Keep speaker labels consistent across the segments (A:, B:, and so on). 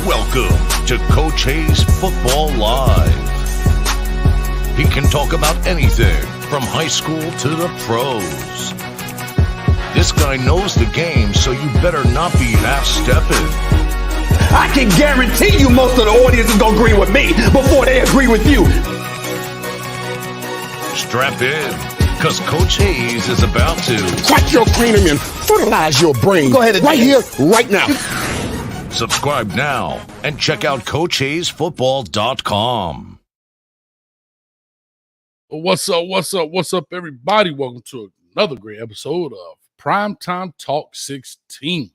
A: Welcome to Coach Hayes Football Live. He can talk about anything from high school to the pros. This guy knows the game, so you better not be half-stepping.
B: I can guarantee you most of the audience is going to agree with me before they agree with you.
A: Strap in, because Coach Hayes is about to
B: crack your cranium and fertilize your brain. Go ahead and right here, right now.
A: Subscribe now and check out CoachHayesFootball.com.
C: What's up, everybody? Welcome to another great episode of Primetime Talk 16.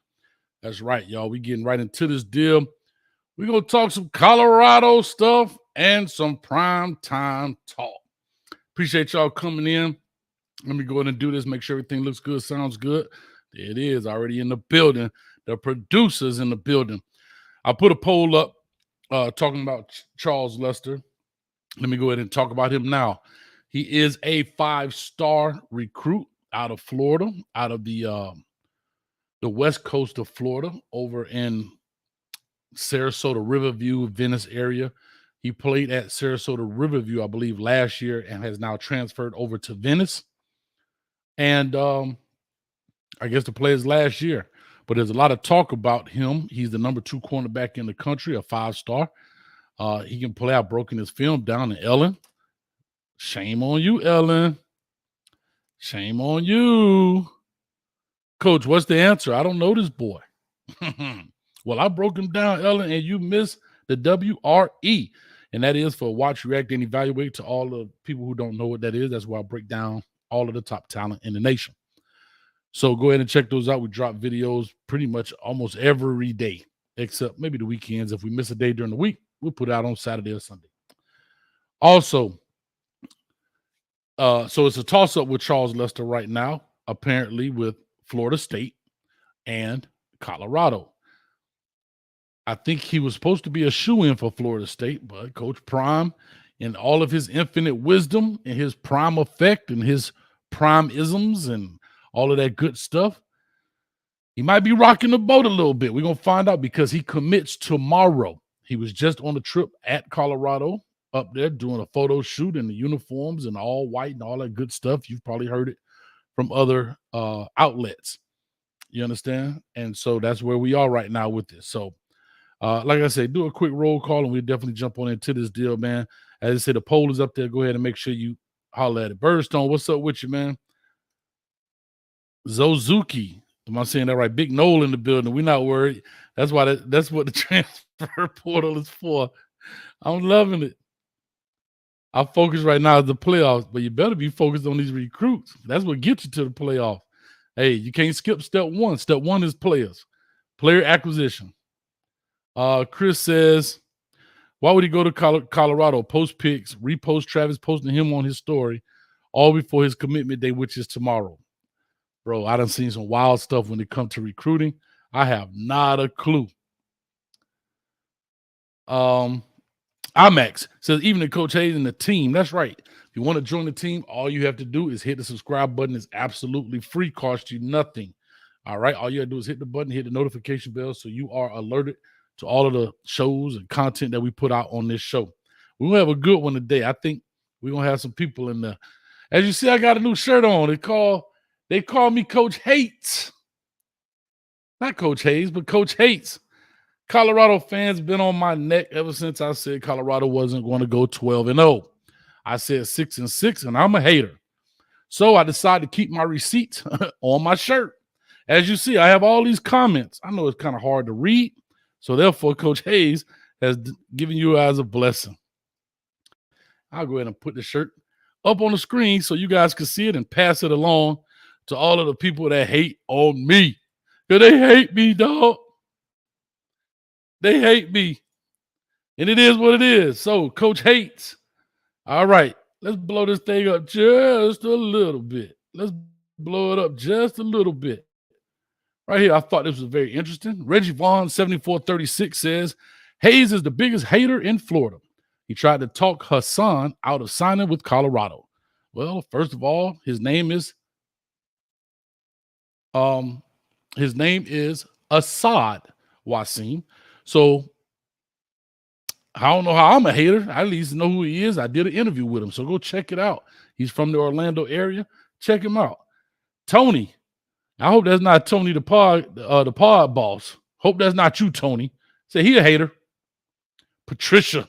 C: That's right, y'all. We getting right into this deal. We're going to talk some Colorado stuff and some primetime talk. Appreciate y'all coming in. Let me go ahead and do this, make sure everything looks good, sounds good. There it is, already in the building. The producers in the building. I put a poll up talking about Charles Lester. Let me go ahead and talk about him now. He is a 5-star recruit out of Florida, out of the west coast of Florida, over in Sarasota, Riverview, Venice area. He played at Sarasota, Riverview, I believe, last year and has now transferred over to Venice. And I guess the play is last year. But there's a lot of talk about him. He's the number 2 cornerback in the country, a 5-star. He can play. I've broken his film down to Ellen. Shame on you, Ellen. Shame on you. Coach, what's the answer? I don't know this boy. Well, I broke him down, Ellen, and you missed the WRE. And that is for Watch, React, and Evaluate. To all the people who don't know what that is, that's where I break down all of the top talent in the nation. So go ahead and check those out. We drop videos pretty much almost every day, except maybe the weekends. If we miss a day during the week, we'll put it out on Saturday or Sunday. Also, so it's a toss-up with Charles Lester right now, apparently with Florida State and Colorado. I think he was supposed to be a shoo-in for Florida State, but Coach Prime, in all of his infinite wisdom and his prime effect and his prime-isms and all of that good stuff, he might be rocking the boat a little bit. We're going to find out because he commits tomorrow. He was just on a trip at Colorado up there doing a photo shoot in the uniforms and all white and all that good stuff. You've probably heard it from other outlets. You understand? And so that's where we are right now with this. So, like I said, do a quick roll call and we'll definitely jump on into this deal, man. As I said, the poll is up there. Go ahead and make sure you holler at it. Birdstone, what's up with you, man? Zozuki, am I saying that right? Big Noel in the building. We're not worried. That's why that's what the transfer portal is for. I'm loving it. Our focus right now is the playoffs, but you better be focused on these recruits. That's what gets you to the playoffs. Hey, you can't skip step one. Step one is players, player acquisition. Chris says, why would he go to Colorado? Post pics, repost Travis posting him on his story, all before his commitment day, which is tomorrow. Bro, I done seen some wild stuff when it comes to recruiting. I have not a clue. IMAX says, even the Coach Hayes and the team. That's right. If you want to join the team, all you have to do is hit the subscribe button. It's absolutely free, cost you nothing. All right. All you got to do is hit the button, hit the notification bell so you are alerted to all of the shows and content that we put out on this show. We're going to have a good one today. I think we're going to have some people in there. As you see, I got a new shirt on. They call me Coach Hates. Not Coach Hayes, but Coach Hates. Colorado fans been on my neck ever since I said Colorado wasn't going to go 12-0. I said 6-6, and I'm a hater. So I decided to keep my receipts on my shirt. As you see, I have all these comments. I know it's kind of hard to read. So therefore, Coach Hayes has given you guys a blessing. I'll go ahead and put the shirt up on the screen so you guys can see it and pass it along to all of the people that hate on me. Because they hate me, dog. They hate me. And it is what it is. So, Coach Hates. All right. Let's blow this thing up just a little bit. Let's blow it up just a little bit. Right here, I thought this was very interesting. Reggie Vaughn, 7436, says, Hayes is the biggest hater in Florida. He tried to talk Hassan out of signing with Colorado. Well, first of all, his name is Assad Wasim. So I don't know how I'm a hater. I at least know who he is. I did an interview with him. So go check it out. He's from the Orlando area. Check him out. Tony. I hope that's not Tony the pod boss. Hope that's not you, Tony. Say he a hater. Patricia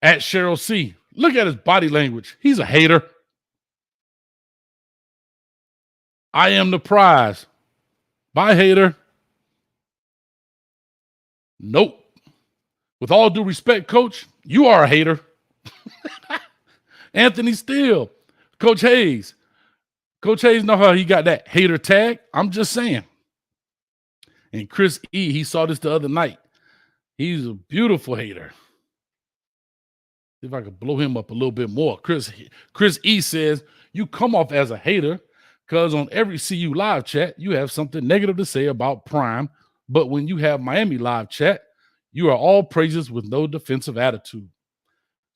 C: at Cheryl C. Look at his body language. He's a hater. I am the prize. Bye, hater. Nope. With all due respect, Coach, you are a hater. Anthony Steele. Coach Hayes. Coach Hayes know how he got that hater tag. I'm just saying. And Chris E., he saw this the other night. He's a beautiful hater. See if I could blow him up a little bit more. Chris E. says, you come off as a hater because on every CU live chat, you have something negative to say about Prime. But when you have Miami live chat, you are all praises with no defensive attitude.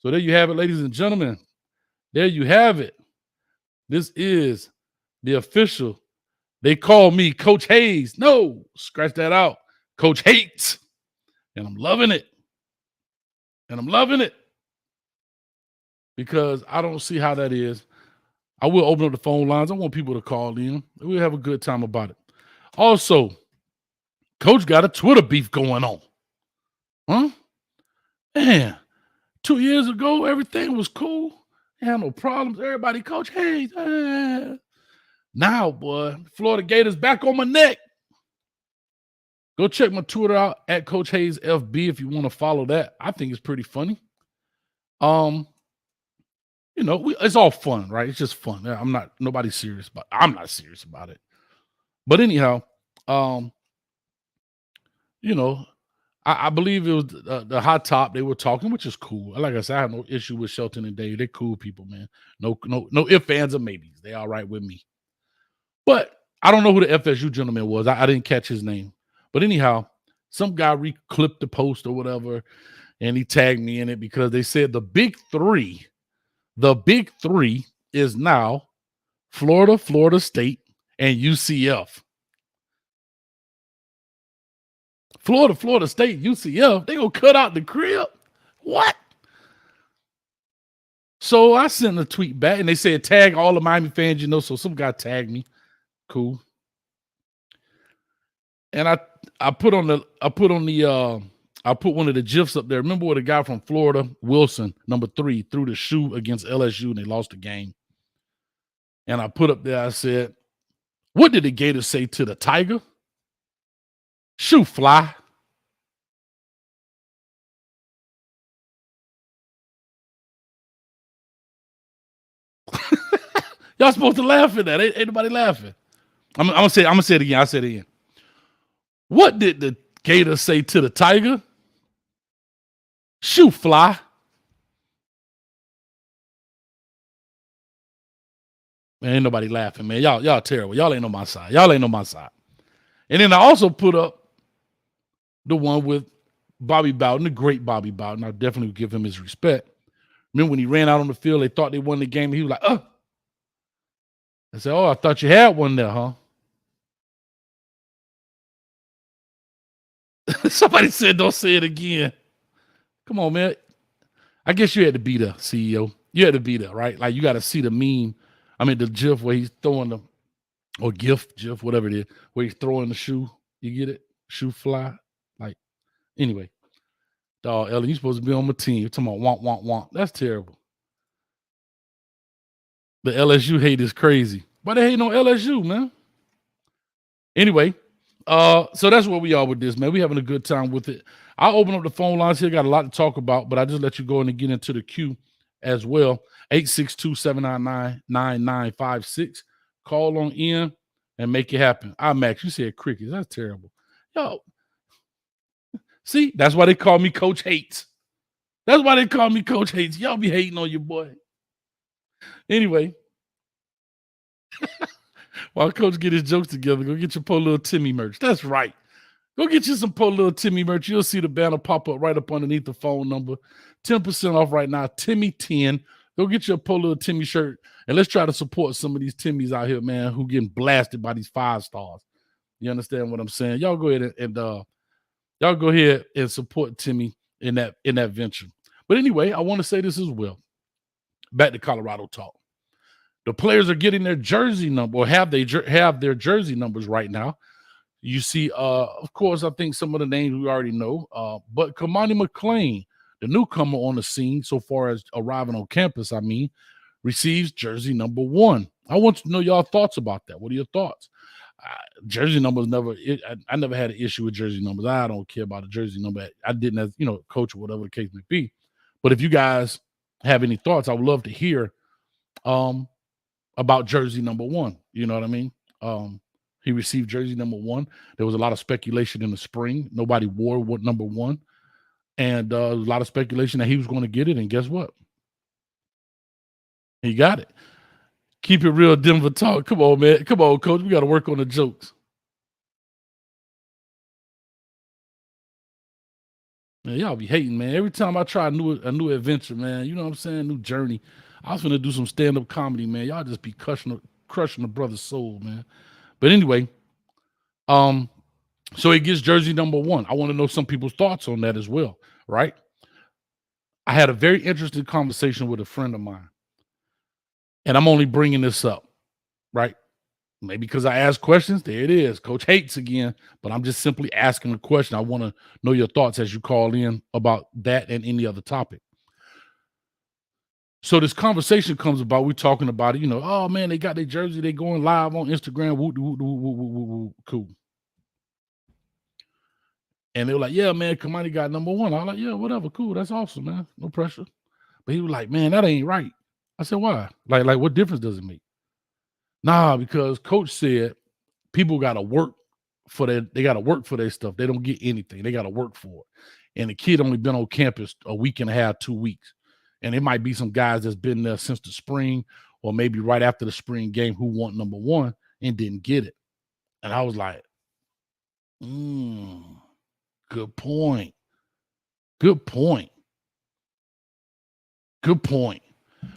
C: So there you have it, ladies and gentlemen. There you have it. This is the official. They call me Coach Hayes. No, scratch that out. Coach Hates. And I'm loving it. Because I don't see how that is. I will open up the phone lines. I want people to call in. We'll have a good time about it. Also, Coach got a Twitter beef going on. Huh? Man, 2 years ago, everything was cool. They had no problems. Everybody, Coach Hayes. Now, boy, Florida Gators back on my neck. Go check my Twitter out at Coach Hayes FB if you want to follow that. I think it's pretty funny. It's all fun, right? It's just fun. Nobody's serious about it. I'm not serious about it. But anyhow, I believe it was the hot top they were talking, which is cool. Like I said, I have no issue with Shelton and Dave. They're cool people, man. No ifs, ands, or maybes. They all right with me. But I don't know who the FSU gentleman was. I didn't catch his name. But anyhow, some guy reclipped the post or whatever, and he tagged me in it because they said the big three is now Florida, Florida State, and UCF. Florida State, UCF, they gonna cut out the crib? What? So I sent a tweet back, and they said tag all the Miami fans, so some guy tagged me. Cool. And I put one of the GIFs up there. Remember what a guy from Florida, Wilson, number 3, threw the shoe against LSU and they lost the game. And I put up there, I said, what did the Gators say to the Tiger? Shoe fly. Y'all supposed to laugh at that. Ain't nobody laughing. I'm gonna say it again. I said it again. What did the Gators say to the Tiger? Shoe fly. Man, ain't nobody laughing, man. Y'all terrible. Y'all ain't on my side. And then I also put up the one with Bobby Bowden, the great Bobby Bowden. I definitely give him his respect. Remember when he ran out on the field, they thought they won the game, and he was like, I said, I thought you had one there, huh? Somebody said, don't say it again. Come on, man. I guess you had to be the CEO. You had to be there, right? Like, you got to see the meme. I mean, the GIF where he's throwing or GIF, whatever it is, where he's throwing the shoe. You get it? Shoe fly. Like, anyway. Dog, Ellen, you supposed to be on my team. You're talking about want. That's terrible. The LSU hate is crazy. Why they hating on LSU, man? Anyway, so that's where we are with this, man. We having a good time with it. I'll open up the phone lines here. Got a lot to talk about, but I just let you go in and get into the queue as well. 862-799-9956. Call on in and make it happen. Max, you said crickets. That's terrible. Yo, see, that's why they call me Coach Hates. Y'all be hating on your boy. Anyway, while Coach get his jokes together, go get your Po Little Timmy merch. That's right. Go get you some Po Little Timmy merch. You'll see the banner pop up right up underneath the phone number. 10% off right now. Timmy10. Go get your Po Little Timmy shirt, and let's try to support some of these Timmys out here, man, who getting blasted by these 5 stars. You understand what I'm saying? Y'all go ahead and y'all go ahead and support Timmy in that venture. But anyway, I want to say this as well. Back to Colorado talk. The players are getting their jersey number, or have their jersey numbers right now. You see, of course, I think some of the names we already know, but Kamani McLean, the newcomer on the scene so far as arriving on campus, receives jersey number 1. I want to know y'all thoughts about that. What are your thoughts? Jersey numbers I never had an issue with jersey numbers. I don't care about a jersey number. I didn't, as coach or whatever the case may be. But if you guys have any thoughts, I would love to hear about jersey number 1. You know what I mean? He received jersey number 1. There was a lot of speculation in the spring. Nobody wore what number 1. And there was a lot of speculation that he was going to get it. And guess what? He got it. Keep it real, Denver talk. Come on, man. Come on, coach. We got to work on the jokes. Man, y'all be hating, man. Every time I try a new adventure, man, you know what I'm saying? New journey. I was going to do some stand-up comedy, man. Y'all just be crushing the brother's soul, man. But anyway, so he gets jersey number 1. I want to know some people's thoughts on that as well, right? I had a very interesting conversation with a friend of mine, and I'm only bringing this up, right? Maybe because I asked questions. There it is. Coach hates again, but I'm just simply asking a question. I want to know your thoughts as you call in about that and any other topic. So this conversation comes about, we're talking about it, oh man, they got their jersey, they going live on Instagram, cool. And they were like, yeah, man, Kamani got number 1. I was like, yeah, whatever, cool, that's awesome, man, no pressure. But he was like, man, that ain't right. I said, why? Like what difference does it make? Nah, because coach said people got to work for their stuff. They don't get anything. They got to work for it. And the kid only been on campus a week and a half, 2 weeks. And it might be some guys that's been there since the spring or maybe right after the spring game who want number 1 and didn't get it. And I was like, good point. Good point. Good point.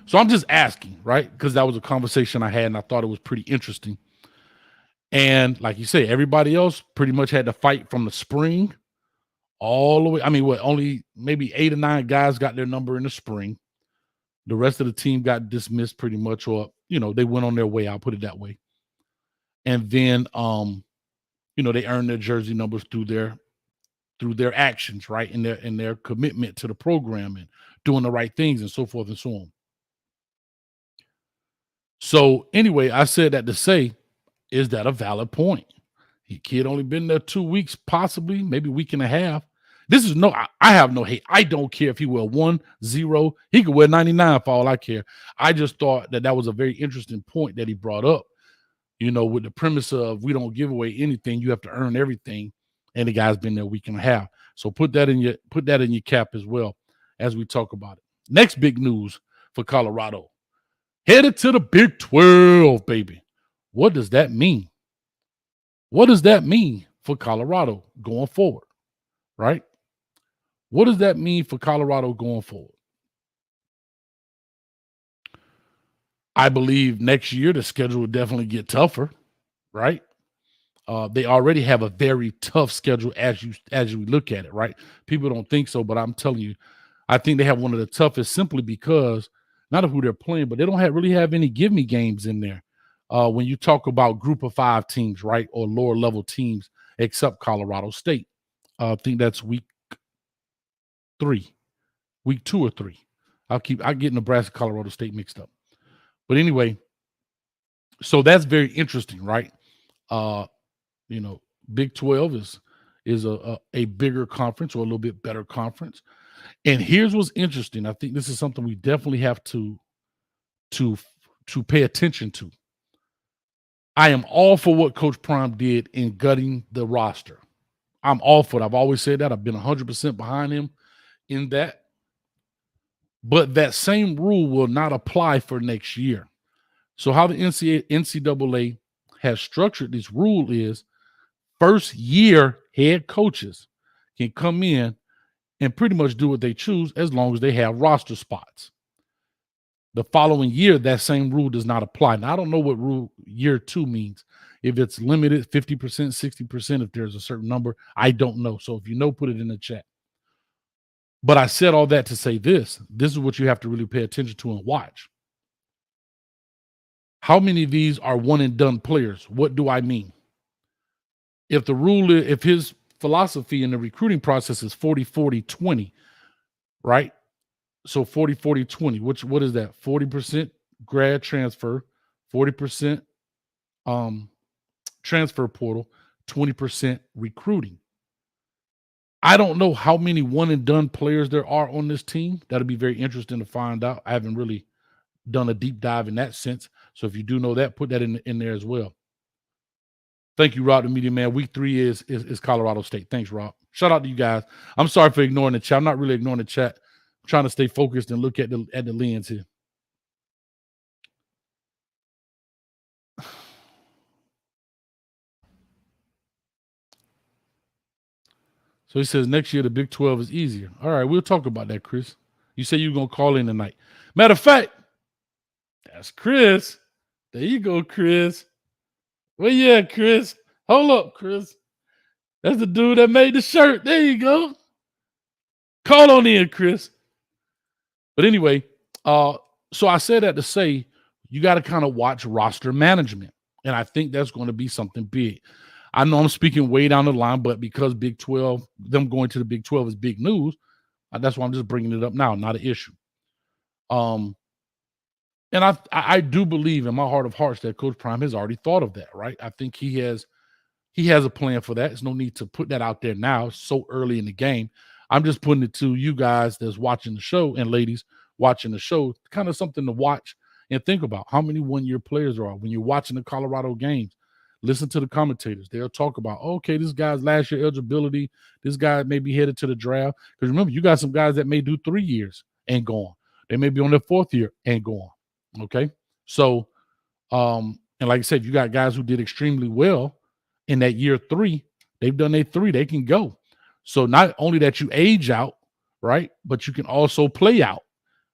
C: So I'm just asking, right? Because that was a conversation I had and I thought it was pretty interesting. And like you say, everybody else pretty much had to fight from the spring all the way. I mean, only maybe 8 or 9 guys got their number in the spring. The rest of the team got dismissed pretty much, or, they went on their way. I'll put it that way. And then, they earned their jersey numbers through their actions, right? And their commitment to the program and doing the right things and so forth and so on. So anyway, I said that to say, is that a valid point? The kid only been there 2 weeks, possibly, maybe a week and a half. This is I have no hate. I don't care if he wear 1, 0. He could wear 99 for all I care. I just thought that was a very interesting point that he brought up, with the premise of we don't give away anything. You have to earn everything. And the guy's been there a week and a half. So put that in your cap as well as we talk about it. Next big news for Colorado. Headed to the Big 12, baby. What does that mean? What does that mean for Colorado going forward, right? What does that mean for Colorado going forward? I believe next year the schedule will definitely get tougher, right? They already have a very tough schedule as you look at it, right? People don't think so, but I'm telling you, I think they have one of the toughest simply because not of who they're playing, but they don't really have any give me games in there. When you talk about group of 5 teams, right, or lower level teams, except Colorado State. I think that's week 2 or 3. I get Nebraska, Colorado State mixed up. But anyway, so that's very interesting, right? Big 12 is a bigger conference or a little bit better conference. And here's what's interesting. I think this is something we definitely have to pay attention to. I am all for what Coach Prime did in gutting the roster. I'm all for it. I've always said that. I've been 100% behind him in that. But that same rule will not apply for next year. So how the NCAA has structured this rule is first-year head coaches can come in and pretty much do what they choose as long as they have roster spots. The following year, that same rule does not apply. Now, I don't know what rule year 2 means. If it's limited 50%, 60%, if there's a certain number, I don't know. So if you know, put it in the chat. But I said all that to say this. This is what you have to really pay attention to and watch. How many of these are one and done players? What do I mean? If the rule is, if his philosophy in the recruiting process is 40, 40, 20, right? So 40, 40, 20, what is that? 40% grad transfer, 40% transfer portal, 20% recruiting. I don't know how many one and done players there are on this team. That'll be very interesting to find out. I haven't really done a deep dive in that sense. So if you do know that, put that in there as well. Thank you, Rob, the media man. Week 3 is Colorado State. Thanks, Rob. Shout out to you guys. I'm sorry for ignoring the chat. I'm not really ignoring the chat. I'm trying to stay focused and look at the lens here. So he says next year the Big 12 is easier. All right, we'll talk about that, Chris. You say you're going to call in tonight. Matter of fact, that's Chris. There you go, Chris. Well, yeah, Chris. Hold up, Chris. That's the dude that made the shirt. There you go. Call on in, Chris. But anyway, so I said that to say you got to kind of watch roster management. And I think that's going to be something big. I know I'm speaking way down the line, but because Big 12, them going to the Big 12 is big news, that's why I'm just bringing it up now, not an issue. And I do believe in my heart of hearts that Coach Prime has already thought of that, right? I think he has a plan for that. There's no need to put that out there now, so early in the game. I'm just putting it to you guys that's watching the show and ladies watching the show, kind of something to watch and think about. How many one-year players there are when you're watching the Colorado games? Listen to the commentators. They'll talk about, okay, this guy's last year eligibility. This guy may be headed to the draft. Because remember, you got some guys that may do 3 years and go on. They may be on their 4th year and go on. Okay. So, and like I said, you got guys who did extremely well in that year 3. They've done their 3. They can go. So not only that you age out, right, but you can also play out.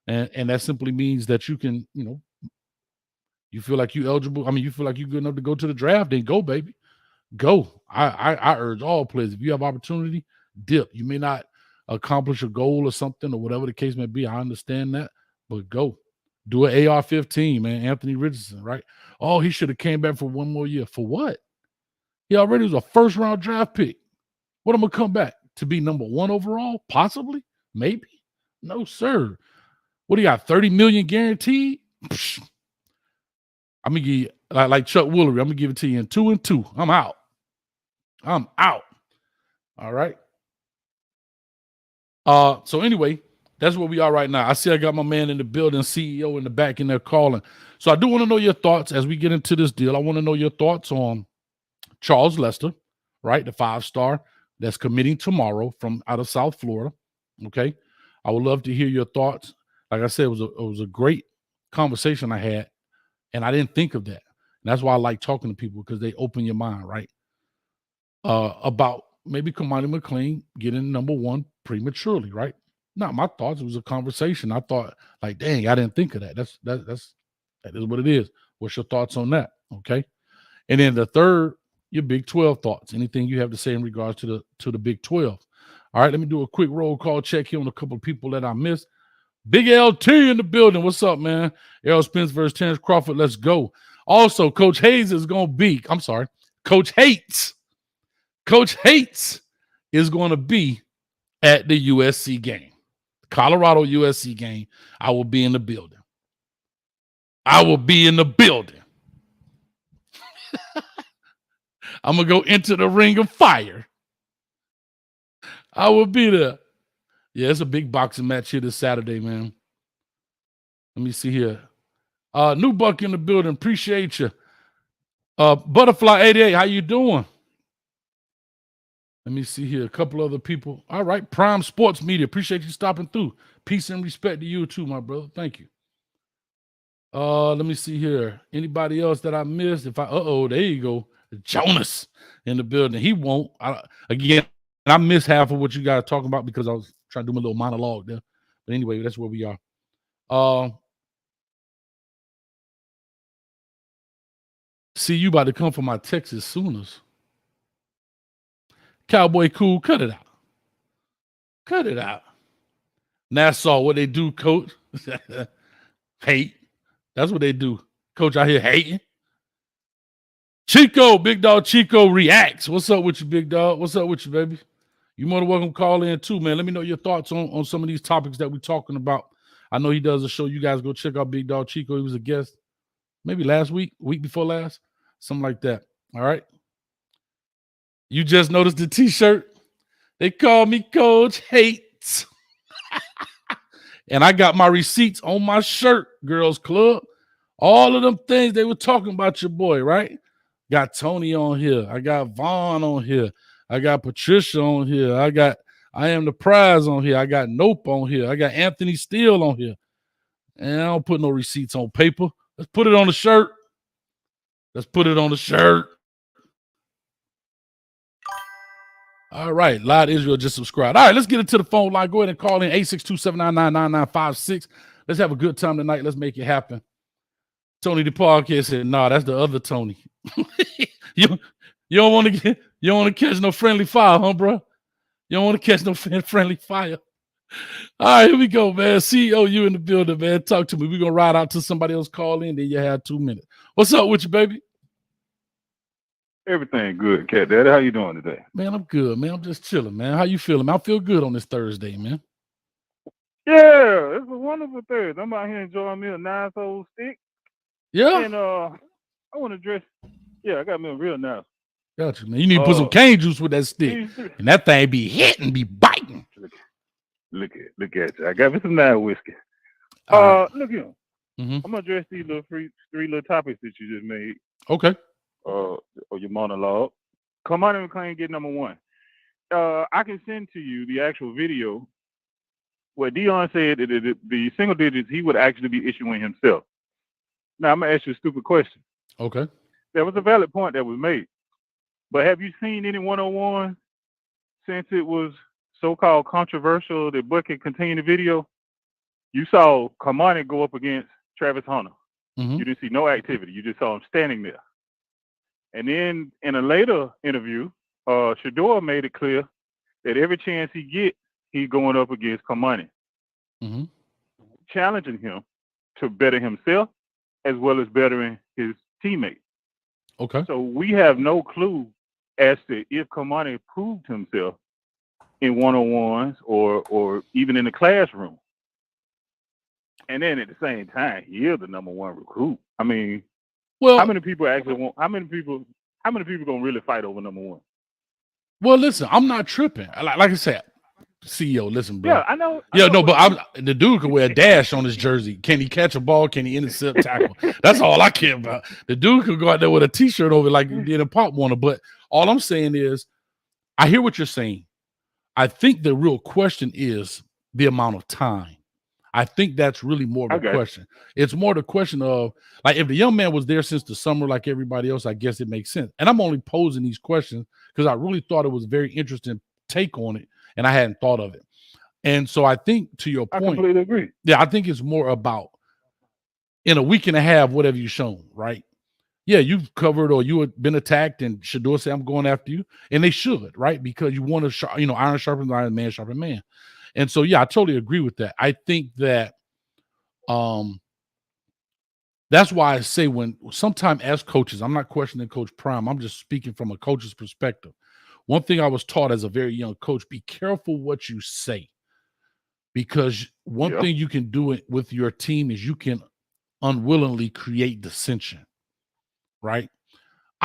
C: And that simply means that you can, you feel like you're eligible. I mean, you feel like you're good enough to go to the draft, then go, baby. Go. I urge all players, if you have opportunity, dip. You may not accomplish a goal or something or whatever the case may be. I understand that, but go. Do an AR-15, man. Anthony Richardson, right? Oh, he should have came back for 1 more year. For what? He already was a first-round draft pick. What, I'm going to come back? To be number 1 overall? Possibly? Maybe? No, sir. What do you got, 30 million guaranteed? Psh. I'm going to give you, like Chuck Woolery, I'm going to give it to you in 2 and 2. I'm out. All right. So anyway, that's where we are right now. I see I got my man in the building, CEO in the back in there calling. So I do want to know your thoughts as we get into this deal. I want to know your thoughts on Charles Lester, right? The 5-star that's committing tomorrow from out of South Florida. Okay. I would love to hear your thoughts. Like I said, it was a great conversation I had, and I didn't think of that. And that's why I like talking to people, because they open your mind, right? About maybe Kamani McLean getting number 1 prematurely, right? Not my thoughts. It was a conversation. I thought, like, dang, I didn't think of that. That is what it is. What's your thoughts on that? Okay. And then the third, your Big 12 thoughts. Anything you have to say in regards to the Big 12. All right, let me do a quick roll call check here on a couple of people that I missed. Big LT in the building. What's up, man? Errol Spence versus Terrence Crawford. Let's go. Also, Coach Hayes is going to be, Coach Hates. Coach Hates is going to be at the USC game. Colorado USC game. I will be in the building. I'm going to go into the ring of fire. I will be there. Yeah, it's a big boxing match here this Saturday, man. Let me see here. New Buck in the building. Appreciate you. Butterfly 88, how you doing? Let me see here. A couple other people. All right. Prime Sports Media. Appreciate you stopping through. Peace and respect to you too, my brother. Thank you. Let me see here. Anybody else that I missed? There you go. Jonas in the building. He won't. I missed half of what you guys are talking about because I was trying to do my little monologue there. But anyway, that's where we are. See, you about to come for my Texas Sooners. Cowboy cool, cut it out. Cut it out. Nassau, what they do, coach? Hate. That's what they do. Coach out here hating. Chico, big dog Chico reacts. What's up with you, big dog? What's up with you, baby? You more than welcome to call in too, man. Let me know your thoughts on some of these topics that we're talking about. I know he does a show. You guys go check out Big Dog Chico. He was a guest maybe last week before last, something like that. All right. You just noticed the t-shirt. They call me Coach Hates. And I got my receipts on my shirt, Girls Club. All of them things they were talking about your boy, right? Got Tony on here. I got Vaughn on here. I got Patricia on here. I Am the Prize on here. I got Nope on here. I got Anthony Steele on here. And I don't put no receipts on paper. Let's put it on the shirt. Let's put it on the shirt. All right. Live Israel just subscribed. All right, let's get into the phone line. Go ahead and call in 862-799-9956. Let's have a good time tonight. Let's make it happen. Tony the podcast said, "Nah, that's the other Tony." you don't want to catch no friendly fire, huh, bro? You don't want to catch no friendly fire. All right, here we go, man. CEO, you in the building, man. Talk to me. We're gonna ride out till somebody else call in. Then you have 2 minutes. What's up with you, baby?
D: Everything good, Cat Daddy. How you doing today?
C: Man, I'm good, man. I'm just chilling, man. How you feeling, man? I feel good on this Thursday, man.
D: Yeah, it's a wonderful Thursday. I'm out here enjoying me a nice old stick.
C: Yeah.
D: And I want to dress. Yeah, I got me a real nice.
C: Got you, man. You need to put some cane juice with that stick. And that thing be hitting, be biting.
D: Look at you. I got me some nice whiskey. Look here.
C: Mm-hmm.
D: I'm gonna address these three little topics that you just made.
C: Okay.
D: Or your monologue. Come on and claim get number one. I can send to you the actual video where Dion said that the single digits he would actually be issuing himself. Now I'm gonna ask you a stupid question.
C: Okay.
D: There was a valid point that was made, but have you seen any 101 since it was so-called controversial that Buck can continue the video? You saw Kamani go up against Travis Hunter.
C: Mm-hmm.
D: You didn't see no activity. You just saw him standing there. And then in a later interview, Shador made it clear that every chance he gets, he's going up against Kamani,
C: mm-hmm.
D: challenging him to better himself as well as bettering his teammates.
C: Okay.
D: So we have no clue as to if Kamani proved himself in one-on-ones or even in the classroom. And then at the same time, he is the number one recruit. I mean,
C: well,
D: how many people actually want? How many people gonna really fight over number one?
C: Well, listen, I'm not tripping. Like I said, CEO, listen, bro.
D: Yeah, I know.
C: But the dude can wear a dash on his jersey. Can he catch a ball? Can he intercept tackle? That's all I care about. The dude could go out there with a T-shirt over like he did in Pop Warner. But all I'm saying is, I hear what you're saying. I think the real question is the amount of time. I think that's really more of a question. It's more the question of, like, if the young man was there since the summer like everybody else, I guess it makes sense. And I'm only posing these questions because I really thought it was a very interesting take on it, and I hadn't thought of it. And so I think, to your point,
D: I completely agree.
C: Yeah, I think it's more about, in a week and a half, what have you shown, right? Yeah, you've covered or you have been attacked, and Shador said, I'm going after you. And they should, right? Because you want to, iron sharpens iron, man sharpens man. And so, yeah, I totally agree with that. I think that that's why I say when sometimes as coaches, I'm not questioning Coach Prime. I'm just speaking from a coach's perspective. One thing I was taught as a very young coach, be careful what you say. Because one thing you can do with your team is you can unwillingly create dissension, right?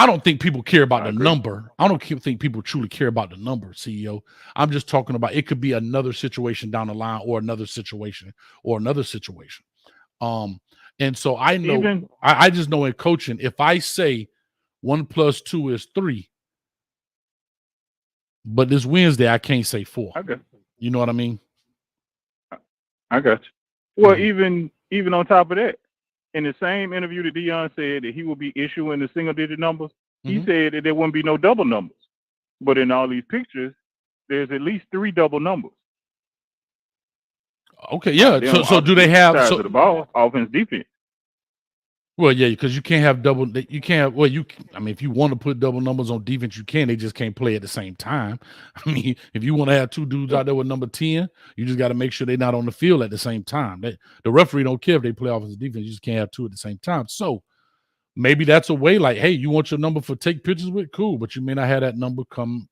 C: I don't think people care about the number. I don't think people truly care about the number, CEO. I'm just talking about it could be another situation down the line or another situation. And so I know, I just know in coaching, if I say 1 + 2 is 3, but this Wednesday I can't say 4. You know what I mean?
D: I got you. Well, even on top of that, in the same interview that Dion said that he will be issuing the single-digit numbers, he said that there wouldn't be no double numbers. But in all these pictures, there's at least 3 double numbers.
C: Okay, yeah. So do they have
D: sides of the ball, offense, defense?
C: Well, yeah, because you can't have double. You can't have. Well, I mean, if you want to put double numbers on defense, you can. They just can't play at the same time. I mean, if you want to have two dudes out there with number 10, you just got to make sure they're not on the field at the same time. The referee don't care if they play offensive defense. You just can't have two at the same time. So maybe that's a way. Like, hey, you want your number for take pictures with? Cool, but you may not have that number come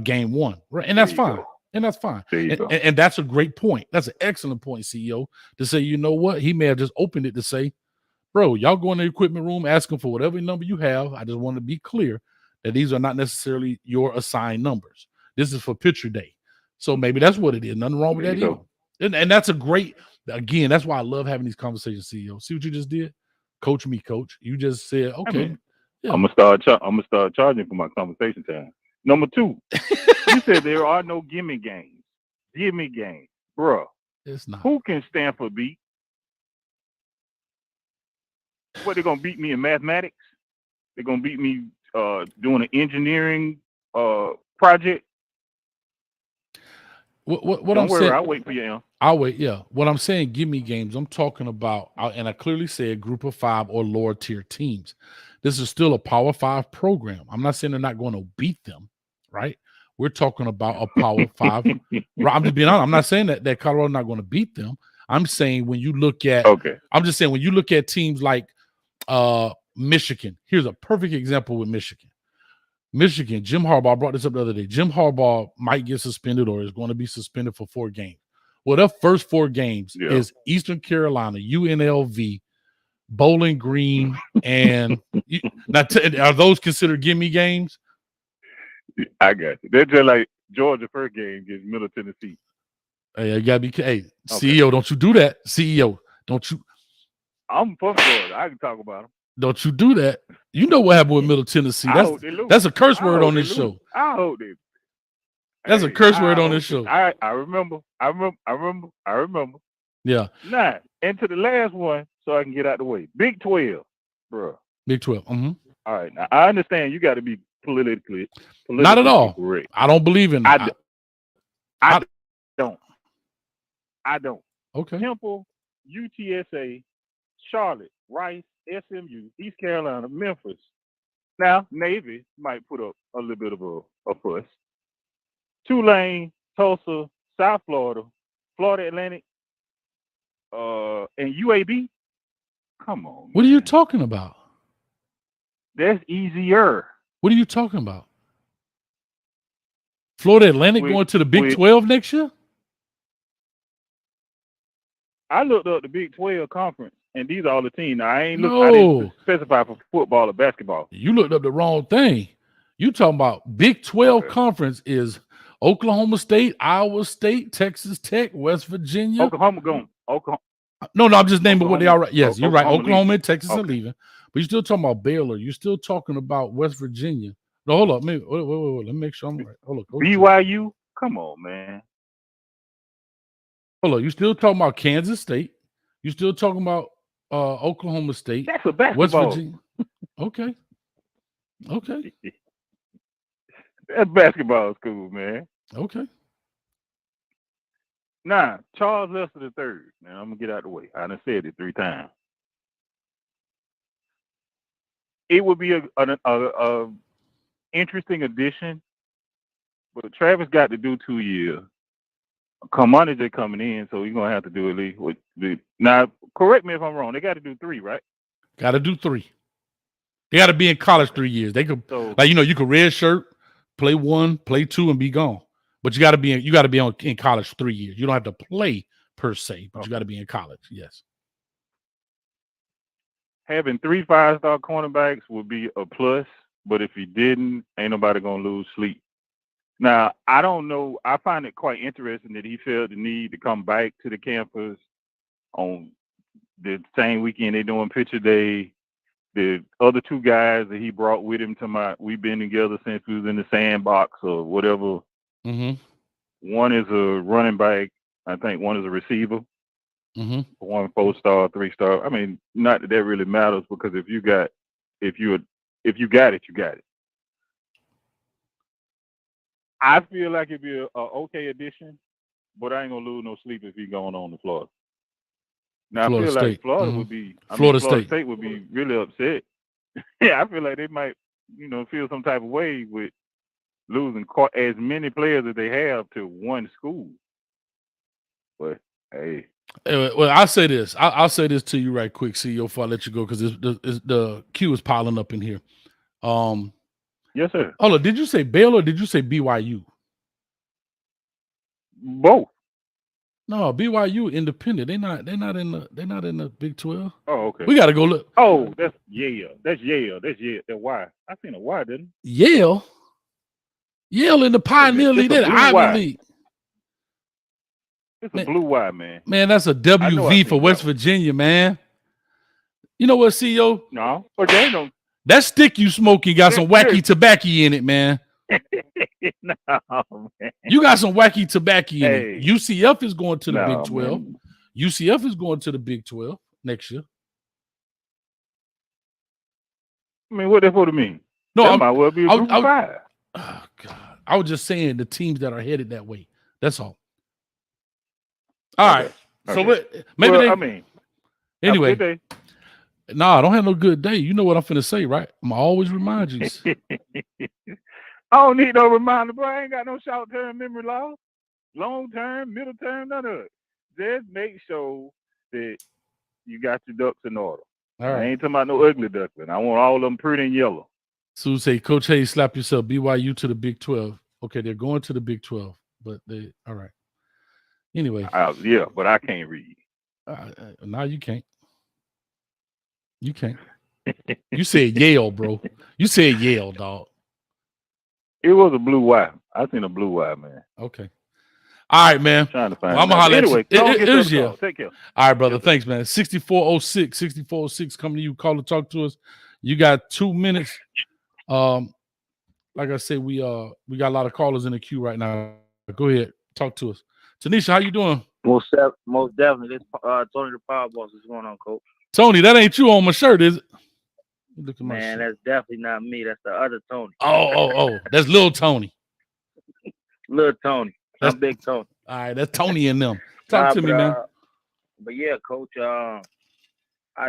C: game one, right? And that's fine. And that's fine. And that's a great point. That's an excellent point, CEO, to say, you know what? He may have just opened it to say, bro, y'all go in the equipment room, asking for whatever number you have. I just want to be clear that these are not necessarily your assigned numbers. This is for picture day. So maybe that's what it is. Nothing wrong with that either. And that's a great, again, that's why I love having these conversations, CEO. See what you just did? Coach me, coach. You just said, okay.
D: Yeah. I'm gonna start charging for my conversation time. Number 2, you said there are no gimme games. Gimme games. Bruh.
C: It's not.
D: Who can Stanford beat? What, they're gonna beat me in mathematics? They're gonna beat me doing an engineering project?
C: What
D: Don't
C: I'm
D: worry,
C: saying,
D: I'll wait for you.
C: I'll wait. Yeah. What I'm saying, give me games. I'm talking about, and I clearly said group of 5 or lower tier teams. This is still a Power 5 program. I'm not saying they're not going to beat them, right? We're talking about a Power 5. I'm just being honest. I'm not saying that Colorado's not going to beat them. I'm saying when you look at, I'm just saying when you look at teams like Michigan, here's a perfect example with Michigan. Michigan, Jim Harbaugh, I brought this up the other day. Jim Harbaugh might get suspended or is going to be suspended for 4 games. Well, their first 4 games is Eastern Carolina, UNLV, Bowling Green, and are those considered gimme games?
D: I got you. They're just like Georgia first game against Middle Tennessee.
C: Hey, you gotta be. Hey, CEO, don't you do that. CEO, don't you?
D: I'm from Florida. I can talk about them.
C: Don't you do that. You know what happened with Middle Tennessee. That's a curse word on this show.
D: I hope they.
C: That's a curse word on this show.
D: I remember.
C: Yeah.
D: Nah, and to the last one, so I can get out the way. Big 12, bro.
C: Big 12. Mm-hmm.
D: All right. Now I understand you got to be politically
C: not at all.
D: correct.
C: I don't believe in that.
D: I don't.
C: Okay.
D: Temple, UTSA, Charlotte, Rice, SMU, East Carolina, Memphis. Now Navy might put up a little bit of a fuss. Tulane, Tulsa, South Florida, Florida Atlantic, and UAB. Come on.
C: What are you talking about?
D: That's easier.
C: What are you talking about? Florida Atlantic going to the Big 12 next year?
D: I looked up the Big 12 conference, and these are all the teams. Now, I didn't specify for football or basketball.
C: You looked up the wrong thing. You talking about Big 12 conference is Oklahoma State, Iowa State, Texas Tech, West Virginia.
D: Oklahoma going. Oklahoma.
C: No, I'm just naming what they are. Yes, you're right. Oklahoma and Texas are
D: leaving.
C: leaving. But you're still talking about Baylor. You're still talking about West Virginia. No, hold up. Wait. Let me make sure I'm right. Hold up.
D: BYU? Come on, man.
C: Hold up. You're still talking about Kansas State. You're still talking about Oklahoma State.
D: That's a basketball.
C: West Virginia. Okay.
D: That basketball is cool, man.
C: Okay.
D: Now, Charles Lester III. Now, I'm going to get out of the way. I done said it 3 times. It would be a interesting addition, but Travis got to do 2 years. Kamani just coming in, so he's going to have to do at least. Now, correct me if I'm wrong. They got to do 3, right?
C: Got to do 3. They got to be in college 3 years. They could, you could red shirt, play 1, play 2, and be gone. But you got to be in college 3 years. You don't have to play per se, but you got to be in college. Yes.
D: Having 3 5-star cornerbacks would be a plus, but if he didn't, ain't nobody gonna lose sleep. Now, I don't know. I find it quite interesting that he felt the need to come back to the campus on the same weekend they're doing picture day. The other 2 guys that he brought with him we've been together since we was in the sandbox or whatever.
C: Mm-hmm.
D: One is a running back. I think one is a receiver.
C: Mm-hmm.
D: 1 4-star, 3-star. I mean, not that really matters because if you got it, you got it. I feel like it'd be a okay addition, but I ain't gonna lose no sleep if he's going on to Florida. Now I
C: Florida
D: feel like
C: State.
D: Florida
C: Mhm.
D: would be.
C: Florida
D: Florida
C: State.
D: State would be really upset. Yeah, I feel like they might, feel some type of way with losing as many players as they have to one school. But hey,
C: Well, I'll say this. I'll say this to you right quick, CEO, before I let you go, because the queue is piling up in here.
D: yes, sir.
C: Hold on, did you say Baylor or did you say BYU?
D: Both.
C: No, BYU independent. They're not in the Big 12.
D: Oh, okay.
C: We got to go look.
D: Oh, that's Yale. That's Yale. That's Y. I seen a Y, didn't
C: Yale in the Pioneer
D: It's
C: League,
D: a
C: that
D: blue
C: Ivy
D: Y.
C: League.
D: It's a blue Y, man.
C: Man, that's a
D: I know I
C: WV for
D: seen
C: West
D: that one.
C: Virginia, man. You know what, CEO?
D: No, but they don't.
C: That stick you smoking got some wacky tobacco in it, man.
D: No, man.
C: You got some wacky tobacco in it.
D: Hey.
C: UCF is going to the
D: No,
C: Big 12.
D: man.
C: UCF is going to the Big 12 next year.
D: I mean, what that for to mean?
C: No,
D: that might well be a group of 5.
C: Oh, God. I was just saying the teams that are headed that way. That's all. All right. So maybe they.
D: I mean,
C: anyway.
D: Have a good day.
C: Nah, I don't have no good day. You know what I'm finna say, right? I'm going to always remind you.
D: I don't need no reminder, bro. I ain't got no short-term memory loss. Long-term, middle-term, none of it. Just make sure that you got your ducks in order.
C: All right.
D: I ain't talking about no ugly duckling. I want all of them pretty and yellow.
C: So say, Coach Hayes, slap yourself. BYU to the Big 12. Okay, they're going to the Big 12, but they all right. Anyway.
D: Yeah, but I can't read.
C: Now you can't. You can't. You said Yale, bro. You said Yale, dog.
D: It was a blue Y. I seen a blue Y, man.
C: Okay. All right, man.
D: I'm trying to find
C: I'm going to holler at you.
D: It is Yale. Take care.
C: All right, brother. Thanks, man. 6406 coming to you. Call to talk to us. You got 2 minutes. Like I said, we got a lot of callers in the queue right now. Go ahead. Talk to us. Tanisha, how you doing?
E: Most definitely. This Tony the Power Boss. What's going on, Coach?
C: Tony, that ain't you on my shirt, is it? Look at my
E: Man,
C: shirt.
E: that's definitely not me. That's the other Tony.
C: Oh. That's Lil Tony.
E: Little Tony. I'm Big Tony.
C: All right, that's Tony and them. Talk to me, man.
E: But yeah, Coach, I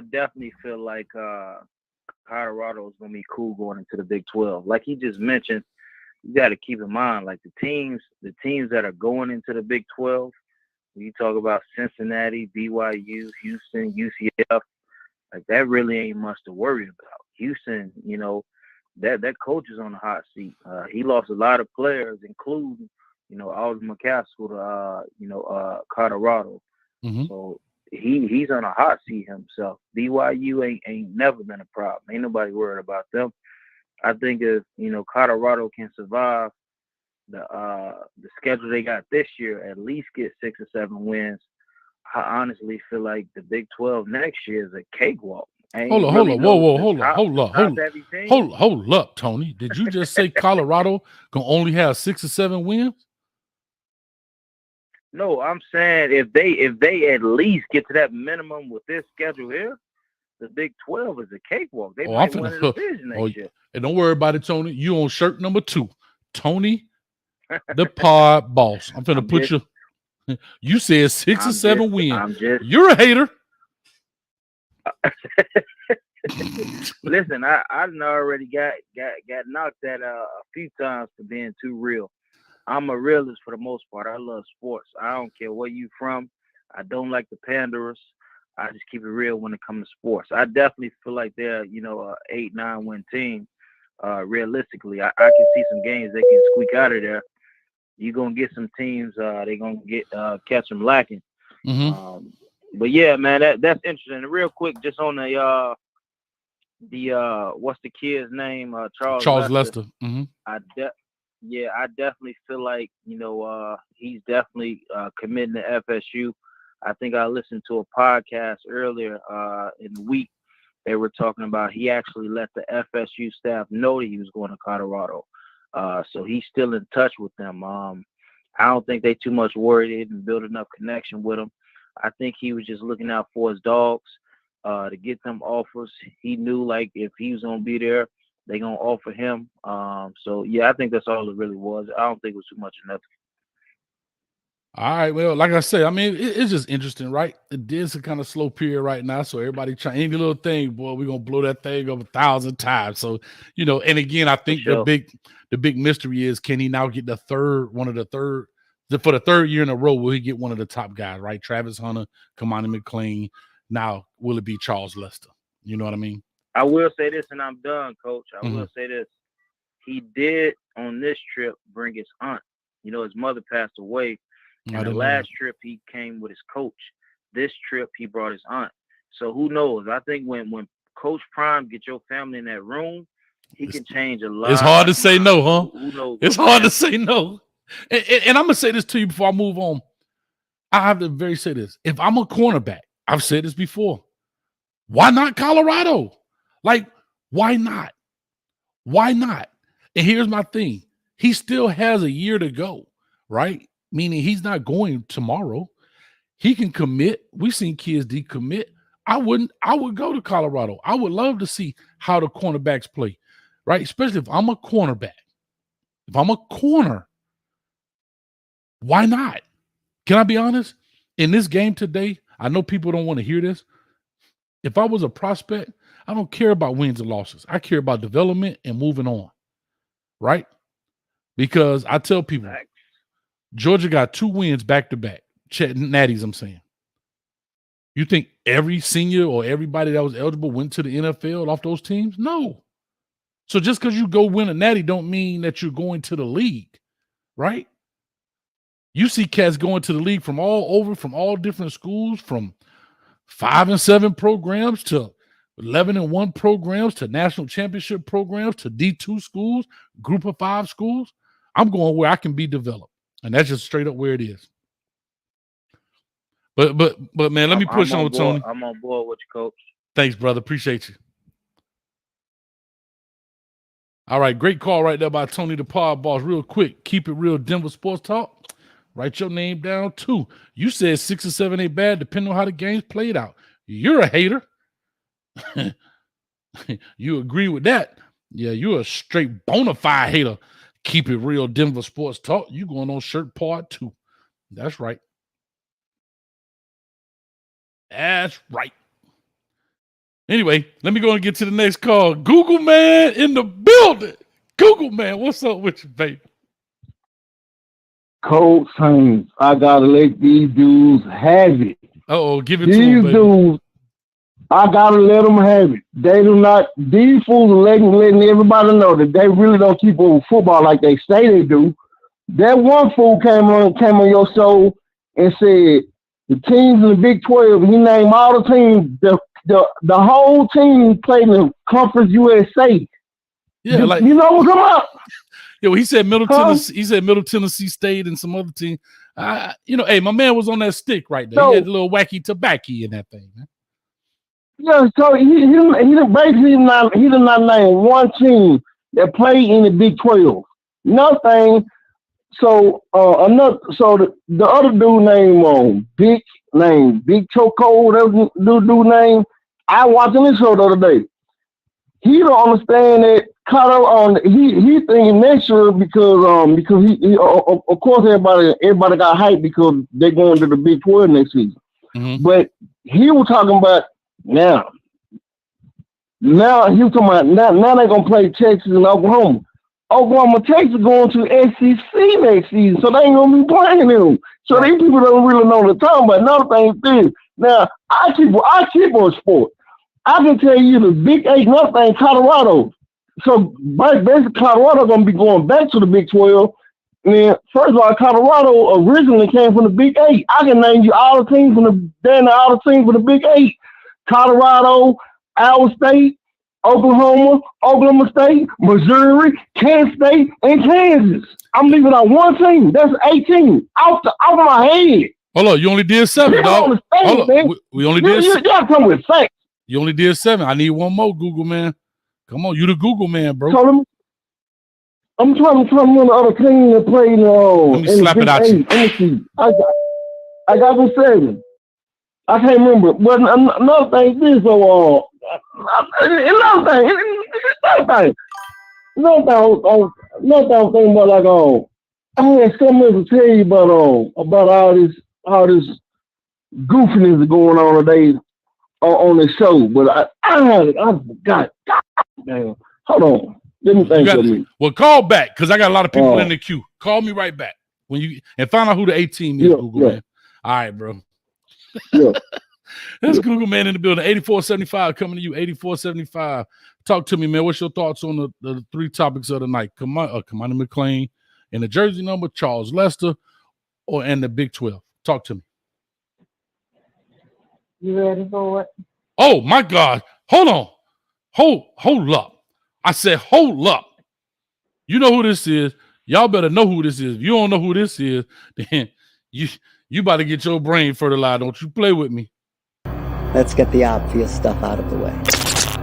E: definitely feel like Colorado is going to be cool going into the Big 12. Like he just mentioned, you got to keep in mind, like the teams that are going into the Big 12, when you talk about Cincinnati, BYU, Houston, UCF, like that really ain't much to worry about. Houston, that coach is on the hot seat. He lost a lot of players, including, Alden McCaskill to, Colorado.
C: Mm-hmm.
E: So he's on a hot seat himself. BYU ain't never been a problem. Ain't nobody worried about them. I think if Colorado can survive the schedule they got this year, at least get 6 or 7 wins. I honestly feel like the Big 12 next year is a cakewalk. Hold
C: on. Whoa. Hold up, Tony. Did you just say Colorado can only have 6 or 7 wins?
E: No, I'm saying if they at least get to that minimum with this schedule here, the Big 12 is a cakewalk. They might win a division next year.
C: And don't worry about it, Tony. You on shirt number 2. Tony, the pod boss. I'm finna put you. You said 6 or 7 wins. You're a hater.
E: Listen, I already got knocked at a few times for being too real. I'm a realist for the most part. I love sports. I don't care where you from. I don't like the panderers. I just keep it real when it comes to sports. I definitely feel like they're, a 8-9 win team. Realistically, I can see some games they can squeak out of there. You're gonna get some teams. They're gonna catch them lacking.
C: Mm-hmm.
E: But yeah, man, that's interesting. And real quick, just on the what's the kid's name? Charles Lester.
C: Mm-hmm.
E: I definitely feel like he's definitely committing to FSU. I think I listened to a podcast earlier in the week. They were talking about he actually let the FSU staff know that he was going to Colorado. So he's still in touch with them. I don't think they too much worried. They didn't build enough connection with him. I think he was just looking out for his dogs to get them offers. He knew like if he was going to be there, they're going to offer him. So, yeah, I think that's all it really was. I don't think it was too much of nothing.
C: All right. Well, like I said, I mean, it's just interesting, right? It is a kind of slow period right now. So everybody trying any little thing, boy, we're gonna blow that thing up 1,000 times. So, and again, I think
E: sure.
C: the big mystery is, can he now get for the third year in a row, will he get one of the top guys, right? Travis Hunter, Kamani McLean. Now, will it be Charles Lester? You know what I mean?
E: I will say this, and I'm done, Coach. I
C: Mm-hmm.
E: will say this. He did on this trip bring his aunt. His mother passed away. And the last trip he came with his coach. This trip he brought his aunt. So who knows? I think when Coach Prime get your family in that room, he can change a lot.
C: It's hard to say no, huh?
E: Who knows?
C: It's hard to say no. And I'm gonna say this to you before I move on. I have to say this. If I'm a cornerback, I've said this before. Why not Colorado? Like, why not? Why not? And here's my thing. He still has a year to go, right? Meaning he's not going tomorrow. He can commit. We've seen kids decommit. I would go to Colorado. I would love to see how the cornerbacks play, right? Especially if I'm a cornerback. If I'm a corner, why not? Can I be honest? In this game today, I know people don't want to hear this. If I was a prospect, I don't care about wins and losses. I care about development and moving on, right? Because I tell people, Georgia got 2 wins back-to-back. Natties, I'm saying. You think every senior or everybody that was eligible went to the NFL off those teams? No. So just because you go win a natty don't mean that you're going to the league, right? You see cats going to the league from all over, from all different schools, from 5-7 programs to 11-1 programs to national championship programs to D2 schools, group of 5 schools. I'm going where I can be developed. And that's just straight up where it is. But man, let me push on Tony.
E: I'm on board with you, Coach.
C: Thanks, brother. Appreciate you. All right, great call right there by Tony the Pod Boss. Real quick, keep it real, Denver Sports Talk. Write your name down too. You said 6 or 7 ain't bad, depending on how the game's played out. You're a hater. You agree with that? Yeah, you're a straight bona fide hater. Keep it real, Denver Sports Talk. You going on shirt part 2. That's right. That's right. Anyway, let me go and get to the next call. Google Man in the building. Google Man, what's up with you, baby?
F: Coach Hayes, I gotta let these dudes have it.
C: Give it to them, baby.
F: These dudes, I gotta let them have it. They do not. These fools are letting everybody know that they really don't keep over football like they say they do. That one fool came on your show and said the teams in the Big 12. He named all the teams. The whole team played in the Conference USA.
C: Yeah,
F: you know what I'm talking about?
C: Yeah, well, he said Middle Tennessee. He said Middle Tennessee State and some other team. Hey, my man was on that stick right there. He had a little wacky tobacco in that thing, man.
F: Yeah, so he basically he did not name one team that played in the Big 12. Nothing. So the other dude named Big Choco, whatever dude name. I watched this show the other day. He don't understand that Colorado. He thinking next year because he of course everybody got hyped because they're going to the Big 12 next season.
C: Mm-hmm.
F: But he was talking about now he was talking about now they're gonna play Texas and Oklahoma. Texas going to SEC next season, so they ain't gonna be playing them. So these people don't really know what they're talking about. Another thing is, now I keep on sport. I can tell you the Big 8, another thing, Colorado. So basically, Colorado gonna be going back to the Big 12. And first of all, Colorado originally came from the Big 8. I can name you all the teams from the Big 8: Colorado, Iowa State, Oklahoma State, Missouri, Kansas State, and Kansas. I'm leaving out one team. That's 18 off my head.
C: Hold on, you only did 7, dog. Hold on. We only did 7.
F: You gotta come with facts.
C: You only did 7. I need one more, Google Man. Come on, you the Google Man, bro.
F: I'm trying to win the other team that played.
C: Let me slap it out you.
F: I got the 7. I can't remember. But another thing is another thing I was thinking about, like I had something to tell you about all this goofiness going on today on the show, but I forgot. God damn. Hold on. Let me think of me.
C: Well, call back because I got a lot of people in the queue. Call me right back and find out who the A team is, Google man. All right, bro.
F: Yeah.
C: That's Google man in the building. 8475 coming to you. 8475. Talk to me, man. What's your thoughts on the three topics of the night? Commander McClain and the jersey number, Charles Lester, and the Big 12. Talk to me.
G: You ready for it?
C: Oh my God. Hold on. Hold up. I said hold up. You know who this is. Y'all better know who this is. If you don't know who this is, then you about to get your brain fertilized. Don't you play with me.
H: Let's get the obvious stuff out of the way.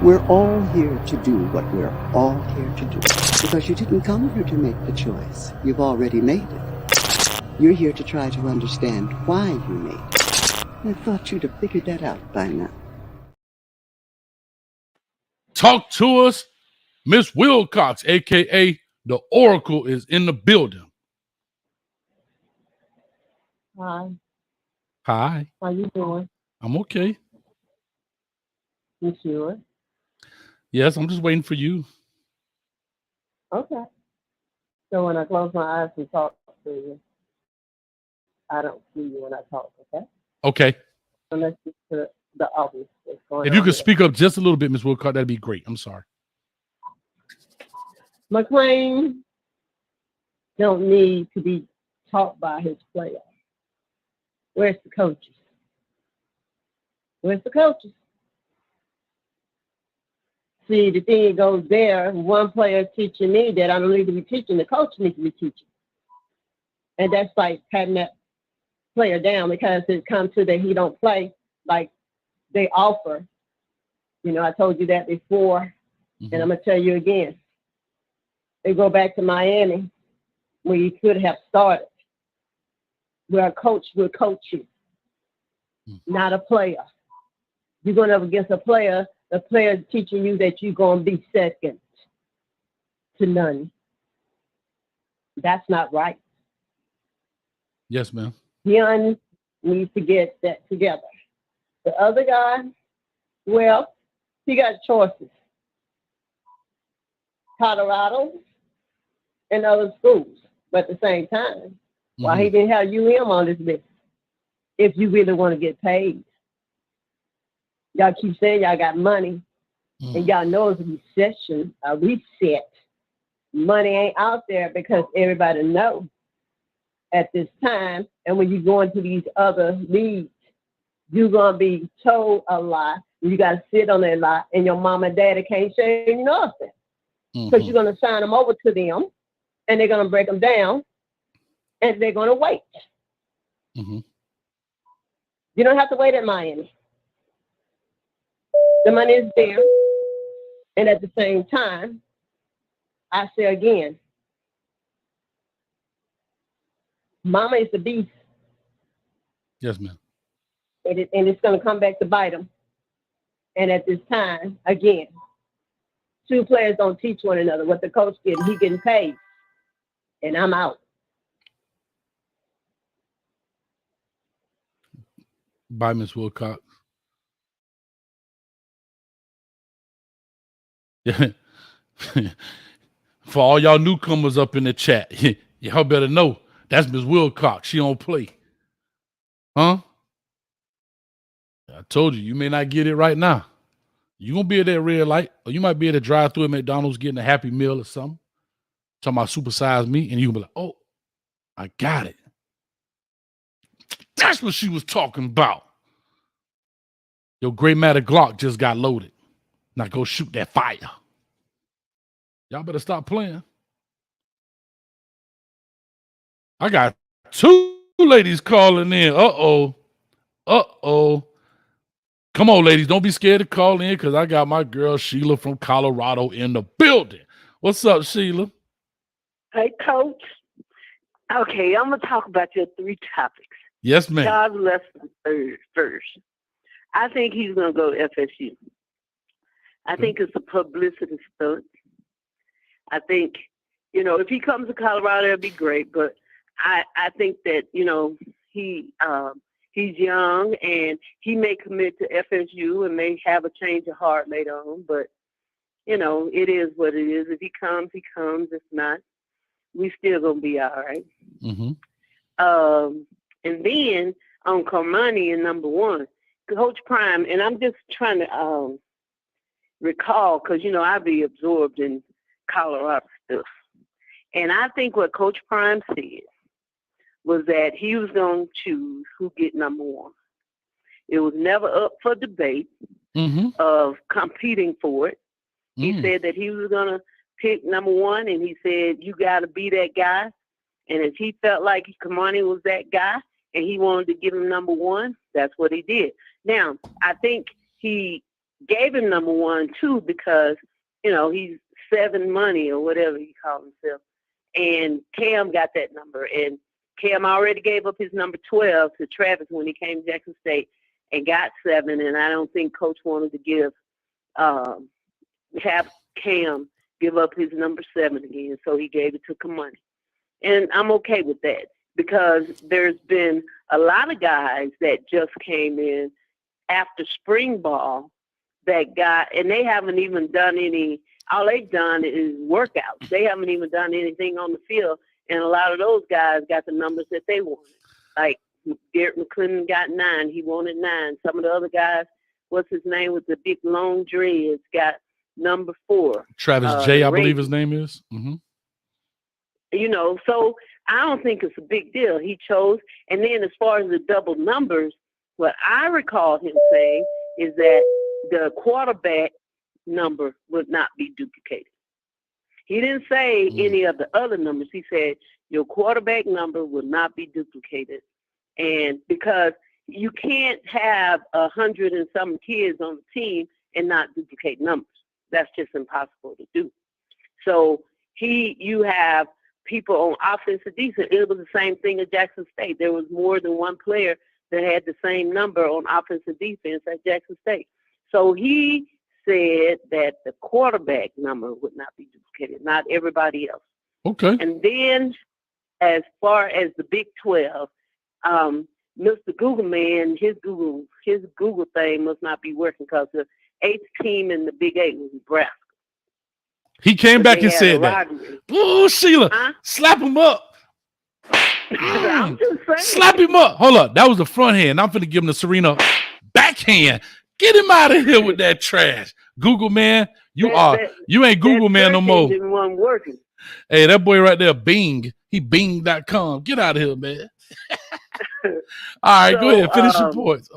H: We're all here to do what we're all here to do. Because you didn't come here to make the choice. You've already made it. You're here to try to understand why you made it. I thought you'd have figured that out by now.
C: Talk to us. Miss Wilcox, a.k.a. the Oracle, is in the building.
G: Hi.
C: Hi.
G: How you doing?
C: I'm okay.
G: You sure?
C: Yes, I'm just waiting for you.
G: Okay. So when I close my eyes and talk to you, I don't see you when I talk, okay?
C: Okay.
G: So let's get to the obvious.
C: If you could speak up just a little bit, Miss Wilcox, that'd be great. I'm sorry.
G: McClain don't need to be taught by his players. Where's the coaches? Where's the coaches? See, the thing goes there, one player teaching me that I don't need to be teaching, the coach needs to be teaching. And that's like patting that player down because it comes to that he don't play like they offer. You know, I told you that before, and I'm going to tell you again. They go back to Miami where you could have started, where a coach will coach you, not a player. You're going up against a player, the player teaching you that you're going to be second to none. That's not right.
C: Yes, ma'am.
G: Dion needs to get that together. The other guy, well, he got choices. Colorado and other schools. But at the same time, why he didn't have UM on this list if you really want to get paid. Y'all keep saying y'all got money, and y'all know it's a recession, a reset. Money ain't out there because everybody knows at this time. And when you go into these other leagues, you're going to be told a lot. You got to sit on that lot, and your mom and daddy can't say nothing because you're going to sign them over to them, and they're going to break them down, and they're going to wait. You don't have to wait at Miami. The money is there. And at the same time, I say again, Mama is the beast.
C: Yes, ma'am.
G: And it's going to come back to bite them. And at this time, again, two players don't teach one another. What the coach getting, he getting paid. And I'm out.
C: Bye, Miss Wilcox. For all y'all newcomers up in the chat, y'all better know that's Miss Wilcox. She don't play. Huh? I told you, you may not get it right now. You're going to be at that red light, or you might be at a drive-thru at McDonald's getting a Happy Meal or something. Talking about supersized meat, and you're going to be like, oh, I got it. That's what she was talking about. Your gray matter Glock just got loaded. Now go shoot that fire. Y'all better stop playing. I got two ladies calling in. Uh-oh. Come on, ladies. Don't be scared to call in because I got my girl Sheila from Colorado in the building. What's up, Sheila?
I: Hey, Coach. Okay, I'm going to talk about your three topics.
C: Yes, ma'am.
I: Charles Lester first. I think he's going to go to FSU. I think it's a publicity stunt. I think, if he comes to Colorado, it'll be great. But I think that, he's young and he may commit to FSU and may have a change of heart later on, but it is what it is. If he comes, he comes. If not, we still gonna be all right.
C: Mm-hmm.
I: And then on Carmani and number one, Coach Prime, and I'm just trying to recall, because I be absorbed in Colorado stuff. And I think what Coach Prime said was that he was going to choose who get number one. It was never up for debate of competing for it. He said that he was going to pick number one, and he said, you got to be that guy. And if he felt like Kamani was that guy and he wanted to give him number one, that's what he did. Now, I think he gave him number one, too, because, he's 7 money or whatever he called himself. And Cam got that number. And Cam already gave up his number 12 to Travis when he came to Jackson State and got 7. And I don't think Coach wanted to have Cam give up his number 7 again. So he gave it to Kamani. And I'm okay with that because there's been a lot of guys that just came in after spring ball that got, and they haven't even done all they've done is workouts. They haven't even done anything on the field. And a lot of those guys got the numbers that they wanted. Like Garrett McClendon got 9. He wanted 9. Some of the other guys, what's his name with the big long dreads, got number 4.
C: Travis J, I believe his name is. Mm-hmm.
I: So I don't think it's a big deal. He chose. And then as far as the double numbers, what I recall him saying is that the quarterback number would not be duplicated. He didn't say any of the other numbers. He said your quarterback number will not be duplicated. And because you can't have 100 and some kids on the team and not duplicate numbers. That's just impossible to do. So you have people on offense and defense. It was the same thing at Jackson State. There was more than one player that had the same number on offense and defense at Jackson State. So he said that the quarterback number would not be duplicated, not everybody else.
C: Okay.
I: And then as far as the Big 12, Mr. Google Man, his Google thing must not be working because the 8th team in the Big 8 was Nebraska.
C: He came back and said that. Oh, Sheila, slap him up.
I: I'm just saying.
C: Slap him up. Hold up. That was the front hand. I'm finna give him the Serena backhand. Get him out of here with that trash. Google Man, you ain't Google Man no more.
I: Wasn't working.
C: Hey, that boy right there, Bing. He Bing.com. Get out of here, man. All right, go ahead. Finish your points.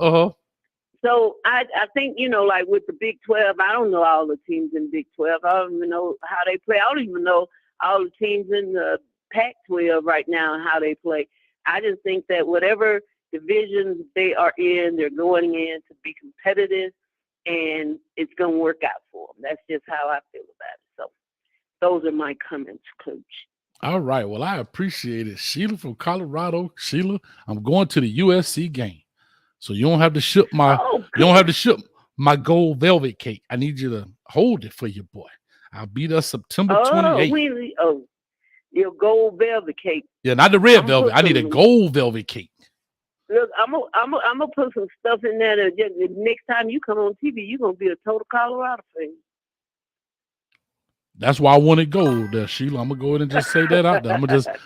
I: So I think, like with the Big 12, I don't know all the teams in Big 12. I don't even know how they play. I don't even know all the teams in the Pac-12 right now and how they play. I just think that whatever divisions they are in, they're going in to be competitive, and it's going to work out for them. That's just how I feel about it. So those are my comments, Coach.
C: All right. Well, I appreciate it. Sheila from Colorado. Sheila, I'm going to the USC game. So you don't have to ship my gold velvet cake. I need you to hold it for your boy. I'll be there September 28th.
I: Your gold velvet cake.
C: Yeah, not the red velvet. I need a gold velvet cake.
I: Look, I'm gonna put some stuff in there that the next time you come on TV, you're gonna be a total Colorado fan.
C: That's why I wanted gold there, Sheila. I'm gonna go ahead and just say that out there.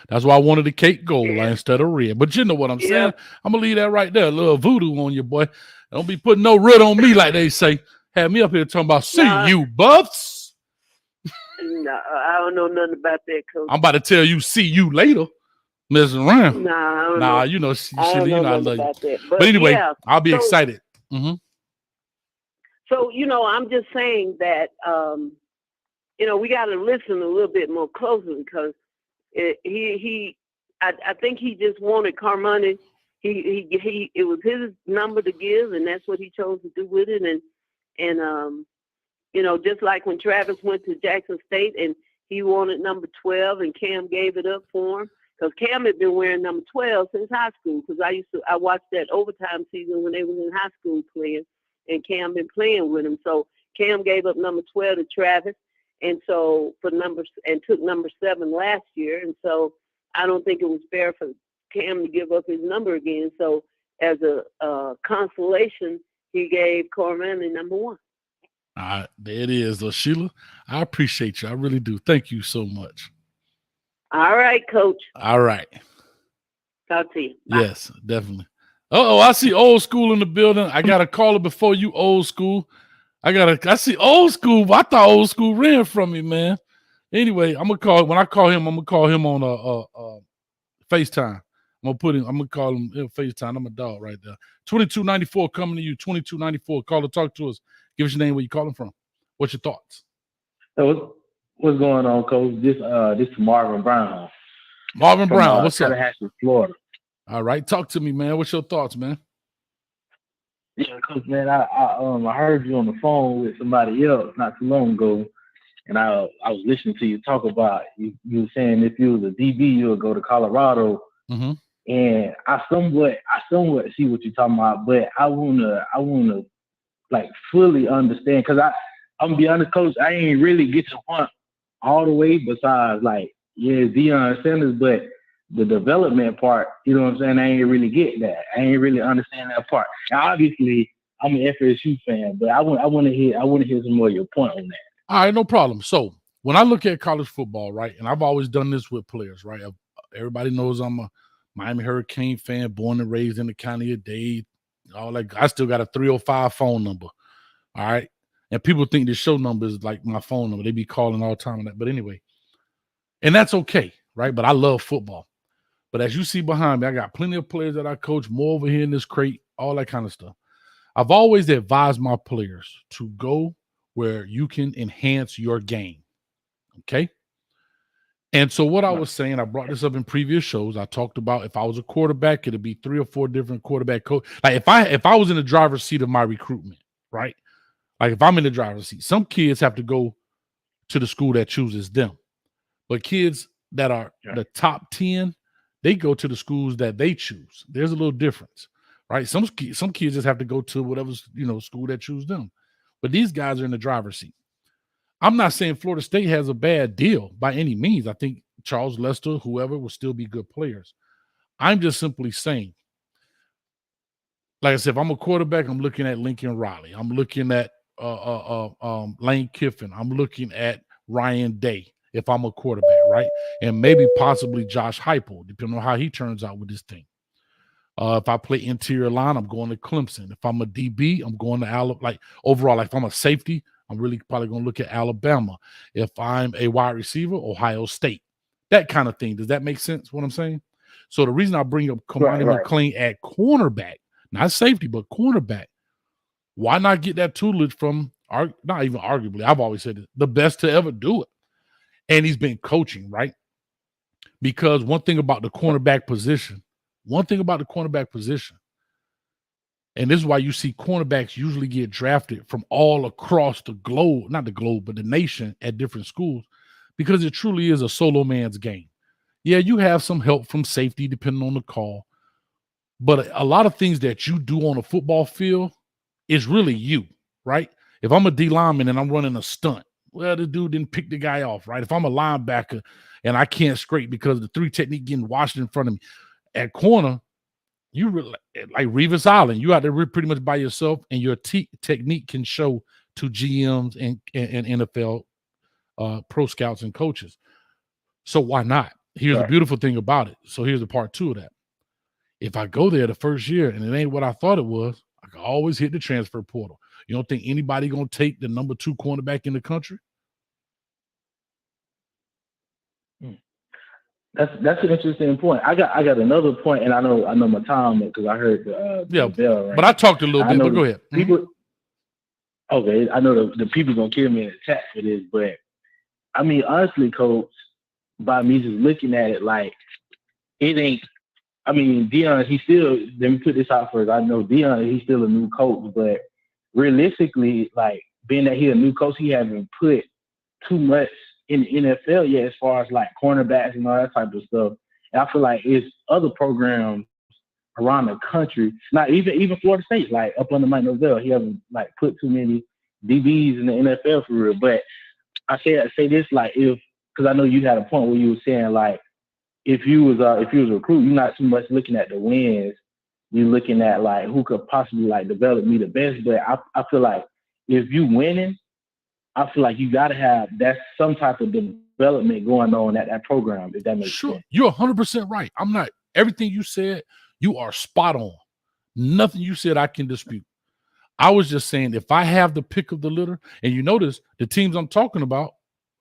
C: That's why I wanted the cake gold instead of red. But you know what I'm saying? I'm gonna leave that right there. A little voodoo on you, boy. Don't be putting no red on me like they say. Have me up here talking about you, Buffs.
I: No, I don't know nothing about that, Coach.
C: I'm about to tell you, see you later. Messing around.
I: Nah,
C: you know, Sheila, you know I love you.
I: That.
C: But anyway, I'll be excited. Mm-hmm.
I: So, I'm just saying that, we got to listen a little bit more closely because I think he just wanted Carmani. It was his number to give, and that's what he chose to do with it. And just like when Travis went to Jackson State and he wanted number 12, and Cam gave it up for him because Cam had been wearing number 12 since high school. Because I watched that overtime season when they was in high school playing, and Cam been playing with him. So Cam gave up number 12 to Travis. And so took number 7 last year. And so I don't think it was fair for Cam to give up his number again. So as a consolation, he gave Cormanley number 1.
C: All right, there it is. Sheila, I appreciate you. I really do. Thank you so much.
I: All right, Coach.
C: All right.
I: Talk to you. Bye.
C: Yes, definitely. I see old school in the building. I got to call it before you, old school. I see old school. I thought old school ran from me, man. Anyway, when I call him, I'm gonna call him on FaceTime. I'm gonna call him FaceTime. I'm a dog right there. 2294 coming to you. 2294. Call to talk to us. Give us your name, where you calling from. What's your thoughts?
J: So what's going on, Coach? This is Marvin Brown.
C: Marvin Brown, what's up?
J: Tallahassee, Florida.
C: All right, talk to me, man. What's your thoughts, man?
J: Yeah, Coach, man, I heard you on the phone with somebody else not too long ago, and I was listening to you talk about you were saying if you was a DB, you would go to Colorado.
C: Mm-hmm.
J: And I somewhat see what you're talking about, but I wanna like fully understand, because I'm gonna be honest, Coach, I ain't really get your point all the way. Besides, like, yeah, Deion Sanders, but the development part, you know what I'm saying? I ain't really get that. I ain't really understand that part. Now, obviously, I'm an FSU fan, but I want to hear some more of your point on that.
C: All right, no problem. So when I look at college football, right, and I've always done this with players, right? Everybody knows I'm a Miami Hurricane fan, born and raised in the county of Dade. All that. I still got a 305 phone number. All right. And people think the show number is like my phone number. They be calling all the time on that. But anyway, and that's okay, right? But I love football. But as you see behind me, I got plenty of players that I coach, more over here in this crate, all that kind of stuff. I've always advised my players to go where you can enhance your game. Okay. And so what I was saying, I brought this up in previous shows. I talked about if I was a quarterback, it'd be 3 or 4 different quarterback coach. Like if I was in the driver's seat of my recruitment, right? Like if I'm in the driver's seat, some kids have to go to the school that chooses them. But kids that are the top 10, they go to the schools that they choose. There's a little difference, right? Some kids just have to go to whatever, school that chooses them. But these guys are in the driver's seat. I'm not saying Florida State has a bad deal by any means. I think Charles Lester, whoever, will still be good players. I'm just simply saying, like I said, if I'm a quarterback, I'm looking at Lincoln Riley. I'm looking at Lane Kiffin. I'm looking at Ryan Day if I'm a quarterback, right? And maybe possibly Josh Heupel, depending on how he turns out with this thing. If I play interior line, I'm going to Clemson. If I'm a DB, I'm going to Alabama. Like overall, like if I'm a safety, I'm really probably going to look at Alabama. If I'm a wide receiver, Ohio State. That kind of thing. Does that make sense, what I'm saying? So the reason I bring up Kamani McLean at cornerback, not safety, but cornerback, why not get that tutelage from, not even arguably, I've always said it, the best to ever do it. And he's been coaching, right? Because one thing about the cornerback position, and this is why you see cornerbacks usually get drafted from all across the globe, not the globe, but the nation at different schools, because it truly is a solo man's game. Yeah, you have some help from safety depending on the call, but a lot of things that you do on a football field is really you, right? If I'm a D lineman and I'm running a stunt, well, the dude didn't pick the guy off, right? If I'm a linebacker and I can't scrape because the 3 technique getting washed in front of me, at corner, you really, like Revis Island, you out there pretty much by yourself, and your technique can show to GMs and NFL pro scouts and coaches. So why not? Here's the beautiful thing about it. So here's the part 2 of that. If I go there the first year and it ain't what I thought it was, I can always hit the transfer portal. You don't think anybody gonna take the number 2 cornerback in the country?
J: That's an interesting point. I got another point, and I know my time because I heard the bell. Right?
C: But I talked a little bit. But go ahead.
J: People, okay, I know the people gonna kill me in the chat for this, but I mean, honestly, Coach, by me just looking at it, like it ain't. I mean, Deion, he still. Let me put this out first. I know Deion, he's still a new coach, but realistically, like being that he's a new coach, he hasn't put too much in the NFL yet, as far as like cornerbacks and all that type of stuff. And I feel like it's other programs around the country, not even Florida State, like up under Mike Norvell, he hasn't like put too many DBs in the NFL for real. But I say this, like, because I know you had a point where you were saying like if you was a recruit, you're not too much looking at the wins. You're looking at like who could possibly like develop me the best. But I feel like if you winning, I feel like you gotta have some type of development going on at that program, if that makes sense.
C: You're 100% right. I'm not everything you said, you are spot on. Nothing you said I can dispute. I was just saying if I have the pick of the litter, and you notice the teams I'm talking about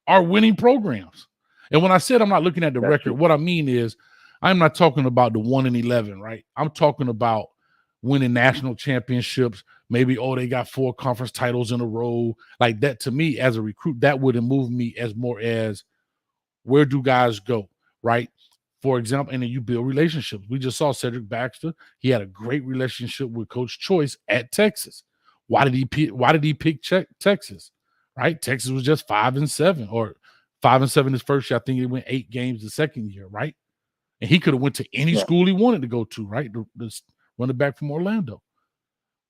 C: are winning programs. And when I said I'm not looking at the record, what I mean is I'm not talking about the 1-11, right? I'm talking about winning national championships. Maybe, they got 4 conference titles in a row. Like that, to me, as a recruit, that wouldn't move me as more as where do guys go, right? For example, and then you build relationships. We just saw Cedric Baxter. He had a great relationship with Coach Choice at Texas. Why did he pick Texas? Right? Texas was just 5-7 or 5-7 his first year. I think he went 8 games the second year, right? And he could have went to any school he wanted to go to, right? The running back from Orlando.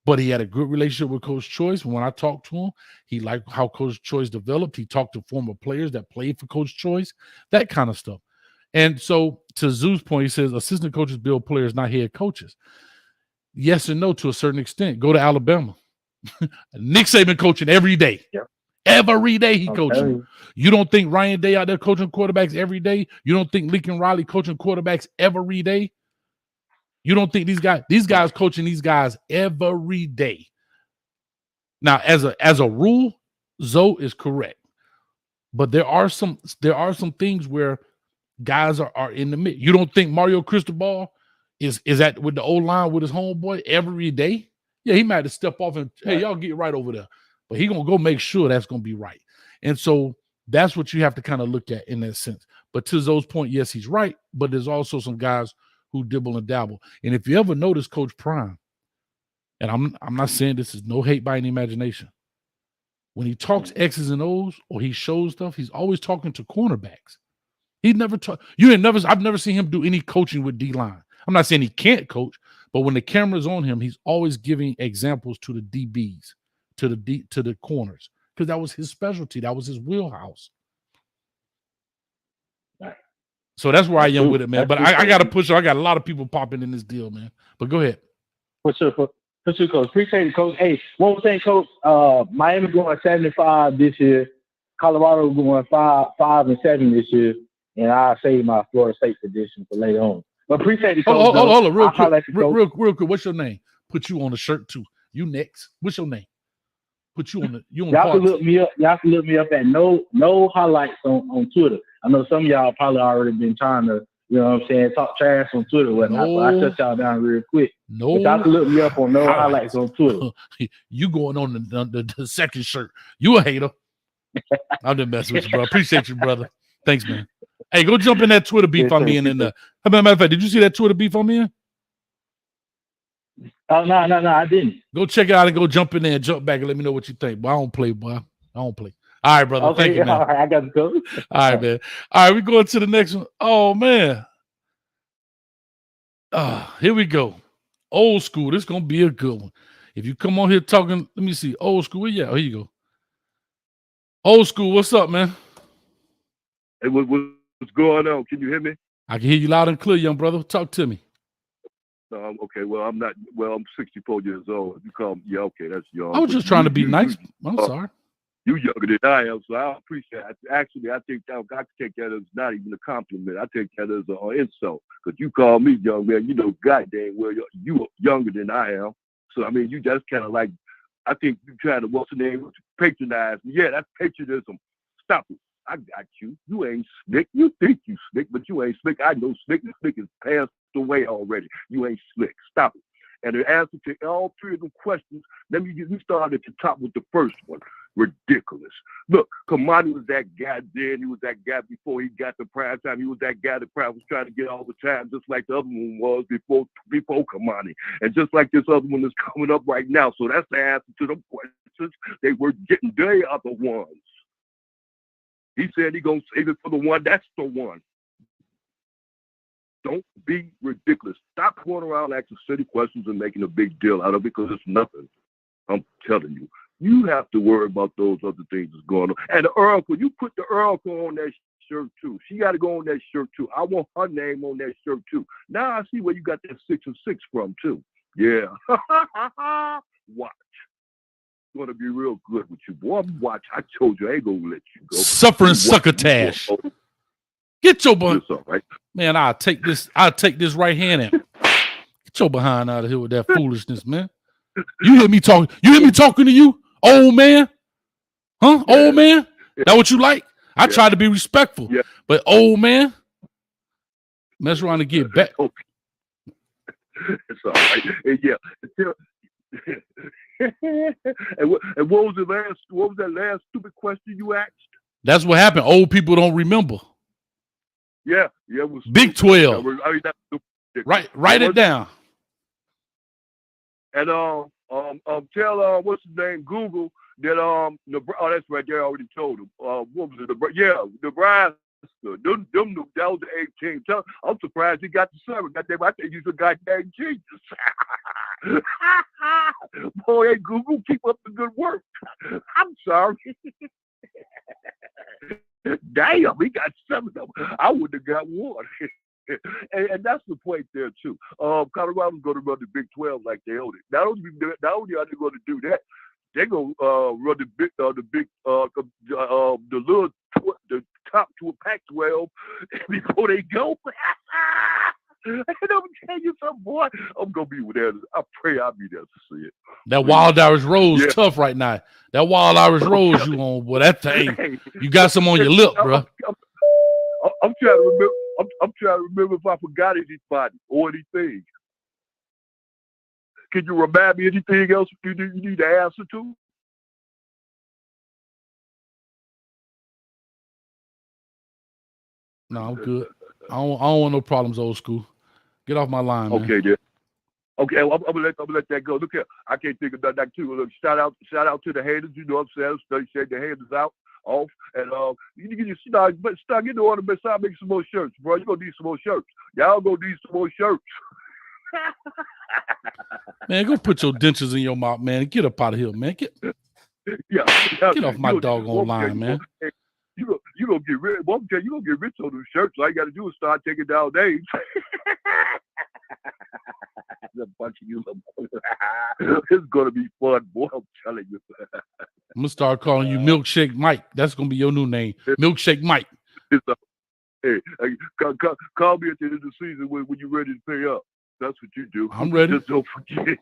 C: But he had a good relationship with Coach Choice. When I talked to him, he liked how Coach Choice developed. He talked to former players that played for Coach Choice, that kind of stuff. And so to Zoo's point, he says assistant coaches build players, not head coaches. Yes and no to a certain extent. Go to Alabama. Nick Saban coaching every day.
J: Yep.
C: Every day he coaching. You don't think Ryan Day out there coaching quarterbacks every day? You don't think Lincoln Riley coaching quarterbacks every day? You don't think these guys coaching these guys every day? Now, as a rule, Zoe is correct. But there are some things where guys are in the mix. You don't think Mario Cristobal is at with the O-line with his homeboy every day? Yeah, he might have to step off and, hey, y'all get right over there. But he going to go make sure that's going to be right. And so that's what you have to kind of look at in that sense. But to Zoe's point, yes, he's right. But there's also some guys who dibble and dabble. And if you ever notice Coach Prime, and I'm not saying this is no hate by any imagination, when he talks X's and O's or he shows stuff, he's always talking to cornerbacks. He never I've never seen him do any coaching with D-line. I'm not saying he can't coach, but when the camera's on him, he's always giving examples to the DBs, to the corners, because that was his specialty. That was his wheelhouse.
J: Right.
C: So that's where I am with it, man. But I got to push. I got a lot of people popping in this deal, man. But go ahead.
J: For sure, Coach. Appreciate it, Coach. Hey, one more thing, Coach. Miami going 7-5 this year. Colorado going 5-7 this year. And I'll save my Florida State position for later on. But appreciate it, Coach.
C: Hold on, real quick. What's your name? Put you on the shirt too. You next. What's your name? Put you on the.
J: Y'all can look me up. Y'all can look me up at no highlights on Twitter. I know some of y'all probably already been trying to, you know what I'm saying, talk trash on Twitter or whatnot. But I shut y'all down real quick.
C: No,
J: but y'all can look me up on no highlights on Twitter.
C: You going on the second shirt? You a hater? I'm just messing with you, bro. Appreciate you, brother. Thanks, man. Hey, go jump in that Twitter beef on me and then. How about matter of fact, did you see that Twitter beef on me in?
J: Oh, no, I didn't.
C: Go check it out and go jump in there and jump back and let me know what you think. Boy, I don't play, boy. I don't play. All right, brother.
J: Okay,
C: thank you, man.
J: All right, I got to go.
C: All right, man. All right, we going to the next one. Oh, man. Here we go. Old school. This is going to be a good one. If you come on here talking, let me see. Old school. Yeah, here you go. Old school. What's up, man?
K: Hey, what's going on? Can you hear me?
C: I can hear you loud and clear, young brother. Talk to me.
K: Okay, well, I'm not. Well, I'm 64 years old. If you call me, yeah, okay, that's young.
C: I was just trying to be nice. I'm sorry.
K: You younger than I am, so I appreciate it. Actually, I think I can take that as not even a compliment. I take that as an insult. Because you call me young man, you know goddamn well you younger than I am. So, I mean, you just kind of like, I think you trying to, what's the name, patronize me. Yeah, that's patriotism. Stop it. I got you. You ain't slick. You think you slick, but you ain't slick. I know slick. The slick is passed away already. You ain't slick. Stop it. And the answer to all three of them questions, let me start at the top with the first one. Ridiculous. Look, Kamani was that guy then. He was that guy before he got the prime time. He was that guy that probably was trying to get all the time, just like the other one was before Kamani. And just like this other one is coming up right now. So that's the answer to them questions. They were getting their other ones. He said he's going to save it for the one. That's the one. Don't be ridiculous. Stop going around asking silly questions and making a big deal out of it because it's nothing. I'm telling you. You have to worry about those other things that's going on. And the Oracle, you put the Oracle on that shirt too. She got to go on that shirt too. I want her name on that shirt too. Now I see where you got that 6 and 6 from too. Yeah. Watch. It's gonna be real good with you, boy. Watch. I told you I ain't gonna let you go.
C: Suffering succotash. Get your butt.
K: Right.
C: Man, I'll take this right hand and get your behind out of here with that foolishness, man. You hear me talking? You hear me talking to you, old man? Huh? Yeah. Old man? Yeah. That what you like? I try to be respectful, but old man, mess around and get back.
K: It's all right. And and what was that last stupid question you asked?
C: That's what happened. Old people don't remember.
K: Yeah, it was
C: Big 12. Write it down.
K: And tell what's his name, Google that that's right there. I already told him. What was it? Nebraska. Them that was the 18. I'm surprised he got the 7. Goddamn, I think he's a goddamn genius. Boy, hey, Google, keep up the good work. I'm sorry. Damn, he got 7 of them. I would have got 1. and that's the point there too. Colorado's going to run the Big 12 like they own it. Not only are they going to do that, they're going to run the top to a Pac-12 before they go. And I'm gonna tell you something, boy. I'm gonna be there. I pray I'll be there to see it.
C: That Wild Irish Rose tough right now. That Wild Irish Rose you on, boy. That thing, you got some on your lip, bro.
K: I'm trying to remember. I'm trying to remember if I forgot anybody or anything. Can you remind me anything else you need to answer to?
C: No, I'm good. I don't want no problems, old school. Get off my line, man.
K: Okay, then. Okay, well, I'm gonna let that go. Look here, I can't think of that too. Look, shout out to the haters. You know what I'm saying? Shake the haters out off, and you start getting the order, but start making some more shirts, bro. You gonna need some more shirts. Y'all gonna need some more shirts.
C: Man, go put your dentures in your mouth, man. Get up out of here, man. Get off my doggone line, man.
K: You gonna get rich. Well, you gonna get rich on those shirts. All you gotta do is start taking down names. A bunch of you. It's gonna be fun, boy. I'm telling you.
C: I'm gonna start calling you Milkshake Mike. That's gonna be your new name, Milkshake Mike.
K: Hey, call me at the end of the season when you're ready to pay up. That's what you do.
C: I'm ready.
K: Just don't forget.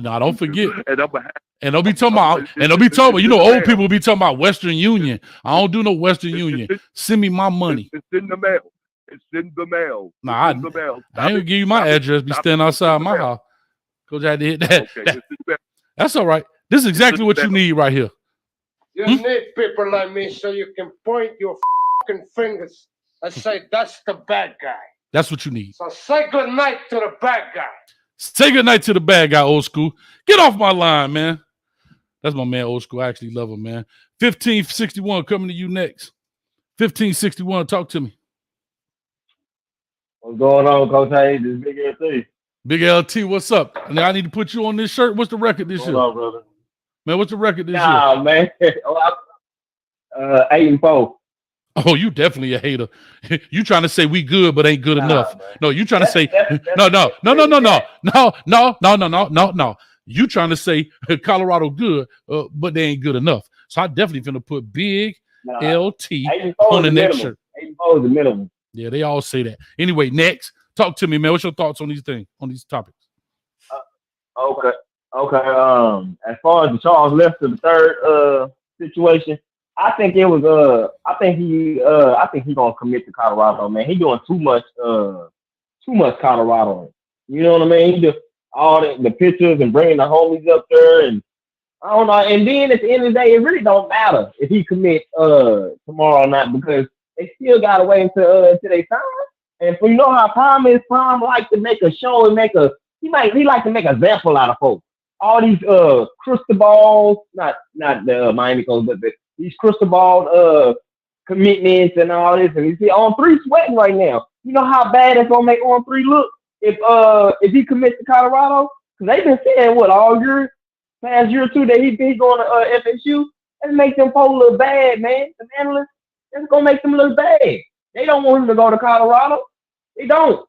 C: No, don't forget.
K: And
C: don't be talking about. You know, old people be talking about Western Union. I don't do no Western Union. Send me my money.
K: It's in the mail. It's in the mail.
C: Nah, I ain't gonna give you my address. Be standing outside my house. Coach had to hit that.
K: Okay,
C: that's all right. This is exactly what you need right here.
L: You need people like me so you can point your fucking fingers and say, that's the bad guy.
C: That's what you need.
L: So say good night to the bad guy.
C: Say good night to the bad guy, old school. Get off my line, man. That's my man, old school. I actually love him, man. 1561 coming to you next. 1561, talk to me.
F: What's going on, Coach Hayes? This is Big LT.
C: Big LT, what's up? Now I need to put you on this shirt. What's the record this year?
F: On, brother?
C: Man, what's the record this year?
F: Nah, man. 8-4.
C: Oh, you definitely a hater. You trying to say we good, but ain't good enough. Man. No, you trying to say no. You trying to say Colorado good, but they ain't good enough. So I definitely finna put Big LT on the next shirt.
F: 8-4 is the minimum.
C: Yeah, they all say that. Anyway, next, talk to me, man. What's your thoughts on these things, on these topics?
F: Okay. As far as the Charles Lester the third situation, I think it was I think he gonna commit to Colorado, man. He doing too much Colorado. You know what I mean? He just all the pictures and bringing the homies up there, and I don't know. And then at the end of the day, it really don't matter if he commits tomorrow or not, because they still gotta wait until they sign. And you know how Prime like to make a show and he like to make a example out of folks. All these crystal balls, not the Miami Coast, but these crystal ball commitments and all this, and you see On3 sweating right now. You know how bad it's gonna make On3 look if he commits to Colorado? Because they've been saying all year, past year or two, that he going to FSU. That makes them folks look bad, man. The analysts, that's gonna make them look bad. They don't want him to go to Colorado. They don't.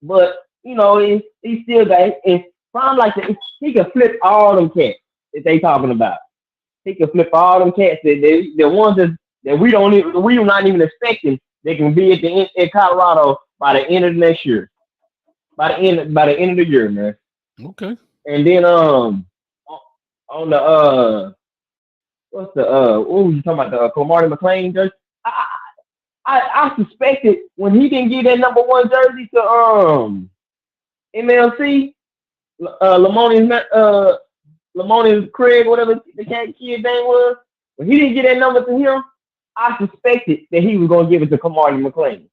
F: But you know, he still got. If Prime like that, he can flip all them cats that they talking about. He can flip all them cats the ones that we are not even expecting. They can be at Colorado by the end of next year. By the end of the year, man.
C: Okay.
F: And then on the what were you talking about, the Marty McLean jersey? I suspected when he didn't get that number 1 jersey to MLC, Lamonius Craig, whatever the kid's name was, when he didn't get that number to him, I suspected that he was gonna give it to Kamari McLean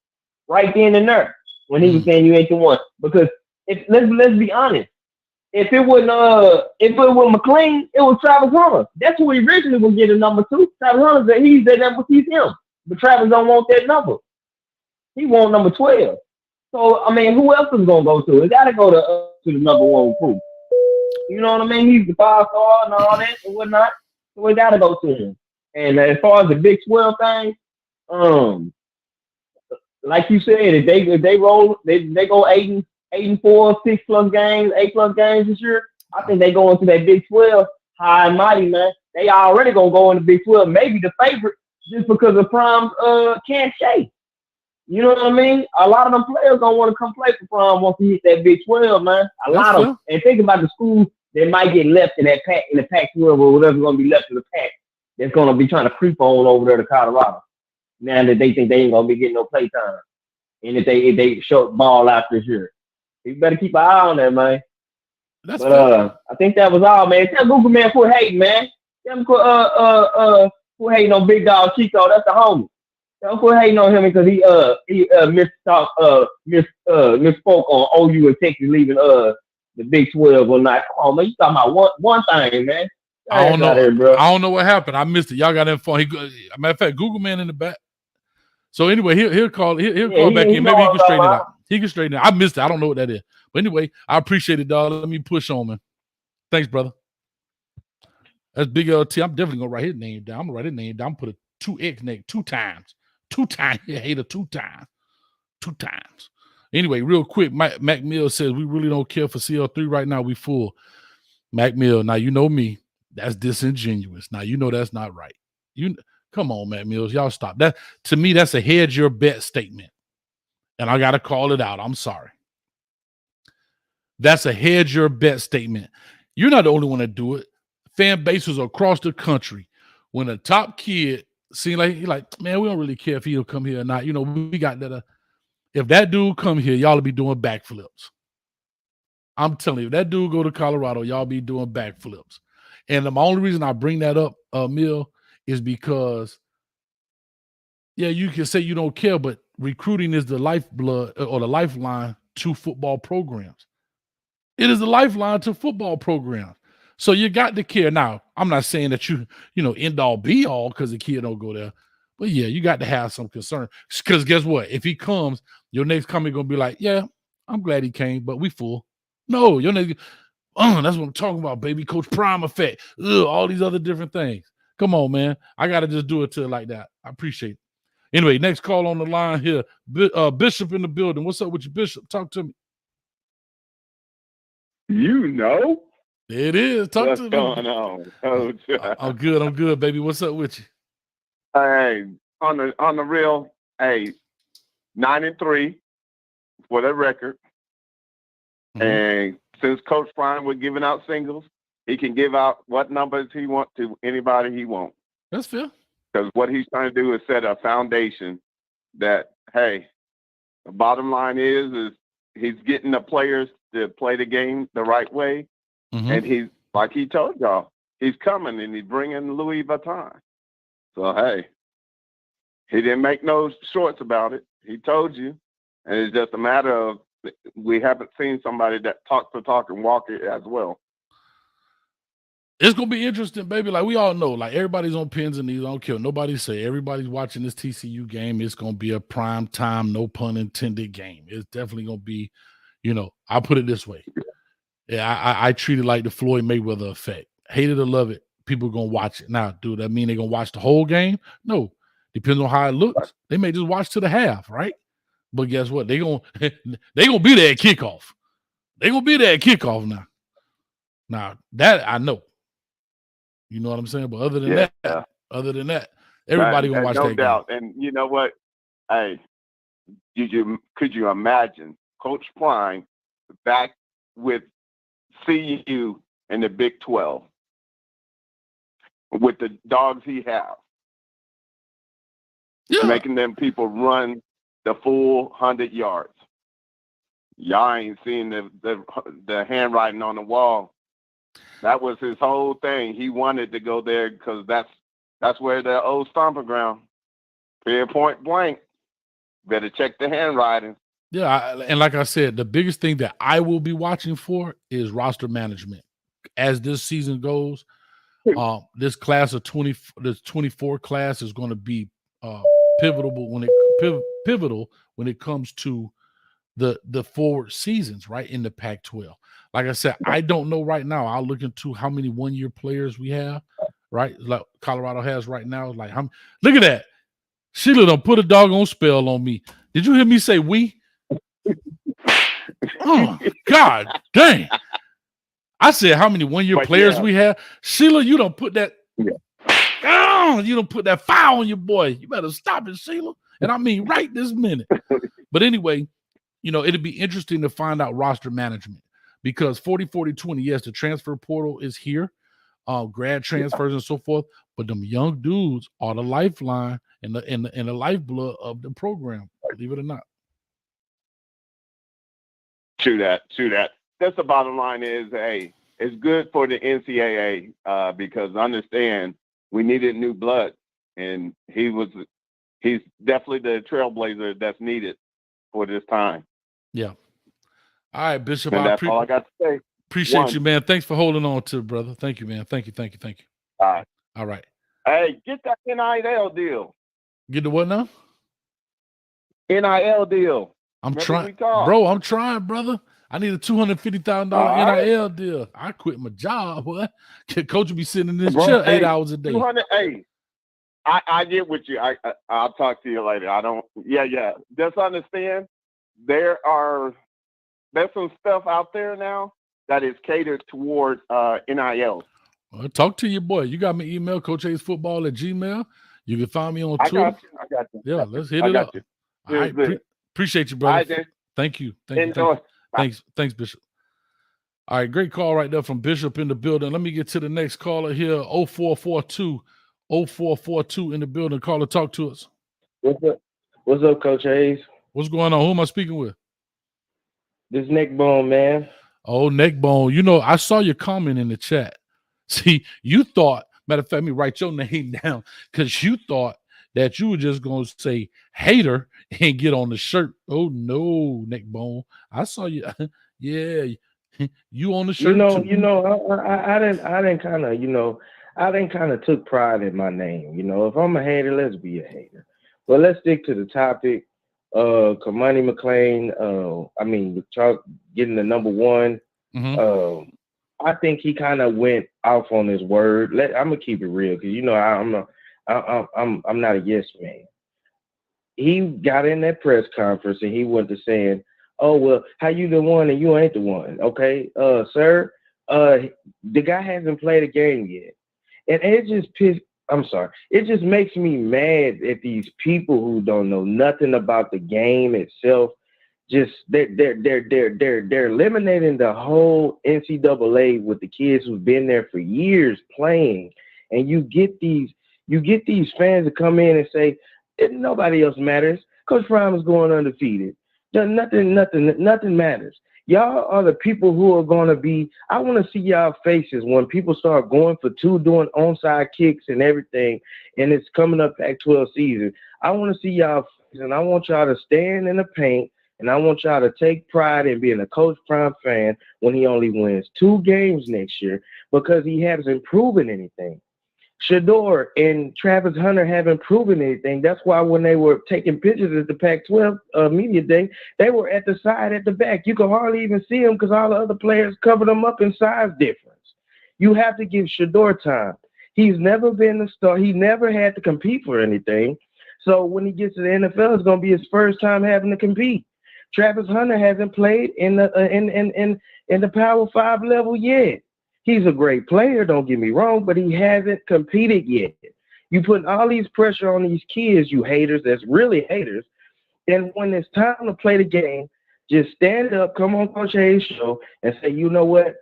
F: right then and there when he was saying you ain't the one. Because let's be honest, if it was McLean, it was Travis Hunter. That's who he originally was getting number 2. Travis Hunter, he's that number, he's him. But Travis don't want that number. He want number 12. So I mean, who else is gonna go to? It gotta go to the number 1 recruit. You know what I mean? He's the 5-star and all that and whatnot. So we gotta go to him. And as far as the Big 12 thing, like you said, if they roll, they go 8-4, 6+ games, 8+ games this year. I think they go into that Big 12 high and mighty, man. They already gonna go in the Big 12, maybe the favorite, just because of Prime's cachet. You know what I mean? A lot of them players gonna want to come play for Prime once he hit that Big 12, man. A lot of them. And think about the schools that might get left in that pack, in the Pac-12 or whatever's gonna be left in the pack. That's gonna be trying to creep on over there to Colorado. Now that they think they ain't gonna be getting no play time, and if they short ball out this year, you better keep an eye on that, man. I think that was all, man. Tell Google man quit hating, man. Tell him quit hating on Big Dog Chico. That's the homie. Don't quit hating on him because he misspoke on OU and Texas leaving the Big 12 or not. Come on, man. You talking about one thing, man.
C: I don't know. I don't know what happened. I missed it. Y'all got that phone. Matter of fact, Google man in the back. So anyway, he'll call. He'll call back in. Maybe he can straighten it out. He can straighten it out. I missed it. I don't know what that is. But anyway, I appreciate it, dog. Let me push on, man. Thanks, brother. That's Big LT. I'm definitely gonna write his name down. I'm gonna write his name down. Put a 2X next 2 times. 2 times. You hater 2 times. 2 times. Anyway, real quick, Mac Mill says we really don't care for CL3 right now. We full. Mac Mill. Now you know me. That's disingenuous. Now you know that's not right. Come on, Matt Mills. Y'all stop. That to me, that's a hedge your bet statement. And I gotta call it out. I'm sorry. That's a hedge your bet statement. You're not the only one to do it. Fan bases across the country. When a top kid seems like he's like, man, we don't really care if he'll come here or not. You know, we got that. If that dude come here, y'all will be doing backflips. I'm telling you, if that dude go to Colorado, y'all be doing backflips. And the only reason I bring that up, Mill, is because, yeah, you can say you don't care, but recruiting is the lifeblood or the lifeline to football programs. It is the lifeline to football programs. So you got to care. Now, I'm not saying that you end all be all because the kid don't go there. But yeah, you got to have some concern. Because guess what? If he comes, your next comment going to be like, yeah, I'm glad he came, but we full. No, your next, that's what I'm talking about, baby. Coach Prime effect. All these other different things. Come on, man. I got to just do it to it like that. I appreciate it. Anyway, next call on the line here. Bishop in the building. What's up with you, Bishop? Talk to me.
K: You know?
C: It is. Talk
K: What's
C: to me.
K: going on?
C: I'm good, baby. What's up with you?
K: Hey, on the real, 9-3 for the record. Mm-hmm. And since Coach Prime was giving out singles, he can give out what numbers he wants to anybody he wants.
C: That's fair.
K: Because what he's trying to do is set a foundation that, hey, the bottom line is he's getting the players to play the game the right way. Mm-hmm. And he's, like he told y'all, he's coming and he's bringing Louis Vuitton. So, hey, he didn't make no shorts about it. He told you. And it's just a matter of we haven't seen somebody that talks the talk and walk it as well.
C: It's going to be interesting, baby. Like, we all know, like, everybody's on pins and knees. I don't care what nobody say. Everybody's watching this TCU game. It's going to be a prime time, no pun intended game. It's definitely going to be, I'll put it this way. Yeah, I treat it like the Floyd Mayweather effect. Hate it or love it, people are going to watch it. Now, do that mean they're going to watch the whole game? No. Depends on how it looks. They may just watch to the half, right? But guess what? They gonna be there at kickoff. They gonna be there at kickoff now. Now that I know. You know what I'm saying? But other than that, everybody gonna watch
M: no
C: that
M: doubt.
C: game.
M: And you know what? Hey, could you imagine Coach Prime back with CU in the Big 12 with the dogs he has?
C: Yeah.
M: Making them people run the full 100 yards. Y'all ain't seen the handwriting on the wall. That was his whole thing. He wanted to go there because that's where the old stomping ground. Point blank. Better check the handwriting.
C: Yeah, and like I said, the biggest thing that I will be watching for is roster management. As this season goes, this class of 24 class is going to be pivotal when it comes to the forward seasons, right, in the Pac-12. Like I said, I don't know right now. I'll look into how many one-year players we have, right? Like Colorado has right now. Like, look at that. Sheila done put a doggone spell on me. Did you hear me say we? Oh, God dang. I said how many one-year players we have. Sheila, you don't put that. Oh, you don't put that fire on your boy. You better stop it, Sheila. And I mean right this minute. But anyway, it'd be interesting to find out roster management because 40-40-20, yes, the transfer portal is here, grad transfers and so forth, but them young dudes are the lifeline and the lifeblood of the program, believe it or not.
M: True that. That's the bottom line is, hey, it's good for the NCAA because understand we needed new blood, and he's definitely the trailblazer that's needed for this time.
C: Yeah. All right, Bishop.
M: And that's all I got to say.
C: Appreciate you, man. Thanks for holding on to it, brother. Thank you, man. Thank you. All right.
M: Hey, get that NIL deal.
C: Get the what now?
M: NIL deal.
C: I'm trying, bro. I'm trying, brother. I need a $250,000 NIL deal. I quit my job. Boy. Coach will be sitting in this chair 8 hours a day.
M: Hey, I get with you. I'll talk to you later. I don't. Yeah. Just understand there's some stuff out there now that is catered toward NIL.
C: Well, talk to your boy. You got my email, CoachHayesFootball@gmail. You can find me on Twitter.
M: I got you.
C: Yeah, let's hit it up. All right, appreciate you, brother.
M: All right,
C: thank you.
M: Enjoy.
C: Thanks, Bishop. All right, great call right there from Bishop in the building. Let me get to the next caller here. 0442 in the building. Caller, talk to us.
J: What's up, Coach Hayes?
C: What's going on? Who am I speaking with?
J: This Neckbone, man.
C: Oh, Neckbone. I saw your comment in the chat. See, you thought, matter of fact, let me write your name down because you thought that you were just going to say hater and get on the shirt. Oh, no, Neckbone. I saw you. Yeah, you on the shirt too.
J: I didn't kind of took pride in my name. If I'm a hater, let's be a hater. But let's stick to the topic. Kamani McLean, Charles getting the number one.
C: Mm-hmm.
J: I think he kind of went off on his word. I'm gonna keep it real because I'm not a yes man. He got in that press conference and he went to saying, "Oh well, how you the one and you ain't the one?" Okay, sir. The guy hasn't played a game yet, and it just pissed. I'm sorry. It just makes me mad at these people who don't know nothing about the game itself. Just they're eliminating the whole NCAA with the kids who've been there for years playing, and you get these fans to come in and say nobody else matters. Coach Prime is going undefeated. Nothing matters. Y'all are the people who are going to be. I want to see y'all faces when people start going for two, doing onside kicks and everything, and it's coming up Pac-12 season. I want to see y'all, and I want y'all to stand in the paint. And I want y'all to take pride in being a Coach Prime fan when he only wins 2 games next year because he hasn't proven anything. Shador and Travis Hunter haven't proven anything. That's why when they were taking pictures at the Pac-12 media day, they were at the side at the back. You could hardly even see them because all the other players covered them up in size difference. You have to give Shador time. He's never been the star. He never had to compete for anything.
F: So when he gets to the NFL, it's going to be his first time having to compete. Travis Hunter hasn't played in the Power 5 level yet. He's a great player, don't get me wrong, but he hasn't competed yet. You put all these pressure on these kids, you haters, that's really haters. And when it's time to play the game, just stand up, come on Coach Hayes' show, and say, you know what?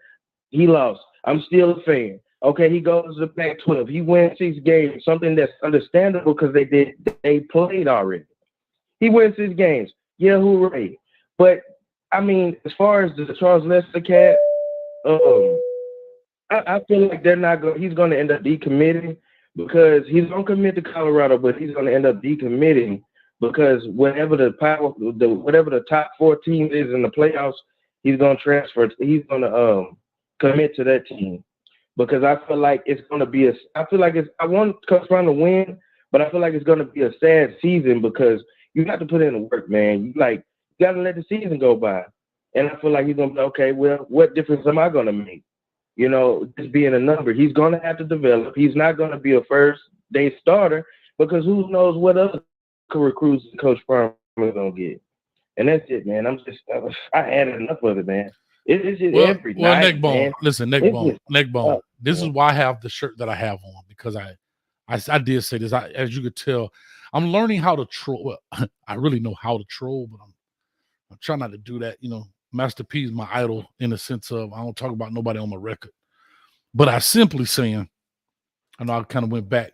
F: He lost. I'm still a fan. Okay, he goes to the Pac-12. He wins 6 games, something that's understandable because they played already. He wins 6 games. Yeah, hooray. But, I mean, as far as the Charles Lester cat, I feel like he's going to end up decommitting because he's going to commit to Colorado, but he's going to end up decommitting because whatever the top 4 team is in the playoffs, he's going to transfer. He's going to commit to that team because I feel like it's going to be I want Coach Brown to win, but I feel like it's going to be a sad season because you got to put in the work, man. You got to let the season go by. And I feel like he's going to be, okay, well, what difference am I going to make? You know, just being a number. He's going to have to develop. He's not going to be a first-day starter because who knows what other recruits Coach Brown is going to get. And that's it, man. I had enough of it, man. It's just every night,
C: Neckbone.
F: Man.
C: Listen, Neckbone. This is why I have the shirt that I have on because I did say this. As you could tell, I'm learning how to troll. Well, I really know how to troll, but I'm trying not to do that. You know, Master P is my idol in the sense of I don't talk about nobody on my record. But I simply saying, I know I kind of went back,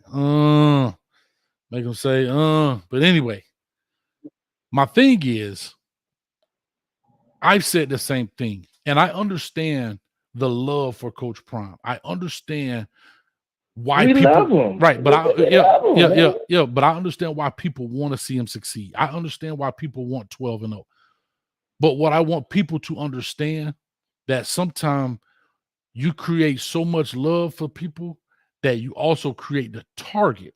C: make them say, But anyway, my thing is, I've said the same thing, and I understand the love for Coach Prime. I understand why
F: we
C: people
F: love him.
C: Right, but
F: But
C: I understand why people want to see him succeed. I understand why people want 12-0. But what I want people to understand that sometimes you create so much love for people that you also create the target.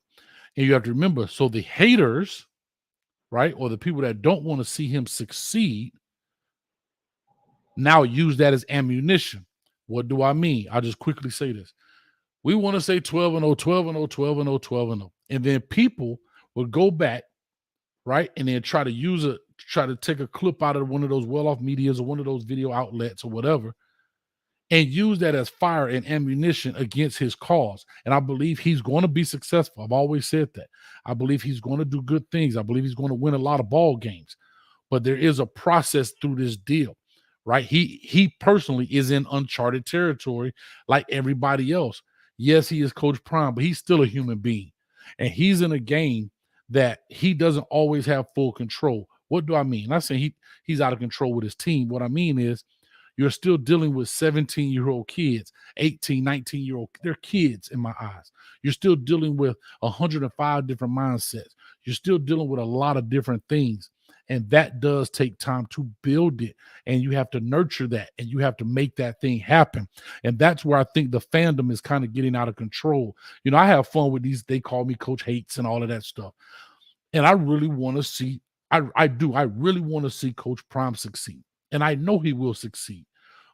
C: And you have to remember, so the haters, right, or the people that don't want to see him succeed now use that as ammunition. What do I mean? I'll just quickly say this. We want to say 12-0, 12-0, 12-0, 12-0. And then people will go back, right, and then try to take a clip out of one of those well-off medias or one of those video outlets or whatever and use that as fire and ammunition against his cause. And I believe he's going to be successful. I've always said that. I believe he's going to do good things. I believe he's going to win a lot of ball games. But there is a process through this deal, right? He personally is in uncharted territory like everybody else. Yes, he is Coach Prime, but he's still a human being. And he's in a game that he doesn't always have full control. What do I mean? I'm not saying he's out of control with his team. What I mean is you're still dealing with 17-year-old kids, 18, 19-year-old. They're kids in my eyes. You're still dealing with 105 different mindsets. You're still dealing with a lot of different things. And that does take time to build it. And you have to nurture that. And you have to make that thing happen. And that's where I think the fandom is kind of getting out of control. You know, I have fun with these. They call me Coach Hates and all of that stuff. And I really want to see, I really want to see Coach Prime succeed. And I know he will succeed.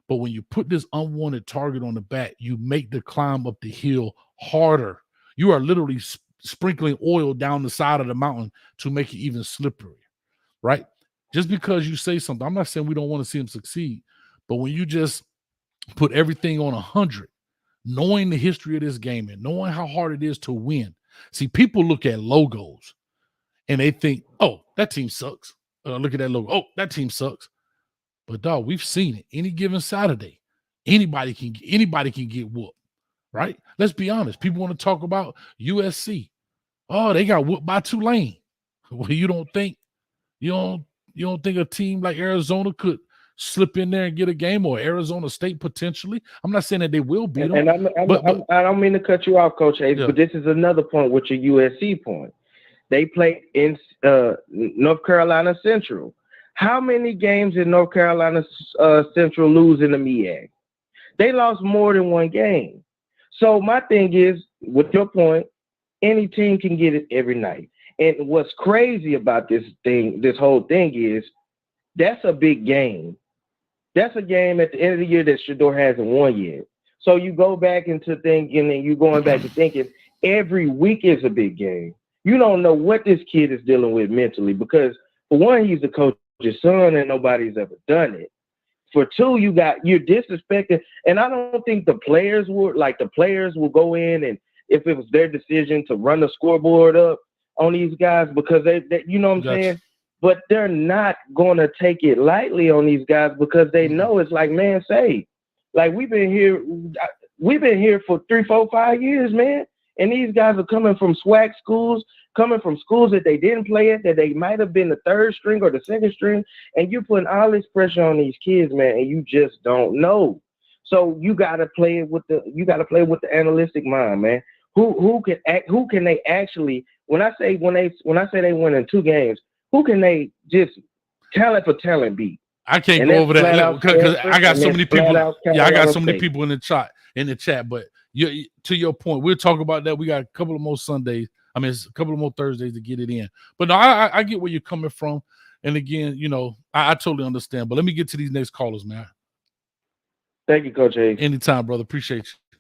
C: But when you put this unwanted target on the back, you make the climb up the hill harder. You are literally sprinkling oil down the side of the mountain to make it even slipperier, right? Just because you say something, I'm not saying we don't want to see him succeed, but when you just put everything on 100, knowing the history of this game and knowing how hard it is to win. See, people look at logos and they think, oh, that team sucks. Look at that logo. Oh, that team sucks. But dog, we've seen it. Any given Saturday, anybody can get whooped, right? Let's be honest. People want to talk about USC. Oh, they got whooped by Tulane. Well, you don't think a team like Arizona could slip in there and get a game, or Arizona State potentially? I'm not saying that they will beat them.
F: And I don't mean to cut you off, Coach Hayes, but this is another point with your USC point. They played in North Carolina Central. How many games did North Carolina Central lose in the MEAC? They lost more than one game. So my thing is, with your point, any team can get it every night. And what's crazy about this whole thing is that's a big game. That's a game at the end of the year that Shedeur hasn't won yet. So you go back into thinking and you're going back to thinking every week is a big game.
J: you don't know what this kid is dealing with mentally because for one, he's the coach's son and nobody's ever done it. For two, you're disrespecting, and I don't think the players will go in and if it was their decision to run the scoreboard up on these guys because they you know what I'm saying? But they're not gonna take it lightly on these guys because they know it's like, man, say, like we've been here for 3, 4, 5 years, man. And these guys are coming from SWAC schools, coming from schools that they didn't play at, that they might have been the third string or the second string, and you're putting all this pressure on these kids, man, and you just don't know. So you gotta play with the analytic mind, man. Who can they actually? When I say they win in 2 games, who can they just talent for talent beat?
C: I can't go over that because I got so many people. Yeah, I got so many people in the chat. But to your point, we'll talk about that. We got a couple of more Sundays. I mean, it's a couple of more Thursdays to get it in. But no, I get where you're coming from. And again, I totally understand. But let me get to these next callers, man.
J: Thank you, Coach Hayes.
C: Anytime, brother. Appreciate you.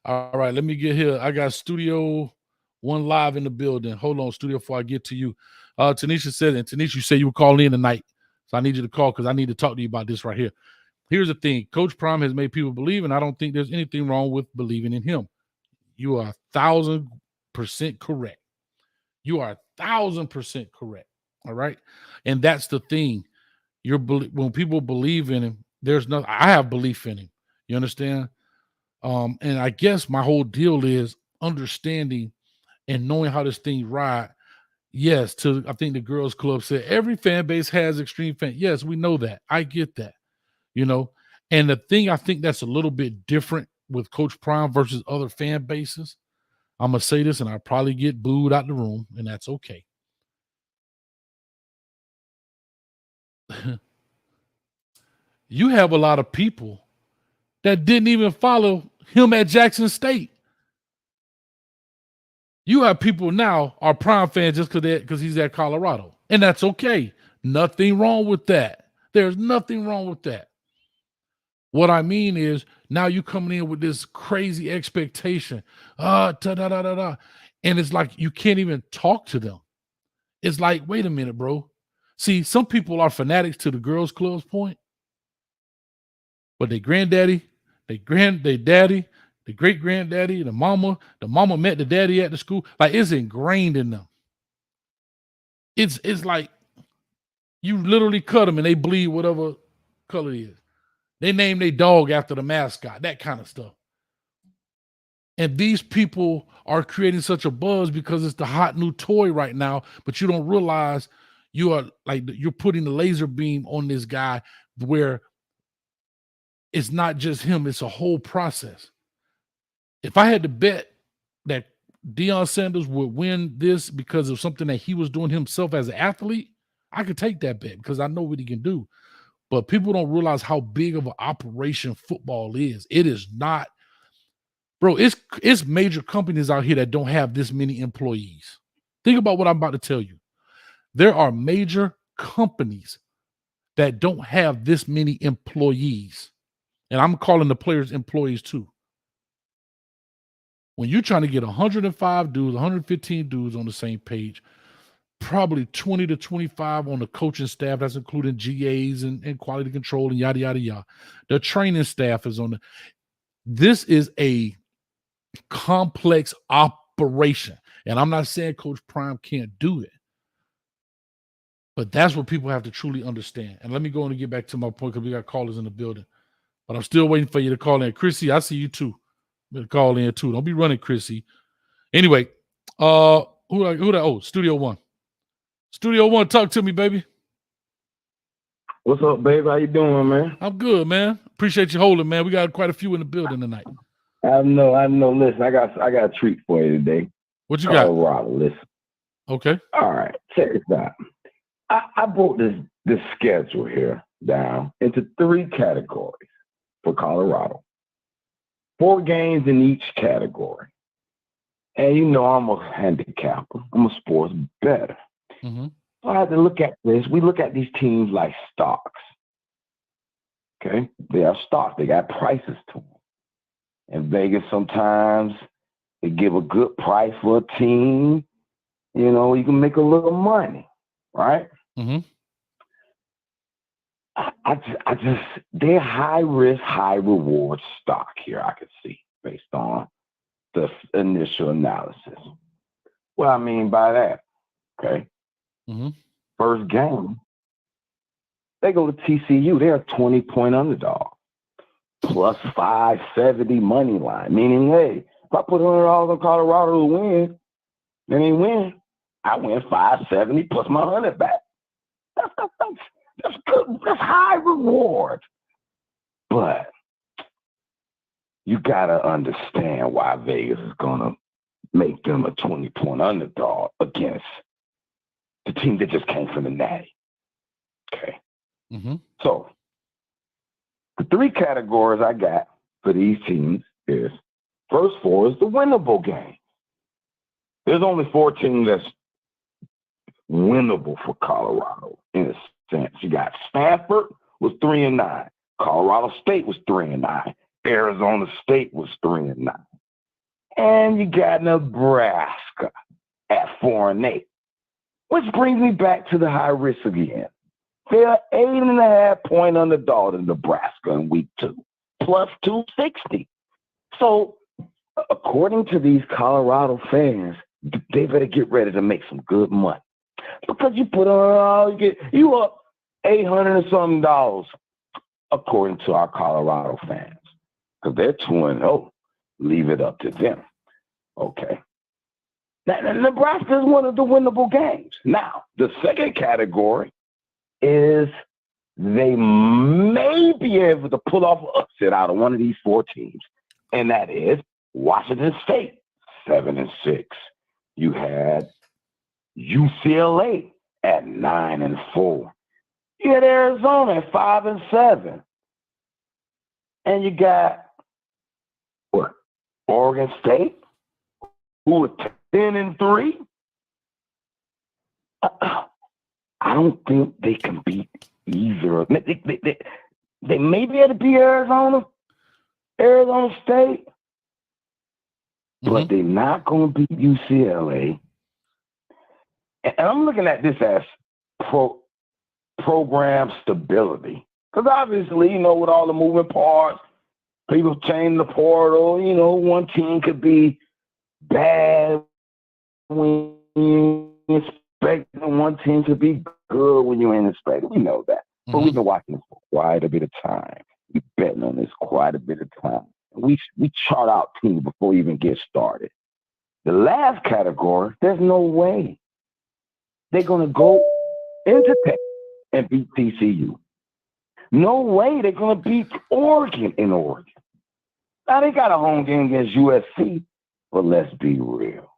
C: All right, let me get here. I got Studio One live in the building. Hold on, Studio, before I get to you. Tanisha said, and Tanisha, you said you were calling in tonight. So I need you to call because I need to talk to you about this right here. Here's the thing. Coach Prime has made people believe, and I don't think there's anything wrong with believing in him. You are 1,000% correct. You are 1,000% correct. All right. And that's the thing. When people believe in him, I have belief in him. You understand? And I guess my whole deal is understanding and knowing how this thing ride. Yes, I think the girls club said every fan base has extreme fan. Yes, we know that. I get that. And the thing I think that's a little bit different with Coach Prime versus other fan bases. I'm gonna say this, and I'll probably get booed out the room, and that's okay. You have a lot of people that didn't even follow him at Jackson State. You have people now are Prime fans just because he's at Colorado, and that's okay. Nothing wrong with that. There's nothing wrong with that. What I mean is now you coming in with this crazy expectation, and it's like you can't even talk to them. It's like, wait a minute, bro. See, some people are fanatics to the girls' club's point, but their granddaddy, their daddy, the great-granddaddy, the mama met the daddy at the school. Like, it's ingrained in them. It's like you literally cut them and they bleed whatever color it is. They name their dog after the mascot, that kind of stuff. And these people are creating such a buzz because it's the hot new toy right now, but you don't realize you're putting the laser beam on this guy where it's not just him, it's a whole process. If I had to bet that Deion Sanders would win this because of something that he was doing himself as an athlete, I could take that bet because I know what he can do. But people don't realize how big of an operation football is. It is not, bro, it's major companies out here that don't have this many employees. Think about what I'm about to tell you. There are major companies that don't have this many employees. And I'm calling the players employees too. When you're trying to get 105 dudes, 115 dudes on the same page, probably 20 to 25 on the coaching staff, that's including GAs and quality control and yada, yada, yada. The training staff is on this is a complex operation. And I'm not saying Coach Prime can't do it, but that's what people have to truly understand. And let me go on and get back to my point because we got callers in the building, but I'm still waiting for you to call in. Chrissy, I see you too. Better call in too. Don't be running, Chrissy. Anyway, who that? Oh, Studio One. Studio One, talk to me, baby.
F: What's up, baby? How you doing, man?
C: I'm good, man. Appreciate you holding, man. We got quite a few in the building tonight.
F: I know. Listen, I got a treat for you today.
C: What you got?
F: Colorado, listen.
C: Okay.
F: All right, check this out. I broke this schedule here down into 3 categories for Colorado. 4 games in each category. And you know I'm a handicapper. I'm a sports bettor.
C: Mm-hmm.
F: So I had to look at this. We look at these teams like stocks. Okay? They are stocks. They got prices to them. In Vegas, sometimes they give a good price for a team.
N: You know, you can make a little money, right?
C: Mm-hmm.
N: I just, they're high risk, high reward stock here. I could see based on the initial analysis. What I mean by that, okay?
C: Mm-hmm.
N: First game, they go to TCU. They're a 20-point underdog, plus 570 money line. Meaning, hey, if I put $100 on Colorado to win, then they win. I win 570 plus my 100 back. That's good. That's high reward. But you gotta understand why Vegas is gonna make them a 20-point underdog against the team that just came from the Natty. Okay.
C: Mm-hmm.
N: So the 3 categories I got for these teams is first 4 is the winnable game. There's only 4 teams that's winnable for Colorado in a sense. You got Stanford was 3-9. Colorado State was 3-9. Arizona State was 3-9. And you got Nebraska at 4-8. Which brings me back to the high risk again. They're 8.5-point underdog in Nebraska in week 2, plus 260. So according to these Colorado fans, they better get ready to make some good money. Because you put on, you up $800 and something dollars, according to our Colorado fans. Because they're 2-0. Leave it up to them. Okay. Now, Nebraska is one of the winnable games. Now, the second category is they may be able to pull off an upset out of one of these 4 teams. And that is Washington State, 7-6. You had UCLA at 9-4. You had Arizona at 5-7. And you got what? Oregon State, who are 10-3. I don't think they can beat either. They may be able to beat Arizona State, but they're not going to beat UCLA. And I'm looking at this as program stability. Because obviously, you know, with all the moving parts, people change the portal, you know, one team could be bad when you expect it, one team could be good when you ain't expect it. We know that. But we've been watching this for quite a bit of time. We've been betting on this quite a bit of time. We chart out teams before we even get started. The last category, there's no way they're going to go into Texas and beat TCU. No way they're going to beat Oregon in Oregon. Now, they got a home game against USC, but let's be real.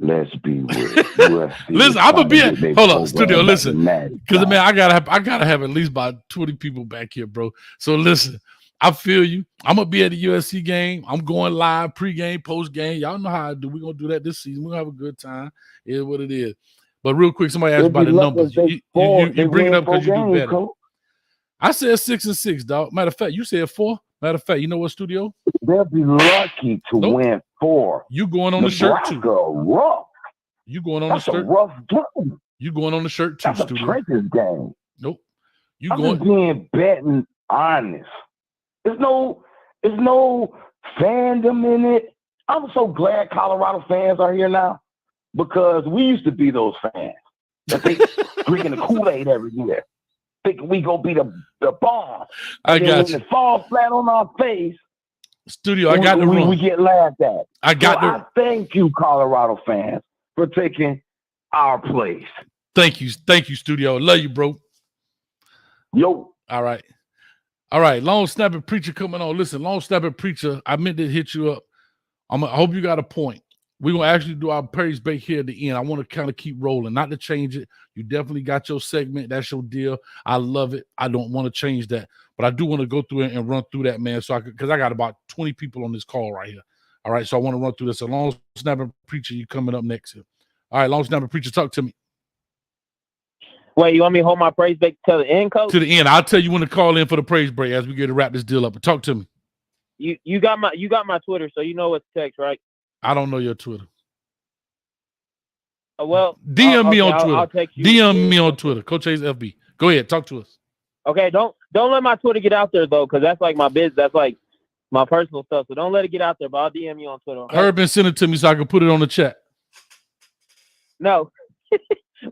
N: Let's be real. USC
C: listen, I'm gonna be hold on, studio.
N: back to
C: Listen,
N: Natty.
C: because man, I gotta have at least about 20 people back here, bro. So listen, I feel you. I'm gonna be at the USC game. I'm going live, pregame, postgame. Y'all know how I do. We're gonna do that this season. We're gonna have a good time. It is what it is. But real quick, somebody asked about the numbers. You bring it up because you do better.
N: Coach.
C: I said 6-6, dog. Matter of fact, you said 4. Matter of fact, you know what, studio?
N: They'll be lucky to win 4.
C: You going on the shirt too?
N: Rough.
C: You going on
N: That's
C: the shirt?
N: A rough game.
C: You going on the shirt too,
N: That's
C: studio?
N: A trenches game.
C: Nope.
N: I'm just being betting honest. There's no fandom in it. I'm so glad Colorado fans are here now because we used to be those fans that they drinking the Kool-Aid every year, thinking we go be the bomb.
C: I got you.
N: When it falls flat on our face,
C: studio, I got the room.
N: We get laughed at.
C: I
N: thank you, Colorado fans, for taking our place.
C: Thank you, studio. Love you, bro.
N: Yo.
C: All right. Long snapping preacher coming on. Listen, long snapping preacher. I meant to hit you up. I hope you got a point. We're gonna actually do our praise break here at the end. I want to kind of keep rolling, not to change it. You definitely got your segment. That's your deal. I love it. I don't want to change that, but I do want to go through it and run through that, man. So because I got about 20 people on this call right here. All right, so I want to run through this. So long snapping preacher, you coming up next here. All right, long snapping preacher, talk to me.
O: Wait, you want me to hold my praise break till the end, coach?
C: To the end. I'll tell you when to call in for the praise break as we get to wrap this deal up. But talk to me.
O: You got my Twitter, so you know what to text, right?
C: I don't know your Twitter.
O: Well,
C: DM me on
O: I'll
C: Twitter.
O: text you.
C: DM me on Twitter. Coach Hayes FB. Go ahead, talk to us.
O: Okay, don't let my Twitter get out there though, because that's like my business. That's like my personal stuff. So don't let it get out there. But I'll DM you on Twitter. Okay?
C: Herb sent it to me so I can put it on the chat.
O: No,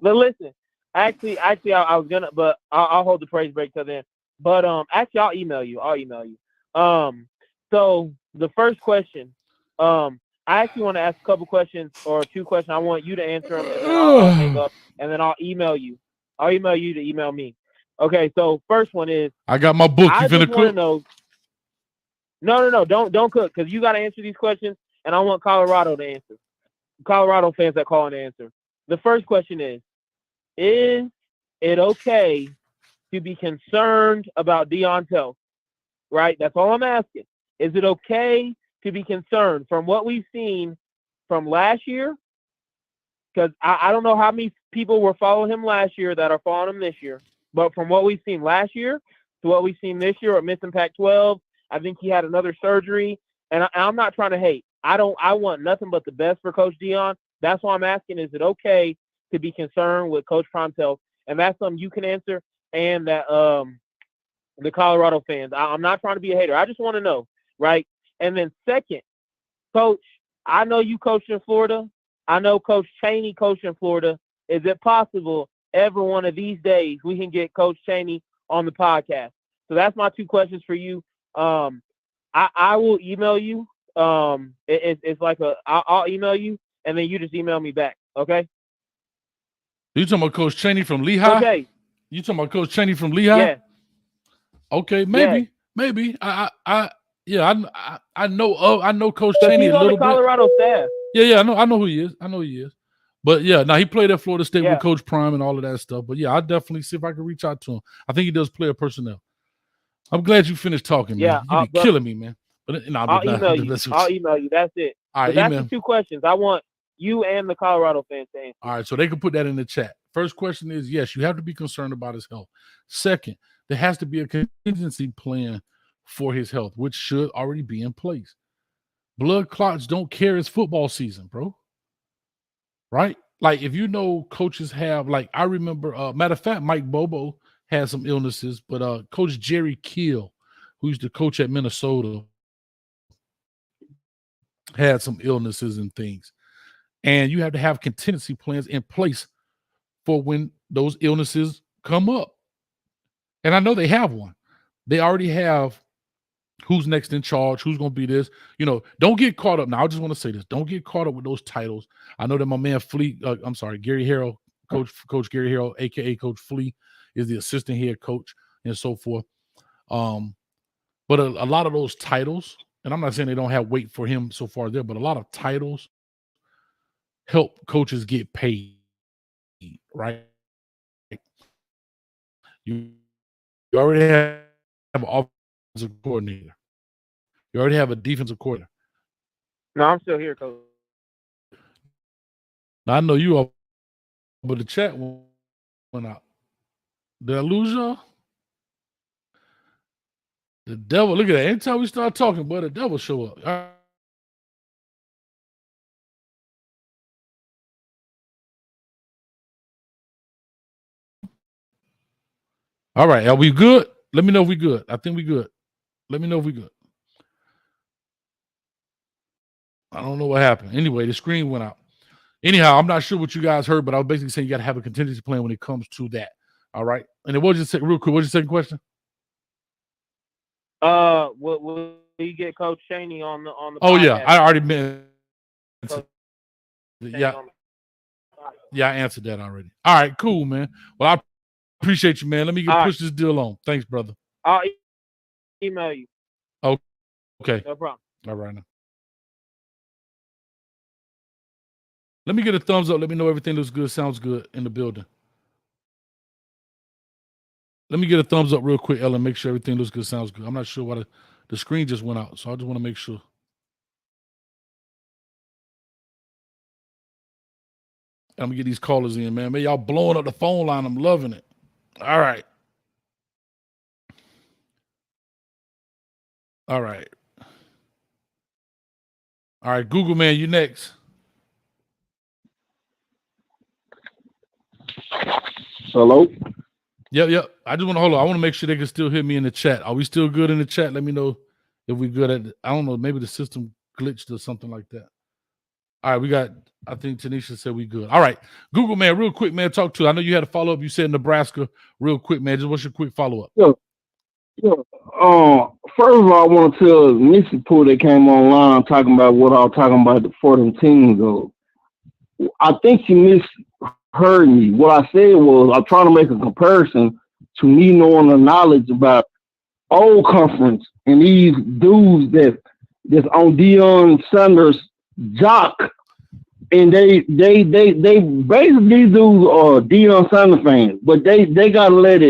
O: but listen. Actually, I was gonna, but I'll hold the praise break till then. But actually, I'll email you. So the first question, I actually want to ask a couple questions or 2 questions. I want you to answer them, and then I'll hang up, and then I'll email you. I'll email you to email me. Okay. So first one is,
C: I got my book.
O: I
C: You
O: just
C: finna
O: want to
C: cook?
O: know. No, don't cook, because you got to answer these questions, and I want Colorado to answer. Colorado fans that call and answer. The first question is it okay to be concerned about Deion's health? Right? That's all I'm asking. Is it okay to be concerned from what we've seen from last year? Because I don't know how many people were following him last year that are following him this year. But from what we've seen last year to what we've seen this year at missing Pac-12, I think he had another surgery. And I'm not trying to hate. I want nothing but the best for Coach Deion. That's why I'm asking, is it okay to be concerned with Coach Prime's health? And that's something you can answer, and that the Colorado fans. I'm not trying to be a hater. I just want to know, right? And then second, Coach, I know you coached in Florida. I know Coach Chaney coached in Florida. Is it possible every one of these days we can get Coach Chaney on the podcast? So that's my 2 questions for you. I will email you. It's like I'll email you, and then you just email me back. Okay.
C: You talking about Coach Chaney from Lehigh?
O: Okay.
C: You talking about Coach Chaney from Lehigh?
O: Yeah.
C: Okay, maybe. I know Coach Chaney
O: he's
C: a
O: on
C: little
O: the Colorado staff.
C: Yeah, I know who he is. But yeah, now he played at Florida State
O: Yeah.
C: with Coach Prime and all of that stuff. But yeah, I'll definitely see if I can reach out to him. I think he does player personnel. I'm glad you finished talking, man.
O: Yeah,
C: You be killing me, man. But
O: I'll email you. I'll email you. That's it.
C: All right,
O: that's
C: email.
O: the 2 questions. I want you and the Colorado fans to answer.
C: All right, so they can put that in the chat. First question is, yes, you have to be concerned about his health. Second, there has to be a contingency plan for his health, which should already be in place. Blood clots don't care it's football season, bro. Right? Like, if you know coaches have, like, I remember, matter of fact, Mike Bobo had some illnesses, but Coach Jerry Keel, who used to coach at Minnesota, had some illnesses and things. And you have to have contingency plans in place for when those illnesses come up. And I know they have one. They already have who's next in charge, who's going to be this. You know, don't get caught up. Now, I just want to say this. Don't get caught up with those titles. I know that my man Gary Harrell, Coach Gary Harrell, a.k.a. Coach Flea, is the assistant head coach and so forth. But a lot of those titles, and I'm not saying they don't have weight for him so far there, but a lot of titles help coaches get paid, right? You already have an offensive coordinator. You already have a defensive coordinator.
O: No, I'm still here, Coach.
C: Now, I know you are, but the chat went out. Did I lose y'all? The devil, look at that. Anytime we start talking, boy, the devil show up. All right, are we good? Let me know if we good. I think we good. Let me know if we good. I don't know what happened. Anyway, the screen went out. Anyhow, I'm not sure what you guys heard, but I was basically saying you got to have a contingency plan when it comes to that. All right. And it was just real quick. What's your second question?
O: Will you get Coach Chaney on the
C: Oh
O: podcast?
C: yeah, I already meant. Yeah, I answered that already. All right, cool, man. Well, I appreciate you, man. Let me push this deal on. Thanks, brother.
O: I'll email you.
C: Okay.
O: No problem.
C: All right now. Let me get a thumbs up. Let me know everything looks good, sounds good in the building. Let me get a thumbs up real quick, Ellen. Make sure everything looks good, sounds good. I'm not sure why the screen just went out, so I just want to make sure. I'm gonna get these callers in, man. Man, y'all blowing up the phone line. I'm loving it. All right. All right. All right, Google man, you next.
F: Hello?
C: Yep. I just want to hold on. I want to make sure they can still hear me in the chat. Are we still good in the chat? Let me know if we're good at it. I don't know. Maybe the system glitched or something like that. All right, we got, I think Tanisha said we good. All right. Google, man, real quick, man, talk to. I know you had a follow-up. You said Nebraska. Real quick, man. Just what's your quick follow-up?
F: Yeah. First of all, I want to tell Missy Pooh that came online talking about what I was talking about for them teams. I think she misheard me. What I said was I'm trying to make a comparison to me knowing the knowledge about old conference and these dudes that's on Deion Sanders' jock, and they basically these dudes are Deion Sanders fans, but they gotta let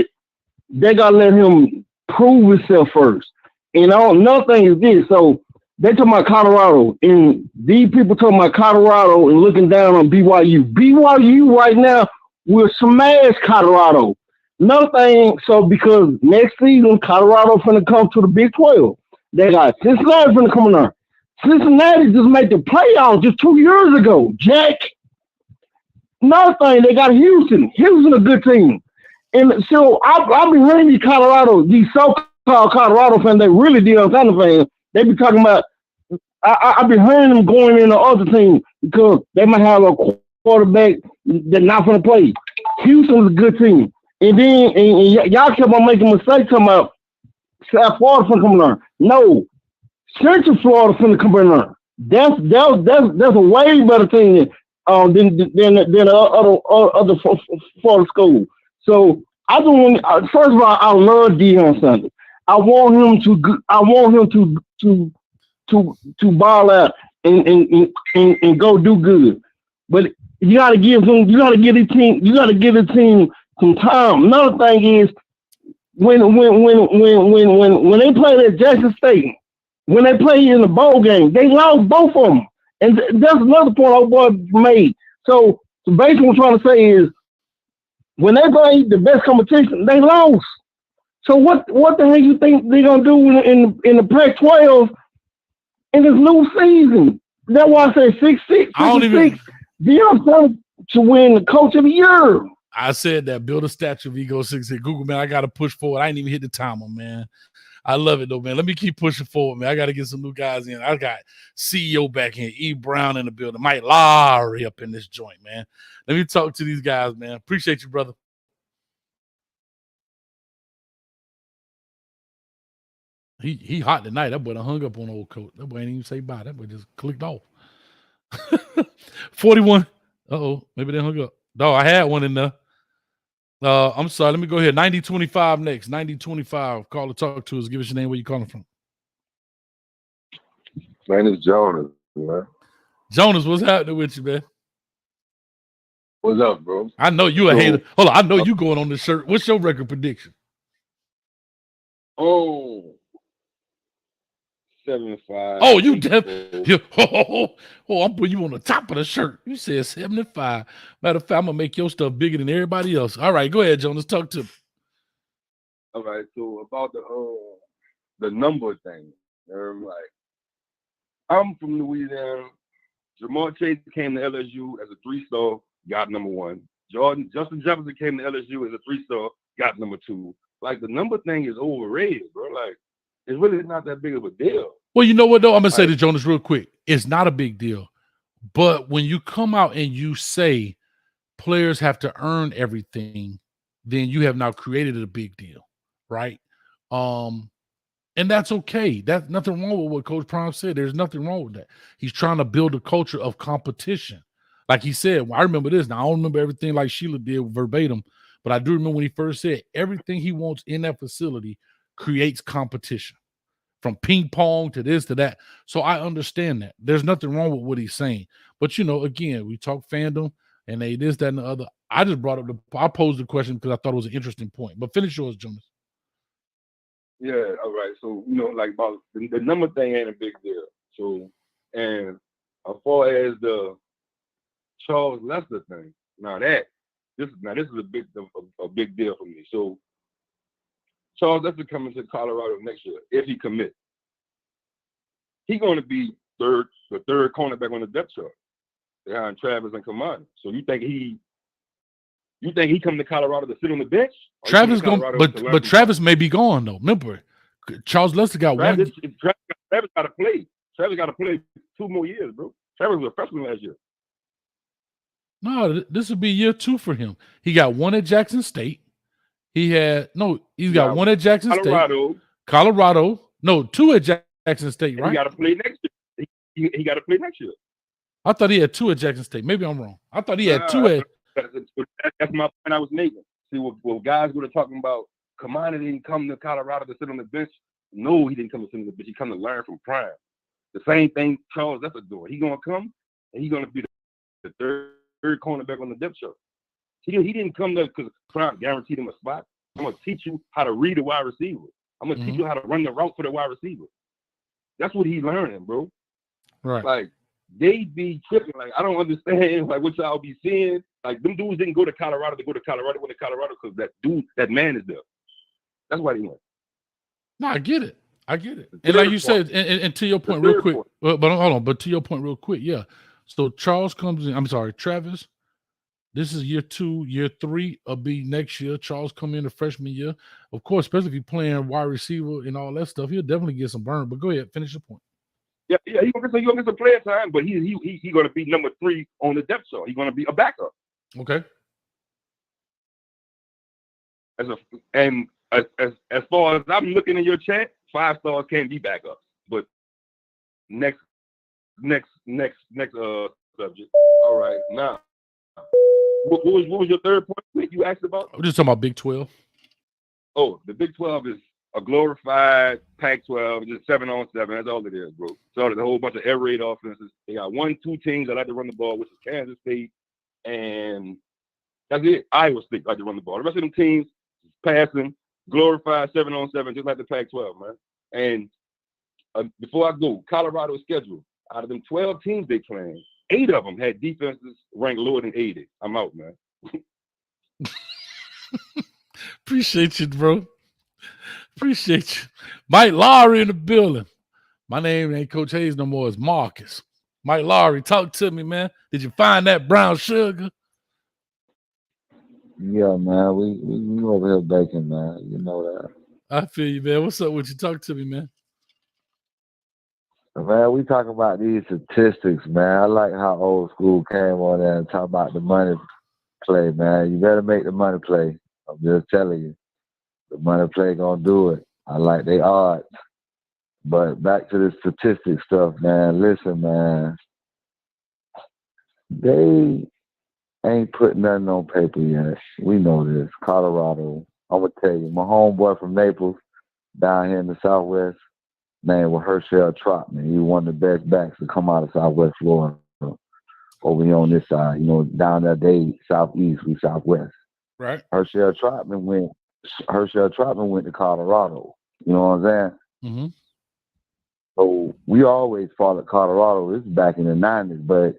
F: him prove himself first. And another thing is this, so they talking about Colorado, and these people talking about Colorado and looking down on BYU. BYU right now will smash Colorado. Another thing, so because next season Colorado finna come to the Big 12. They got Cincinnati finna come in there. Cincinnati just made the playoffs just 2 years ago, Jack. Another thing, they got Houston. Houston a good team. And so I've been hearing these so-called Colorado fans, they really Deion Sanders fans, they be talking about, I've been hearing them going in the other team because they might have a quarterback that's not going to play. Houston's a good team. And then y'all kept on making mistakes talking about South Florida finna come in there. No, Central Florida finna come in there. That's a way better team than the other Florida schools. So I don't want. First of all, I love Deion Sanders. I want him to ball out and go do good. But you gotta give the team some time. Another thing is when they played at Jackson State, when they played in the bowl game, they lost both of them. And that's another point our boy made. So basically what I'm trying to say is when they played the best competition, they lost. So what the hell you think they're gonna do in the Pac-12 in this new season? That's why I say 6-6. Deion Sanders to win the Coach of the Year.
C: I said that. Build a statue of Ego 6. Google, man, I got to push forward. I ain't even hit the timer, man. I love it, though, man. Let me keep pushing forward, man. I got to get some new guys in. I got CEO back in, E. Brown in the building, Mike Lowry up in this joint, man. Let me talk to these guys, man. Appreciate you, brother. He hot tonight. That boy done hung up on old coach. That boy ain't even say bye. That boy just clicked off. 41. Uh-oh. Maybe they hung up. No, I had one in there. I'm sorry. Let me go ahead. 9025 next. 9025. Call or talk to us. Give us your name. Where you calling from?
P: My name is Jonas, man.
C: Jonas, what's happening with you, man?
P: What's up, bro?
C: I know you a hater. Hold on. I know you going on the shirt. What's your record prediction?
P: Oh, 75.
C: Oh, I'm putting you on the top of the shirt. You said 75. Matter of fact, I'm gonna make your stuff bigger than everybody else. All right, go ahead, Jonas. Talk to me.
P: All right, so about the number thing. Like, I'm from Louisiana. Jamar Chase came to LSU as a 3-star, got number 1. Justin Jefferson came to LSU as a 3-star, got number 2. Like, the number thing is overrated, bro. Like, it's really not that big of a deal.
C: Well, you know what, though? I'm going to say to Jonas real quick. It's not a big deal. But when you come out and you say players have to earn everything, then you have now created a big deal, right? And that's okay. That's nothing wrong with what Coach Prime said. There's nothing wrong with that. He's trying to build a culture of competition. Like he said, well, I remember this. Now, I don't remember everything like Sheila did verbatim, but I do remember when he first said everything he wants in that facility creates competition, from ping pong to this to that. So I understand that. There's nothing wrong with what he's saying. But, you know, again, we talk fandom and they this, that, and the other. I just brought up I posed the question because I thought it was an interesting point. But finish yours, Jonas.
P: Yeah, all right. So, you know, like about the number thing ain't a big deal. So, and as far as the Charles Lester thing, this is a big deal for me. So, Charles Lester coming to Colorado next year if he commits. He's going to be the third cornerback on the depth chart behind Travis and Kamani. So you think You think he coming to Colorado to sit on the bench?
C: Travis but Travis may be gone though. Remember, Charles Lester got
P: Travis got to play. Travis got to play 2 more years, bro. Travis was a freshman last year.
C: No, this would be year 2 for him. He got 1 at Jackson State. He's got 1 at Jackson State. Colorado. No, 2 at Jackson State, right?
P: He got to play next year. He got to play next year.
C: I thought he had 2 at Jackson State. Maybe I'm wrong. I thought he had 2 at.
P: That's my point I was making. See, what guys were talking about, Kamani didn't come to Colorado to sit on the bench. No, he didn't come to sit on the bench. He come to learn from Prime. The same thing Charles Lester doing. He gonna come and he gonna be the third cornerback on the depth chart. He didn't come there because Prime guaranteed him a spot. I'm gonna teach you how to read a wide receiver. I'm gonna teach you how to run the route for the wide receiver. That's what he's learning, bro.
C: Right.
P: Like they be tripping. Like I don't understand like what y'all be seeing. Like them dudes didn't go to Colorado to go to Colorado because that man is there. That's why they went.
C: No, I get it. And like you said, and to your point real quick, but hold on, but to your point real quick, yeah. So Charles comes in, Travis, this is year 2, year 3 will be next year. Charles come in the freshman year. Of course, especially if you're playing wide receiver and all that stuff, he'll definitely get some burn. But go ahead, finish your point.
P: Yeah, he's gonna get some player time, but he's gonna be number 3 on the depth chart. He's gonna be a backup.
C: Okay.
P: As far as I'm looking in your chat, 5 stars can't be backups. But next subject. All right, now what was your third point you asked about?
C: I'm just talking about Big 12.
P: Oh, the Big 12 is a glorified Pac-12, just 7-on-7. That's all it is, bro. So there's a whole bunch of air raid offenses. They got 1-2 teams that like to run the ball, which is Kansas State, and that's it. Iowa State like to run the ball. The rest of them teams is passing, glorified 7-on-7, just like the Pac-12, man. And before I go, Colorado's schedule. Out of them 12 teams they playing, 8 of them had defenses ranked lower than 80. I'm out, man.
C: Appreciate you, bro. Appreciate you. Mike Lowry in the building. My name ain't Coach Hayes no more. It's Marcus. Mike Lowry, talk to me, man. Did you find that brown sugar?
Q: Yeah, man. We over here baking, man. You know that.
C: I feel you, man. What's up with you? Talk to me, man.
Q: Man, we talk about these statistics, man. I like how old school came on there and talk about the money play, man. You better make the money play. I'm just telling you. The money play gonna do it. I like they odds. But back to the statistics stuff, man. Listen, man. They ain't put nothing on paper yet. We know this. Colorado. I'm gonna tell you, my homeboy from Naples, down here in the Southwest, name was Herschel Trotman. He was one of the best backs to come out of Southwest Florida. Over here on this side, down there they southeast, we southwest.
C: Right.
Q: Herschel Trotman went to Colorado. You know what I'm saying?
C: Mm-hmm.
Q: So we always followed Colorado. This is back in the 90s, but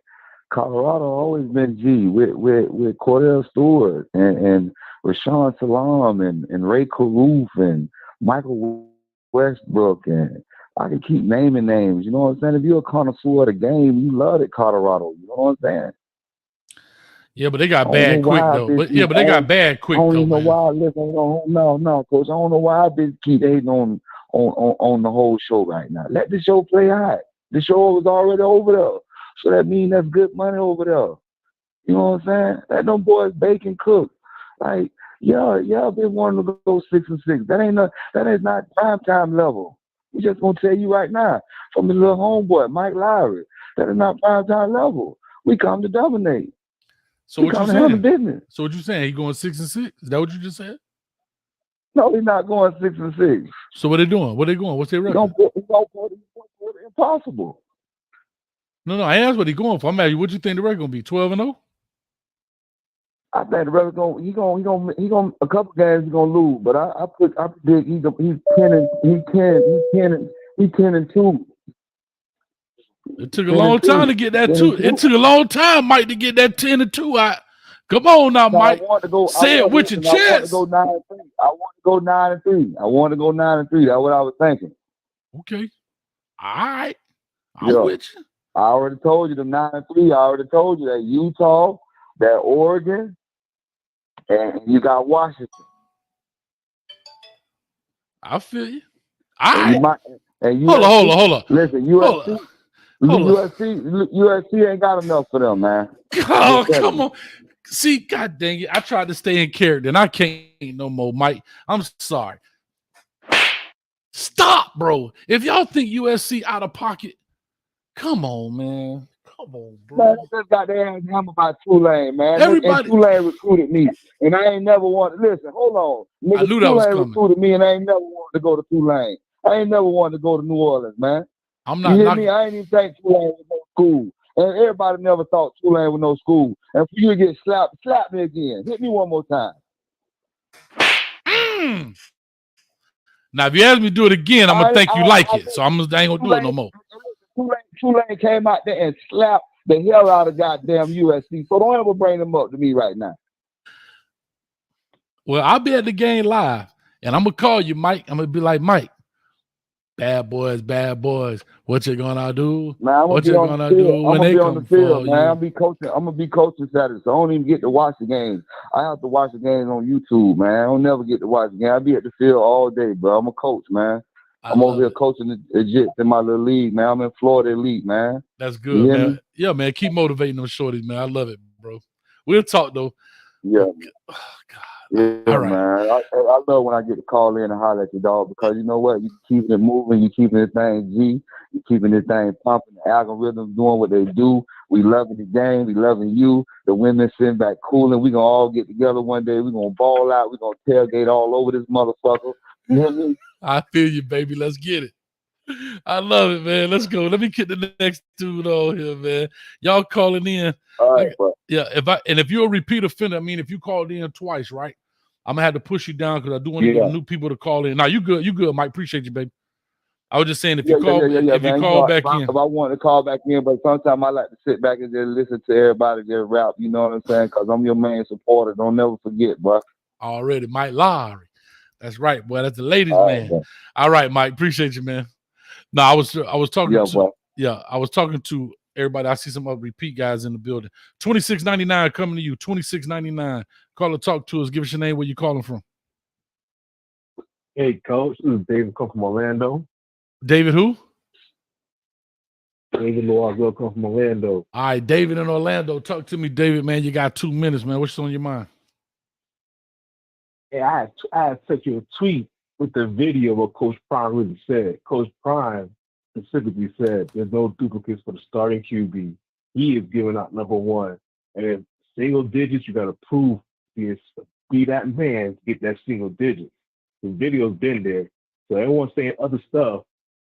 Q: Colorado always been G with Cordell Stewart and Rashawn Salam and Ray Caruth and Michael Westbrook, and I can keep naming names. You know what I'm saying? If you're a connoisseur of the game, you love it, Colorado. You know what I'm saying?
C: Yeah, but they got bad quick though. But they got bad quick though. I don't know
Q: why. Listen, no, Coach. I don't know why I keep hating on the whole show right now. Let the show play out. The show was already over there, so that means that's good money over there. You know what I'm saying? Let them boys bake and cook. Like, y'all been wanting to go 6-6. That is not primetime level. We just gonna tell you right now, from the little homeboy, Mike Lowry, that is not primetime level. We come to dominate.
C: So what you saying? Business. So what you saying? He going 6-6? Is that what you just said?
Q: No, he's not going 6-6.
C: So what they doing? What they going? What's their record?
Q: Impossible.
C: No, I asked what he going for. I'm asking you, what you think the record gonna be? 12-0?
Q: I think the record gonna a couple games he's gonna lose, but I predict he's 10-2.
C: It took a long time to get that 2. It took a long time, Mike, to get that 10-2 out. Come on now, Mike. Say it with your chest.
Q: I want to go 9-3. I want to go 9-3. That's what I was thinking.
C: Okay. All right. I'm with you.
Q: I already told you the 9-3. I already told you that Utah, that Oregon, and you got Washington.
C: I feel you.
Q: And you might, and
C: Hold on.
Q: Listen, USC ain't got enough for them, man.
C: Oh, come on. See, God dang it. I tried to stay in character and I can't no more, Mike. I'm sorry. Stop, bro. If y'all think USC out of pocket, come on, man. Come on, bro.
Q: Man, I just got their ass hammered by Tulane, man.
C: Everybody.
Q: And Tulane recruited me. And I ain't never wanted, listen, hold on. Nigga,
C: I knew that was
Q: Tulane
C: coming.
Q: recruited me and I ain't never wanted to go to Tulane. I ain't never wanted to go to New Orleans, man.
C: I'm
Q: You
C: not
Q: hear
C: knocking.
Q: me? I ain't even think Tulane was no school. And everybody never thought Tulane was no school. And for you to get slapped, slap me again. Hit me one more time.
C: Now, if you ask me to do it again, I'm going to think you like it. So I ain't going to do it no more.
Q: Tulane came out there and slapped the hell out of goddamn USC. So don't ever bring them up to me right now.
C: Well, I'll be at the game live, and I'm going to call you, Mike. I'm going to be like, Mike, bad boys. What you going to do?
Q: Man,
C: What you going to do when they come for you?
Q: Man, I'm gonna be coaching Saturday, so I don't even get to watch the games. I have to watch the games on YouTube, man. I don't never get to watch the game. I be at the field all day, bro. I'm a coach, man. I'm over here coaching the Jets in my little league, man. I'm in Florida Elite, man.
C: That's good, man. Me? Yeah, man. Keep motivating those shorties, man. I love it, bro. We'll talk, though.
Q: Yeah.
C: Oh, God.
Q: Yeah,
C: all right.
Q: Man. I love when I get to call in and holler at your dog because you know what? You keeping it moving. You keeping this thing G. You keeping this thing pumping. The algorithms doing what they do. We loving the game. We loving you. The women sitting back cooling. We going to all get together one day. We going to ball out. We going to tailgate all over this motherfucker. You hear me?
C: I feel you, baby. Let's get it. I love it, man. Let's go. Let me get the next dude on here, man. Y'all calling in.
Q: All right, bro.
C: Yeah, if you're a repeat offender, I mean, if you called in twice, right? I'm gonna have to push you down because I do want to give new people to call in. Now you good, mike. Appreciate you, baby. I was just saying if you call back in.
Q: If I want to call back in, but sometimes I like to sit back and just listen to everybody just rap. You know what I'm saying? Because I'm your main supporter. Don't never forget, bro.
C: Already, Mike Lowry. That's right, boy. That's the ladies' man.
Q: Right.
C: All right, Mike. Appreciate you, man. No, I was talking I was talking to everybody. I see some other repeat guys in the building. $26.99 coming to you. $26.99. Call or talk to us. Give us your name. Where you calling from?
R: Hey, Coach. This is David. Come from Orlando.
C: David who?
R: David Loiseau. Come from Orlando.
C: All right, David in Orlando. Talk to me, David. Man, you got 2 minutes, man. What's on your mind?
R: Hey, I had sent you a tweet with the video of what Coach Prime really said. Coach Prime specifically said there's no duplicates for the starting QB. He is giving out number one. And in single digits, you got to prove be that man to get that single digit. The video's been there. So everyone saying other stuff,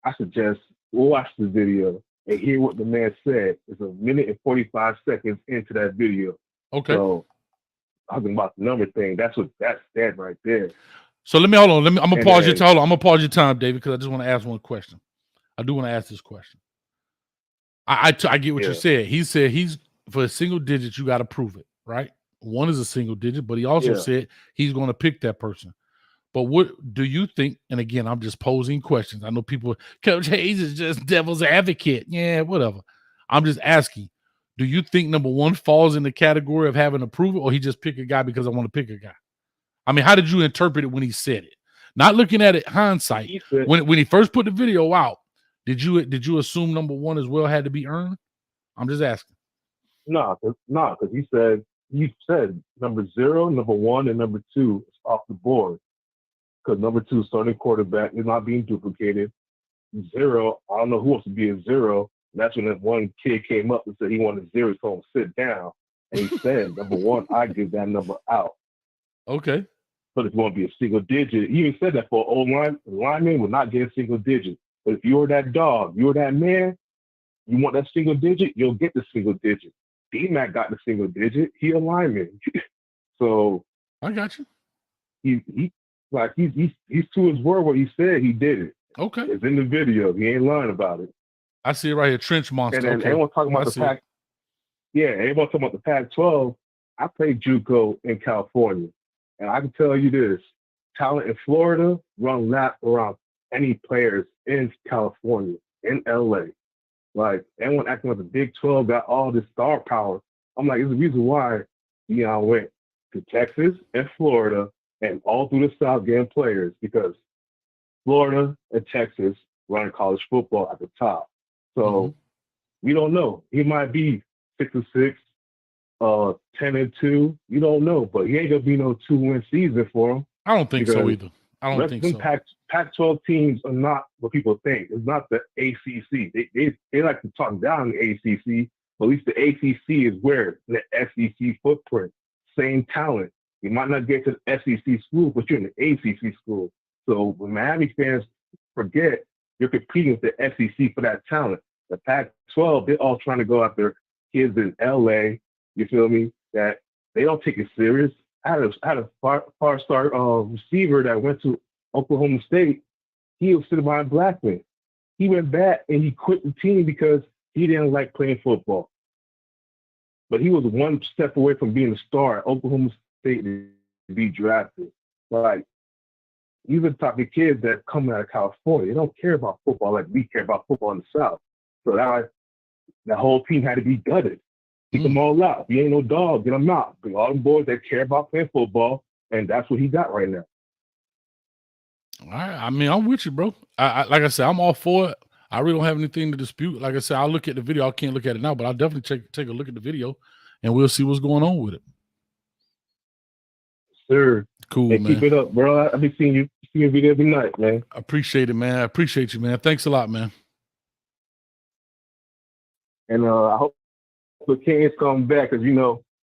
R: I suggest watch the video and hear what the man said. It's 1 minute and 45 seconds into that video.
C: Okay.
R: So talking about the number thing, that's that right there.
C: So hold on. I'm gonna pause your time. I'm gonna pause your time, David, because I just want to ask one question. I do want to ask this question. I get what you said. He said he's for a single digit, you got to prove it, right? One is a single digit, but he also said he's going to pick that person. But what do you think? And again, I'm just posing questions. I know people, Coach Hayes is just devil's advocate. Yeah, whatever. I'm just asking. Do you think number one falls in the category of having to prove it, or he just pick a guy because I want to pick a guy? I mean, how did you interpret it when he said it? Not looking at it hindsight. When he first put the video out, did you assume number one as well had to be earned? I'm just asking.
R: No, because you said number 0, number 1, and number 2 is off the board. Because number 2, starting quarterback, is not being duplicated. 0, I don't know who wants to be a 0. And that's when that one kid came up and said he wanted 0, so him sit down. And he said, number 1, I give that number out.
C: Okay.
R: But if you want to be a single digit, he even said that for an lineman will not get a single digit. But if you're that dog, you're that man, you want that single digit, you'll get the single digit. D-Mac got the single digit. He a lineman. So
C: I got you.
R: He's to his word what he said, he did it.
C: Okay.
R: It's in the video. He ain't lying about it.
C: I see it right here, Trench Monster.
R: And then everyone talking about the Pac. Yeah, everyone talking about the Pac-12. I played JUCO in California. And I can tell you this, talent in Florida run lap around any players in California, in LA. Like, everyone acting like the Big 12 got all this star power. I'm like, it's the reason why Deion went to Texas and Florida and all through the South getting players because Florida and Texas run college football at the top. So we don't know. He might be 6-6, 10-2. You don't know, but he ain't gonna be no 2-win season for him.
C: I don't think so either. I don't think so.
R: Pac-12 teams are not what people think. It's not the ACC. They like to talk down the ACC, but at least the ACC is where the SEC footprint, same talent. You might not get to the SEC school, but you're in the ACC school. So when Miami fans forget, you're competing with the SEC for that talent. The Pac-12, they're all trying to go after kids in LA. You feel me? That they don't take it serious. I had a far-star receiver that went to Oklahoma State. He was sitting behind Blackman. He went back and he quit the team because he didn't like playing football. But he was one step away from being a star at Oklahoma State to be drafted. Like, these are the type of kids that come out of California. They don't care about football like we care about football in the South. So that whole team had to be gutted. Keep them all out. If you ain't no dog, get them out. Bring all them boys that care about playing football, and that's what he got right now.
C: All right. I mean, I'm with you, bro. Like I said, I'm all for it. I really don't have anything to dispute. Like I said, I'll look at the video. I can't look at it now, but I'll definitely take a look at the video, and we'll see what's going on with it.
R: Sir.
C: Cool,
R: hey,
C: man.
R: Keep it up, bro. I'll be seeing your video every night, man.
C: I appreciate it, man. I appreciate you, man. Thanks a lot, man.
R: And I hope the Canes come back because,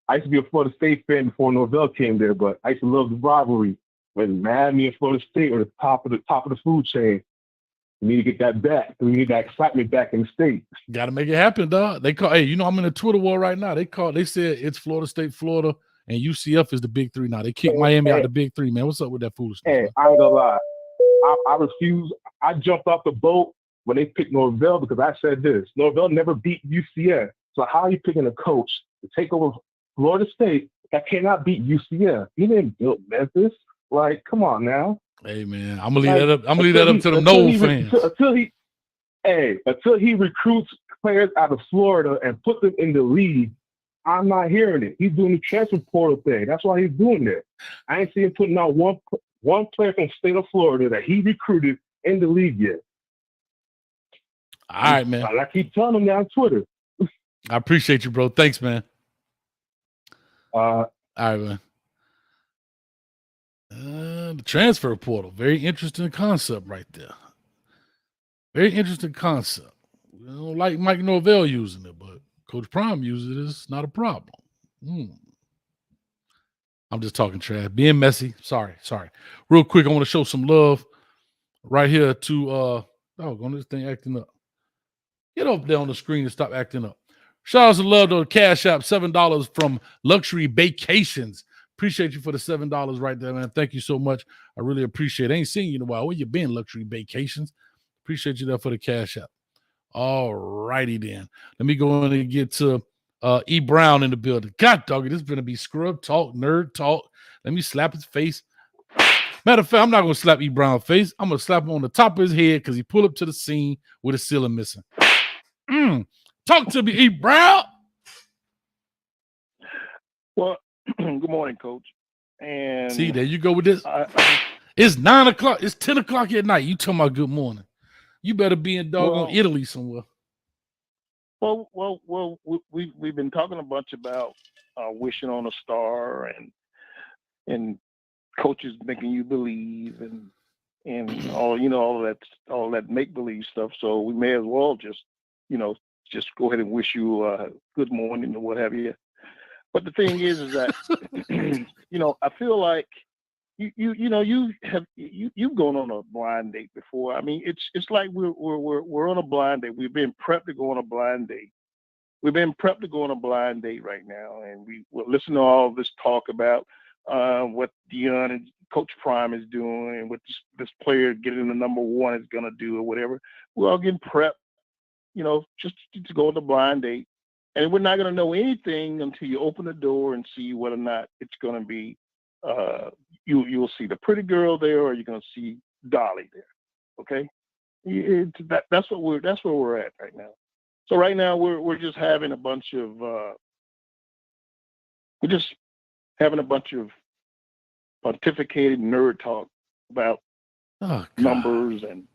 R: I used to be a Florida State fan before Norvell came there, but I used to love the rivalry when Miami and Florida State were the top of the food chain. We need to get that back. We need that excitement back in the state.
C: Got to make it happen, dog. They call, hey, I'm in a Twitter war right now. They said it's Florida State, Florida, and UCF is the big three now. They kicked Miami out the big three, man. What's up with that foolishness?
R: Hey, I ain't gonna lie. I refuse. I jumped off the boat when they picked Norvell because I said this. Norvell never beat UCF. So how are you picking a coach to take over Florida State that cannot beat UCF? He didn't build Memphis. Like, come on now.
C: Hey, man, I'm gonna leave that up. I'm gonna leave that up to the Noel fans.
R: Until he recruits players out of Florida and put them in the league, I'm not hearing it. He's doing the transfer portal thing. That's why he's doing that. I ain't seen him putting out one player from the state of Florida that he recruited in the league yet.
C: All right, man.
R: I keep telling him that on Twitter.
C: I appreciate you, bro. Thanks, man.
R: All
C: right, man. The transfer portal. Very interesting concept right there. Very interesting concept. We don't like Mike Norvell using it, but Coach Prime uses it. It's not a problem. I'm just talking trash. Being messy. Sorry. Real quick, I want to show some love right here to on this thing acting up. Get up there on the screen and stop acting up. Shout out to love to Cash App, $7 from Luxury Vacations. Appreciate you for the $7 right there, man. Thank you so much. I really appreciate it. I ain't seen you in a while. Where you been, Luxury Vacations? Appreciate you there for the Cash App. All righty then. Let me go in and get to E. Brown in the building. God doggy, this is going to be scrub talk, nerd talk. Let me slap his face. Matter of fact, I'm not going to slap E. Brown's face. I'm going to slap him on the top of his head because he pulled up to the scene with a ceiling missing. Talk to me, E. Brown.
S: Well, good morning, Coach. And
C: see, there you go with this. It's 9 o'clock. It's 10 o'clock at night. You talking about good morning. You better be in doggone Italy somewhere.
S: Well, we've been talking a bunch about wishing on a star and coaches making you believe and all that make believe stuff. So we may as well just go ahead and wish you a good morning or what have you. But the thing is that I feel like you've gone on a blind date before. I mean, it's like we're on a blind date. We've been prepped to go on a blind date. We've been prepped to go on a blind date right now, and we're listening to all this talk about what Deion and Coach Prime is doing, and what this player getting the number one is gonna do, or whatever. We're all getting prepped, just to go on a blind date, and we're not gonna know anything until you open the door and see whether or not it's gonna be. You'll see the pretty girl there, or you're gonna see Dolly there. Okay, that's where we're at right now. So right now we're just having a bunch of having a bunch of pontificated nerd talk about numbers and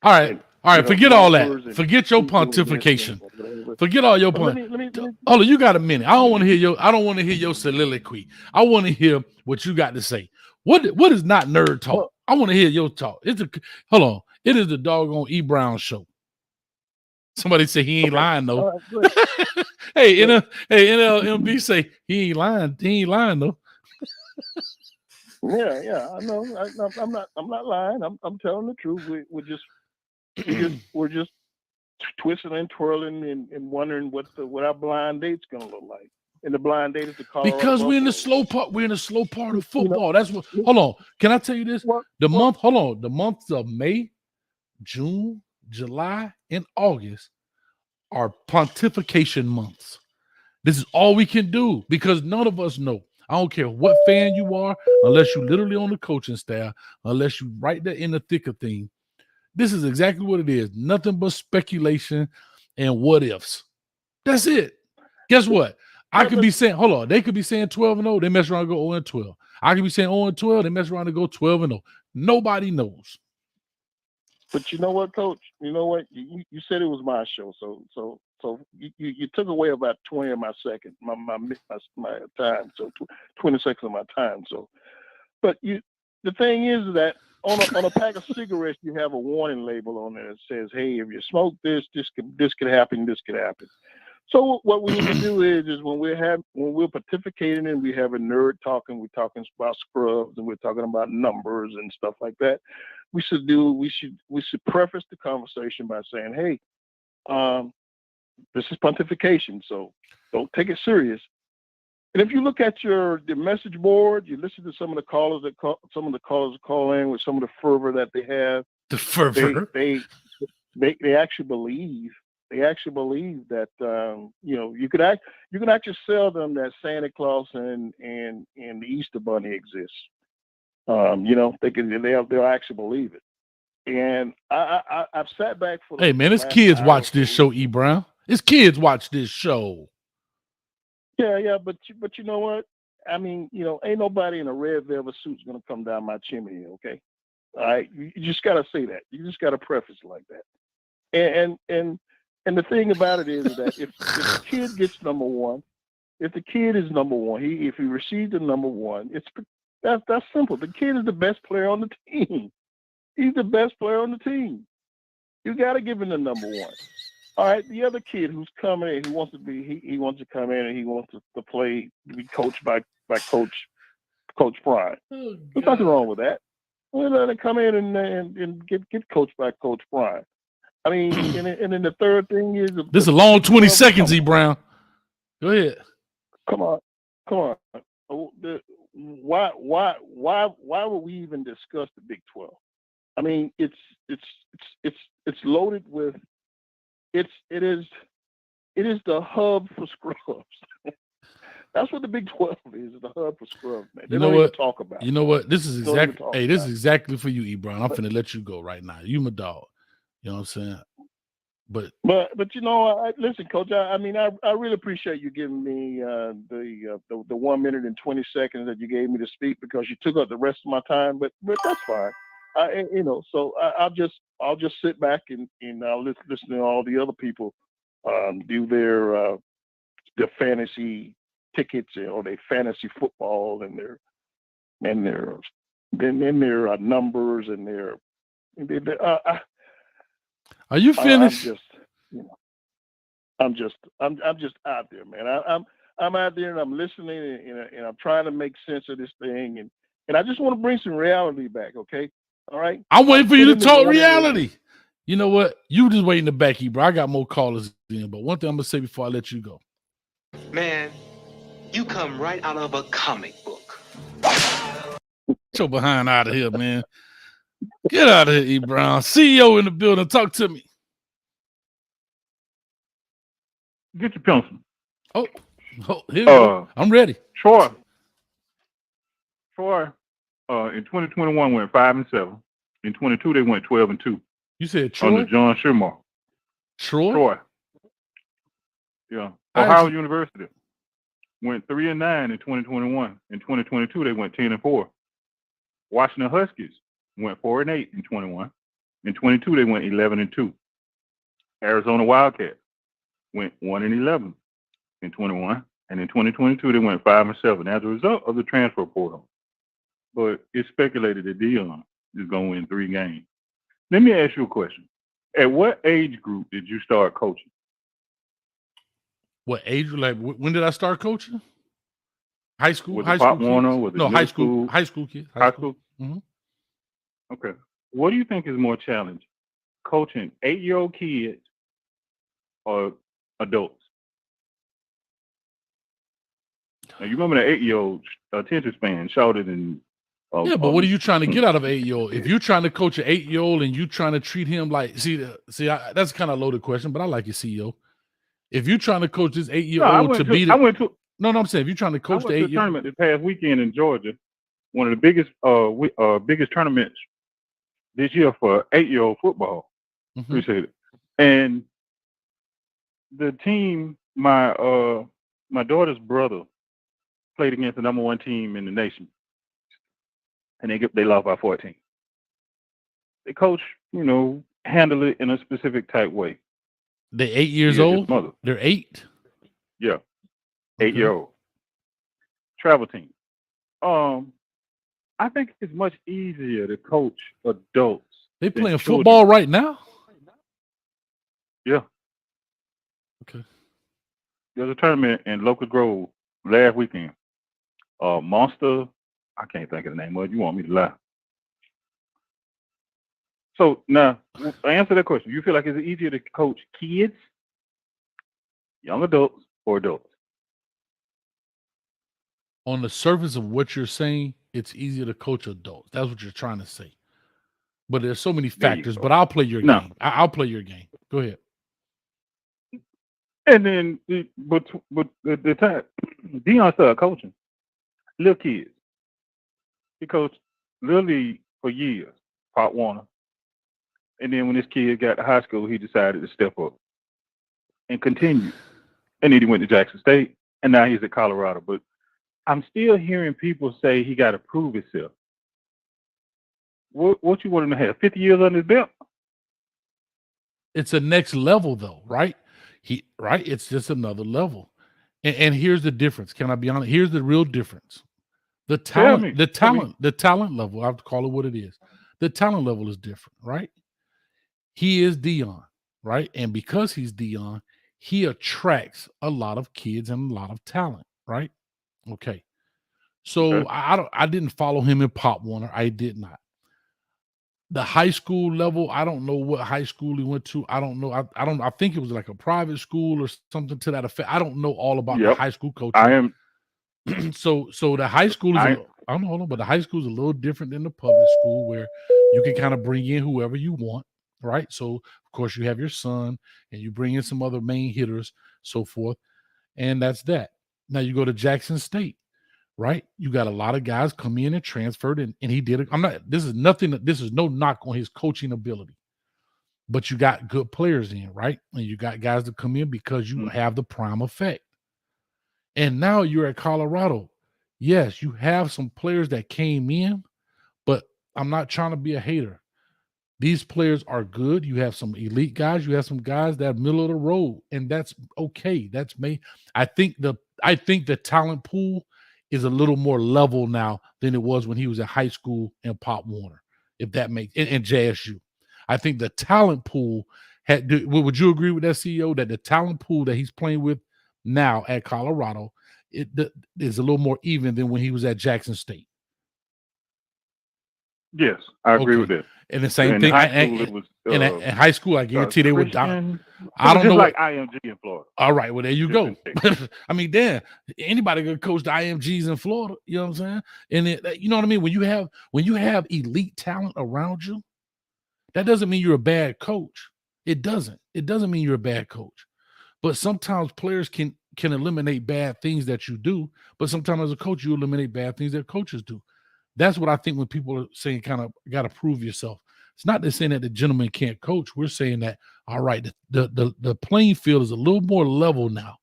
C: all right. All right, forget all that. Forget your
S: who's doing this
C: pontification.
S: and whatever.
C: Forget all your
S: But
C: point.
S: let me
C: Hold on, you got a minute. I don't want to hear your soliloquy. I want to hear what you got to say. What is not nerd talk? I want to hear your talk. Hold on. It is the doggone E. Brown show. Somebody say he ain't lying though.
S: Right,
C: hey, NLMB say he ain't lying. He ain't lying though.
S: Yeah, I know. I'm not lying. I'm telling the truth. We're just twisting and twirling and wondering what our blind date's gonna look like. And the blind date is the Colorado
C: Because we're in the
S: Buffaloes.
C: slow part. We're in the slow part of
S: You know,
C: football. That's what. Hold on. Can I tell you this? The months of May, June, July, and August are pontification months. This is all we can do because none of us know. I don't care what fan you are, unless you literally on the coaching staff, unless you right there in the thick of things. This is exactly what it is. Nothing but speculation and what ifs. That's it. Guess what? I could be saying, hold on, they could be saying 12-0, they mess around and go 0-12. I could be saying 0-12, they mess around and go 12-0. Nobody knows.
S: But you know what, Coach? You know what? You said it was my show, so you took away about 20 of my second, my time, so 20 seconds of my time. So, but the thing is that on a pack of cigarettes, you have a warning label on there that says, "Hey, if you smoke this could happen, this could happen." So what we need to do is when we're pontificating and we have a nerd talking, we're talking about scrubs and we're talking about numbers and stuff like that. We should preface the conversation by saying, "Hey, this is pontification, so don't take it serious." And if you look at the message board, you listen to some of the callers call in with some of the fervor that they have.
C: The fervor.
S: They actually believe. They actually believe that you can actually sell them that Santa Claus and the Easter Bunny exists. They'll actually believe it. And I've sat back for.
C: Hey man, it's kids watch this show, E. Brown. It's kids watch this show.
S: Yeah, but you know what? I mean, ain't nobody in a red velvet suit's gonna come down my chimney, okay? All right, you just gotta say that. You just gotta preface it like that. And the thing about it is that if the kid gets number one, if the kid is number one, if he receives the number one, that's simple. The kid is the best player on the team. He's the best player on the team. You got to give him the number one. All right, the other kid who's coming in, he wants to come in and he wants to play, to be coached by Coach Prime. There's nothing wrong with that. We'll let him come in and get coached by Coach Prime. I mean, and then the third thing is
C: this is a long 20 seconds, E. Brown. Go ahead.
S: Come on. Why would we even discuss the Big 12? I mean, it's loaded with it is the hub for scrubs. That's what the Big 12 is, the hub for scrubs, man. They don't even talk about it.
C: You know what? This is exactly for you, E. Brown. I'm finna let you go right now. You my dog. You know what I'm saying? But
S: listen, Coach. I really appreciate you giving me the 1 minute and 20 seconds that you gave me to speak because you took up the rest of my time. But that's fine. I'll just sit back and I'll listen to all the other people do their fantasy tickets or their fantasy football and their numbers and their.
C: Are you finished?
S: I'm just out there, man. I'm out there and I'm listening and I'm trying to make sense of this thing and I just want to bring some reality back, okay? All right.
C: I'm waiting for you to talk reality. You know what? You just wait in the back, bro. I got more callers in, but one thing I'm gonna say before I let you go.
T: Man, you come right out of a comic book.
C: Get your behind out of here, man. Get out of here, E. Brown. CEO in the building. Talk to me.
D: Get your pencil.
C: Oh, here we go. I'm ready.
D: Troy, in 2021 went 5-7. In 22 they went 12-2.
C: You said Troy?
D: Under John Sherman.
C: Troy.
D: Yeah. Ohio University. went 3-9 in 2021. In 2022, they went 10-4. Washington Huskies went 4-8 in 21. In 22, they went 11-2. Arizona Wildcats went 1-11 in 21. And in 2022, they went 5-7 as a result of the transfer portal. But it's speculated that Deion is going to win 3 games. Let me ask you a question. At what age group did you start coaching?
C: What age? Like when did I start coaching? High school.
D: Was
C: high
D: it Pop
C: school
D: Warner?
C: kids?
D: Was it
C: No,
D: middle
C: high school.
D: school?
C: High school kids.
D: High school?
C: Mhm.
D: Okay. What do you think is more challenging? Coaching 8-year-old kids or adults? Now, you remember the 8-year-old attention span shorter than...
C: Yeah, but what are you trying to get out of an 8-year-old? If you're trying to coach an 8-year-old and you trying to treat him like, that's kind of a loaded question, but I like your CEO. If you're trying to coach this 8-year-old to beat it, I'm saying if you're trying to coach the 8-year-old
D: tournament this past weekend in Georgia, one of the biggest tournaments this year for 8-year-old football. Appreciate it. And the team, my daughter's brother played against the number 1 team in the nation, and they lost by 14. The coach, handled it in a specific type way.
C: They're 8 years old? They're 8?
D: Yeah. 8-year-old. Travel team. I think it's much easier to coach adults.
C: They
D: than
C: playing
D: children.
C: football right now?
D: Yeah.
C: Okay.
D: There's a tournament in Locust Grove last weekend. Monster, I can't think of the name of it. You want me to lie? So now, answer that question. You feel like it's easier to coach kids, young adults, or adults?
C: On the surface of what you're saying, it's easier to coach adults. That's what you're trying to say. But there's so many factors. But I'll play your game. I'll play your game. Go ahead.
D: And then, but the time Deion started coaching little kids. He coached Little League for years, Pop Warner. And then when this kid got to high school, he decided to step up and continue. And then he went to Jackson State, and now he's at Colorado. But I'm still hearing people say he got to prove himself. What you want him to have? 50 years under his belt?
C: It's a next level, though, right? It's just another level. And here's the difference. Can I be honest? Here's the real difference. The talent level, I have to call it what it is. The talent level is different, right? He is Deion, right? And because he's Deion, he attracts a lot of kids and a lot of talent, right? Okay. So I didn't follow him in Pop Warner. I did not. The high school level, I don't know what high school he went to. I don't know. I think it was like a private school or something to that effect. I don't know all about the high school coaching.
D: I am.
C: So the high school is I don't know, but the high school is a little different than the public school where you can kind of bring in whoever you want, right? So of course you have your son and you bring in some other main hitters, so forth, and that's that. Now you go to Jackson State, right? You got a lot of guys come in and transferred, and he did it. This is no knock on his coaching ability, but you got good players in, right? And you got guys that come in because you have the prime effect. And now you're at Colorado. Yes, you have some players that came in, but I'm not trying to be a hater. These players are good. You have some elite guys. You have some guys that are middle of the road, and that's okay. That's me. I think the talent pool is a little more level now than it was when he was at high school and Pop Warner, if that makes and JSU. I think the talent pool would you agree with that, CEO, that the talent pool that he's playing with now at Colorado it is a little more even than when he was at Jackson State?
D: Yes, I agree with that.
C: And the same thing. In high school, I guarantee they would. I don't know.
D: Like IMG in Florida.
C: All right, well there you go. I mean, damn, anybody could coach the IMGs in Florida. You know what I'm saying? And you know what I mean. When you have elite talent around you, that doesn't mean you're a bad coach. It doesn't. It doesn't mean you're a bad coach. But sometimes players can eliminate bad things that you do. But sometimes as a coach, you eliminate bad things that coaches do. That's what I think when people are saying kind of got to prove yourself. It's not that saying that the gentleman can't coach. We're saying that, all right, the playing field is a little more level now.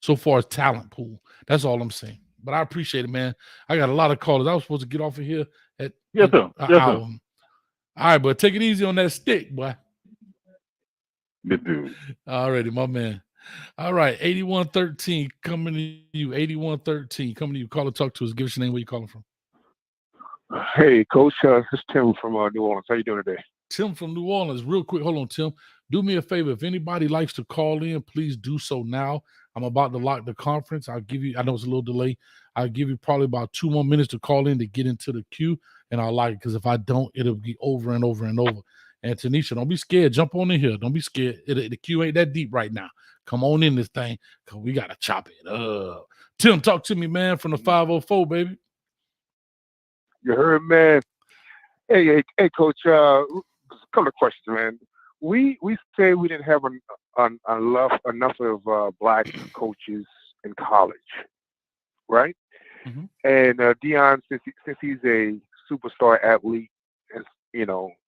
C: so far as talent pool. That's all I'm saying. But I appreciate it, man. I got a lot of callers. I was supposed to get off of here at
D: Yes, sir.
C: an
D: Yes,
C: hour.
D: sir.
C: All right, but take it easy on that stick, boy.
D: Good dude.
C: All righty, my man. All right, 8113 coming to you. 8113 coming to you. Call or talk to us. Give us your name. Where you calling from?
U: Hey, Coach. It's Tim from New Orleans. How you doing today?
C: Tim from New Orleans. Real quick, hold on, Tim. Do me a favor. If anybody likes to call in, please do so now. I'm about to lock the conference. I'll give you, I know it's a little delay. I'll give you probably about 2 more minutes to call in to get into the queue, and I'll lock it, because if I don't, it'll be over and over and over. And Tanisha, don't be scared. Jump on in here. Don't be scared. The queue ain't that deep right now. Come on in this thing, because we got to chop it up. Tim, talk to me, man, from the 504, baby.
U: You heard, man. Hey, Coach. A couple of questions, man. We say we didn't have enough of black coaches in college, right?
C: Mm-hmm.
U: And Deion, since he's a superstar athlete, and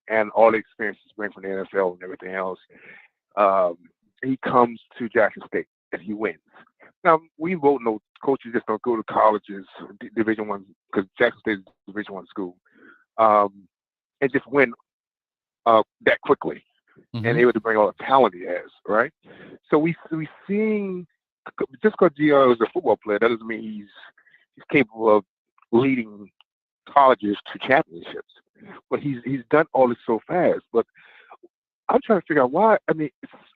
U: and all the experiences bring from the NFL and everything else, he comes to Jackson State and he wins. Now we both know coaches just don't go to colleges, Division I, because Jackson State is a Division I school, and just win that quickly, and able to bring all the talent he has, right? So we seeing, just because Deion is a football player, that doesn't mean he's capable of leading colleges to championships. But he's done all this so fast. But I'm trying to figure out why. I mean,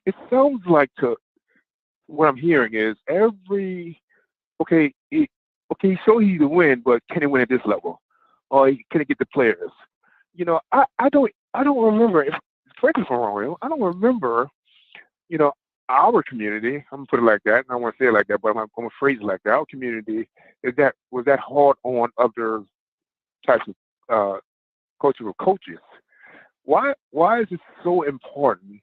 U: it sounds like, to what I'm hearing is he showed he can win, but can he win at this level, or can he get the players? I don't remember. Correct me if I'm wrong, I don't remember. Our community. I'm gonna put it like that. And I don't want to say it like that, but I'm gonna phrase it like that. Our community was that hard on other types of coaches. Why is it so important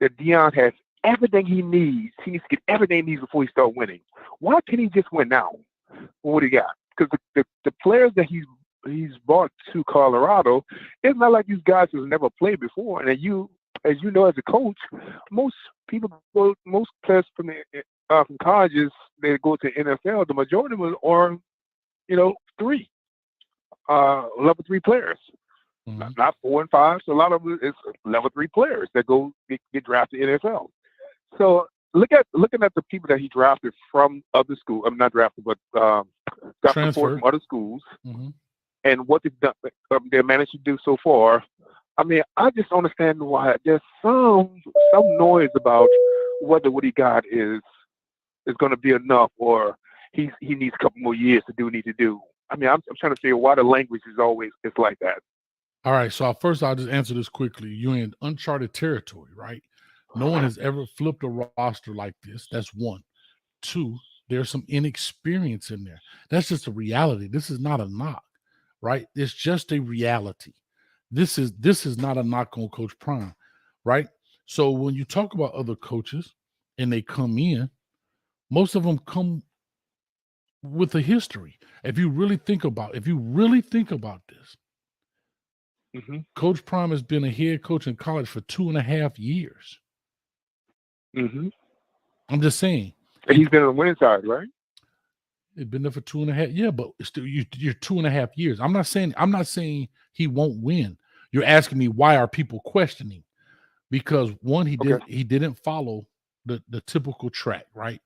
U: that Deion has everything he needs? He needs to get everything he needs before he starts winning. Why can't he just win now? What do you got? Because the players that he's brought to Colorado, it's not like these guys who've never played before. And as you know, as a coach, most players from colleges, they go to NFL. The majority of them are, level 3 players, not 4 and 5. So a lot of them is level 3 players that go get drafted in NFL. So looking at the people that he drafted from other schools, I'm not drafted, but got support from other schools, and what they've done, they managed to do so far. I mean, I just understand why there's some noise about whether what he got is going to be enough, or he needs a couple more years to do what he needs to do. I mean, I'm trying to figure why the language is always like that.
C: All right, so first I'll just answer this quickly. You're in uncharted territory, right? No one has ever flipped a roster like this. That's one. Two, there's some inexperience in there. That's just a reality. This is not a knock, right? It's just a reality. This is not a knock on Coach Prime, right? So when you talk about other coaches and they come in, most of them come with a history. If you really think about this, Coach Prime has been a head coach in college for 2.5 years. I'm just saying.
U: And he's been on the winning side, right?
C: He's been there for 2.5. Yeah, but still, you're 2.5 years. I'm not saying he won't win. You're asking me why are people questioning? Because one, he didn't follow the typical track, right?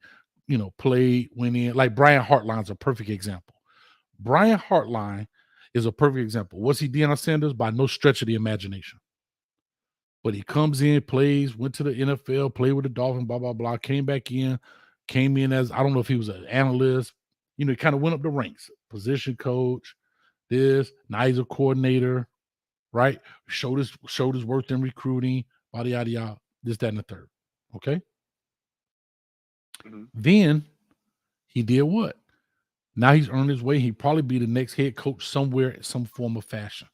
C: Play, went in. Like Brian Hartline's a perfect example. Brian Hartline is a perfect example. Was he Deion Sanders? By no stretch of the imagination. But he comes in, plays, went to the NFL, played with the Dolphins, blah, blah, blah, came in as, I don't know if he was an analyst. He kind of went up the ranks. Position coach, now he's a coordinator, right? Showed his worth in recruiting, yada, yada, yada, this, that, and the third. Okay? Then he did what? Now he's earned his way. He'd probably be the next head coach somewhere in some form of fashion.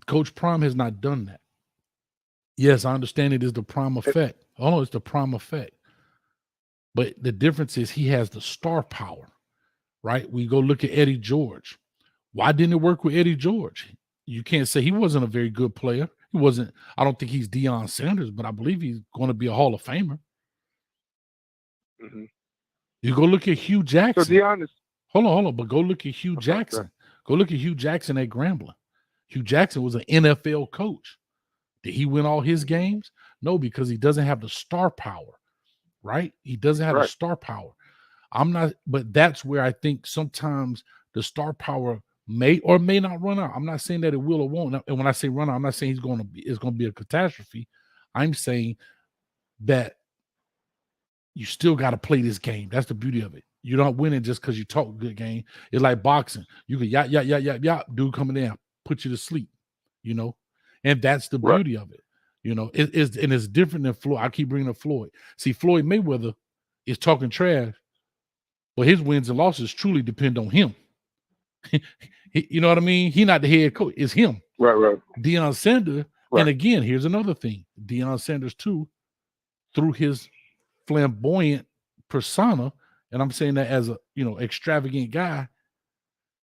C: Coach Prime has not done that. Yes, I understand it is the prime effect. Oh, it's the prime effect. But the difference is he has the star power, right? We go look at Eddie George. Why didn't it work with Eddie George? You can't say he wasn't a very good player. He wasn't. I don't think he's Deion Sanders, but I believe he's going to be a Hall of Famer. You go look at Hugh Jackson.
U: So Deion is
C: Hold on. But go look at Hugh Jackson. Go look at Hugh Jackson at Grambling. Hugh Jackson was an NFL coach. Did he win all his games? No, because he doesn't have the star power, right? He doesn't have the star power. But that's where I think sometimes the star power may or may not run out. I'm not saying that it will or won't. And when I say run out, I'm not saying it's going to be a catastrophe. I'm saying that you still got to play this game. That's the beauty of it. You're not winning just because you talk a good game. It's like boxing. You can yap, dude coming in, put you to sleep, and that's the beauty of it. It's different than Floyd. I keep bringing up Floyd. See, Floyd Mayweather is talking trash, but his wins and losses truly depend on him. You know what I mean? He's not the head coach. It's him.
U: Right.
C: Deion Sanders, and again, here's another thing. Deion Sanders, too, through his flamboyant persona, and I'm saying that as a extravagant guy,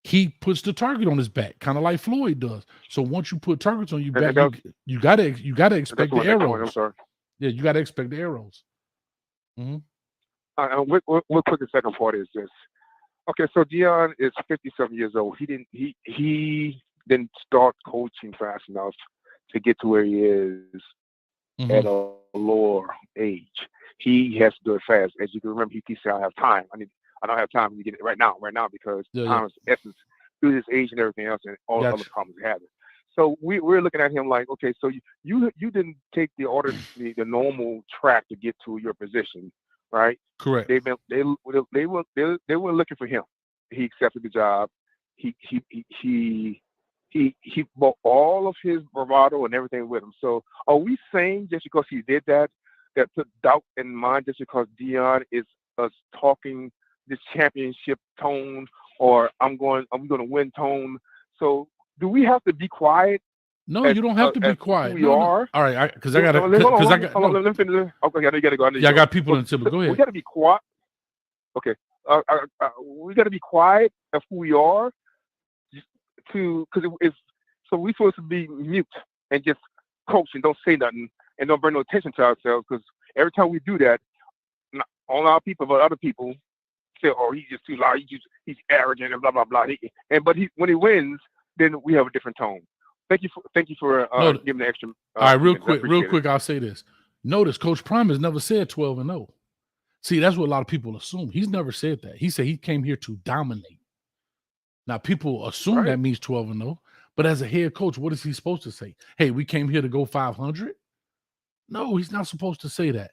C: he puts the target on his back, kind of like Floyd does. So once you put targets on your back, you gotta expect the arrows.
U: I'm sorry.
C: Yeah, you gotta expect the arrows. Mm-hmm.
U: Real quick, the second part is this. Okay, so Deion is 57 years old. He didn't start coaching fast enough to get to where he is at a lower age. He has to do it fast. As you can remember, he said, "I have time. I don't have time to get it right now, because time is essence through this age and everything else, and all the other problems he has." So we're looking at him like, okay, so you didn't take the normal track to get to your position, right?
C: Correct.
U: They were looking for him. He accepted the job. He brought all of his bravado and everything with him. So are we saying just because he did that put doubt in mind just because Deion is talking this championship tone or I'm going to win tone? So do we have to be quiet?
C: No, you don't have to be quiet.
U: We are.
C: All right, because I got to. Let
U: me finish. Okay, I gotta go.
C: I got people in the table. Go ahead.
U: We got to be quiet. Okay, we got to be quiet of who we are, because so we're supposed to be mute and just coach and don't say nothing and don't bring no attention to ourselves. Because every time we do that, not all our people but other people say, "Oh, he's just too loud. He's arrogant and blah blah blah." But when he wins, then we have a different tone. Thank you for giving the extra.
C: All right, real quick, I'll say this. Notice Coach Prime has never said 12-0. See, that's what a lot of people assume. He's never said that. He said he came here to dominate. Now, people assume that means 12-0, but as a head coach, what is he supposed to say? Hey, we came here to go 500? No, he's not supposed to say that.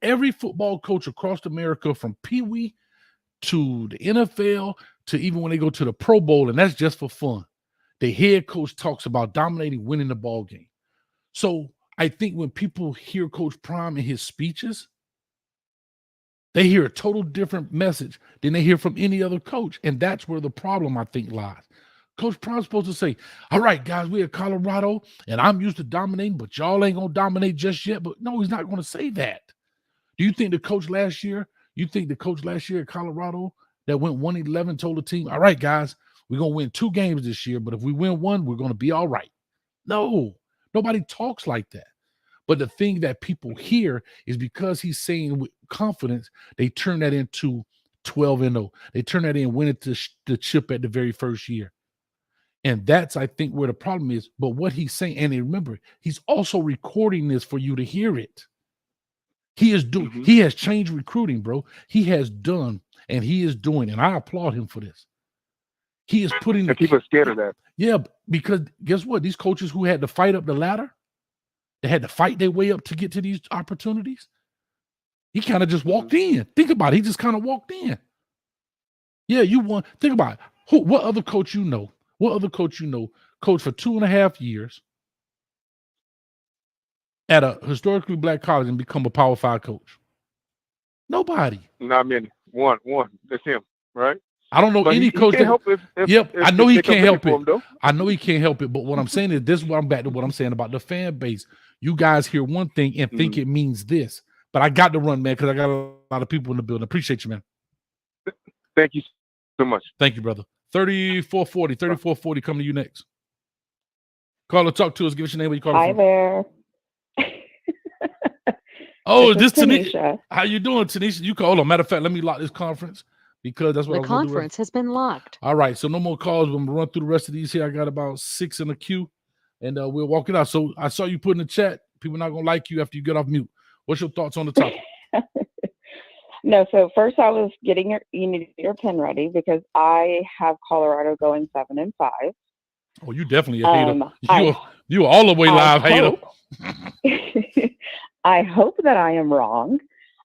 C: Every football coach across America, from Pee Wee to the NFL to even when they go to the Pro Bowl, and that's just for fun, the head coach talks about dominating, winning the ball game. So I think when people hear Coach Prime in his speeches, they hear a total different message than they hear from any other coach. And that's where the problem, I think, lies. Coach Prime's supposed to say, all right, guys, we're at Colorado, and I'm used to dominating, but y'all ain't going to dominate just yet. But no, he's not going to say that. Do you think the coach last year at Colorado that went 1-11 told the team, all right, guys, we're going to win 2 games this year, but if we win 1, we're going to be all right? No, nobody talks like that. But the thing that people hear is because he's saying with confidence, they turn that into 12-0. They turn that in, winning the chip at the very first year. And that's, I think, where the problem is. But what he's saying, and remember, he's also recording this for you to hear it. He is doing. He has changed recruiting, bro. He has done, and he is doing, and I applaud him for this. He is putting.
U: And people are scared of that.
C: Yeah, because guess what? These coaches who had to fight up the ladder, they had to fight their way up to get to these opportunities. He kind of just walked in. Think about it. He just kind of walked in. Yeah, you won. Think about it. What other coach you know? What other coach you know coached for 2.5 years at a historically black college and become a Power 5 coach? Nobody.
U: Not many. One. That's him, right?
C: I don't know any coach.
U: He can't help it if
C: I know he can't help it.
U: Him,
C: I know he can't help it. But what I'm saying is this: I'm back to what I'm saying about the fan base. You guys hear one thing and think it means this. But I got to run, man, because I got a lot of people in the building. Appreciate you, man.
U: Thank you so much.
C: Thank you, brother. 3440 coming to you next. Caller, talk to us. Give us your name. Where you calling from?
B: Hi there.
C: Oh,
B: This
C: this
B: is
C: Tanisha.
B: Tanisha.
C: How you doing, Tanisha? You call. Hold on. Matter of fact, let me lock this conference because that's what I
B: The
C: was going to do.
B: conference has been locked.
C: All right. So no more calls. We're going to run through the rest of these here. I got about 6 in the queue, and we'll walk it out. So I saw you put in the chat, people not going to like you after you get off mute. What's your thoughts on the topic?
B: No, so first I was getting you need your pen ready because I have Colorado going 7-5.
C: Oh, you definitely a hater.
B: I
C: You all the way live hater.
B: I hope that I am wrong.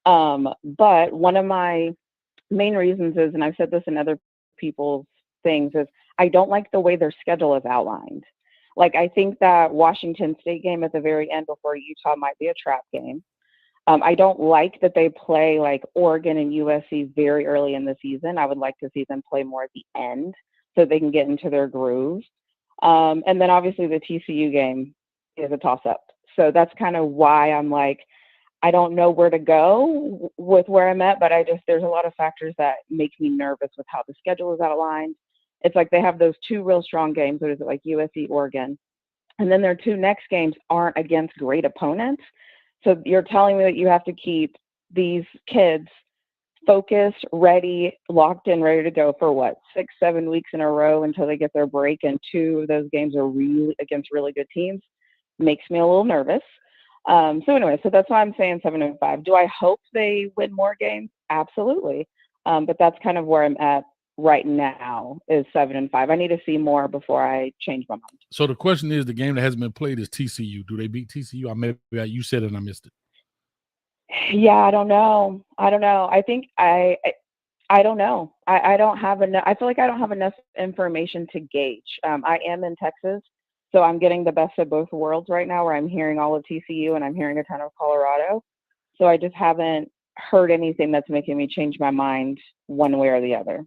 B: But one of my main reasons is, and I've said this in other people's things, is I don't like the way their schedule is outlined. Like, I think that Washington State game at the very end before Utah might be a trap game. I don't like that they play like Oregon and USC very early in the season. I would like to see them play more at the end so they can get into their groove. And then obviously the TCU game is a toss-up. So that's kind of why I'm like, I don't know where to go with where I'm at, but there's a lot of factors that make me nervous with how the schedule is outlined. It's like they have those two real strong games. What is it, like USC, Oregon? And then their two next games aren't against great opponents. So you're telling me that you have to keep these kids focused, ready, locked in, ready to go for what, 6-7 weeks in a row until they get their break, and two of those games are really against really good teams. Makes me a little nervous. So anyway, so that's why I'm saying 7-5. Do I hope they win more games? Absolutely. But that's kind of where I'm at right now, is 7-5. I need to see more before I change my mind.
C: So the question is, the game that hasn't been played is TCU. Do they beat TCU? You said it and I missed it.
B: Yeah, I don't know. I think I don't know. I don't have enough. I feel like I don't have enough information to gauge. I am in Texas, so I'm getting the best of both worlds right now, where I'm hearing all of TCU and I'm hearing a ton of Colorado. So I just haven't heard anything that's making me change my mind one way or the other.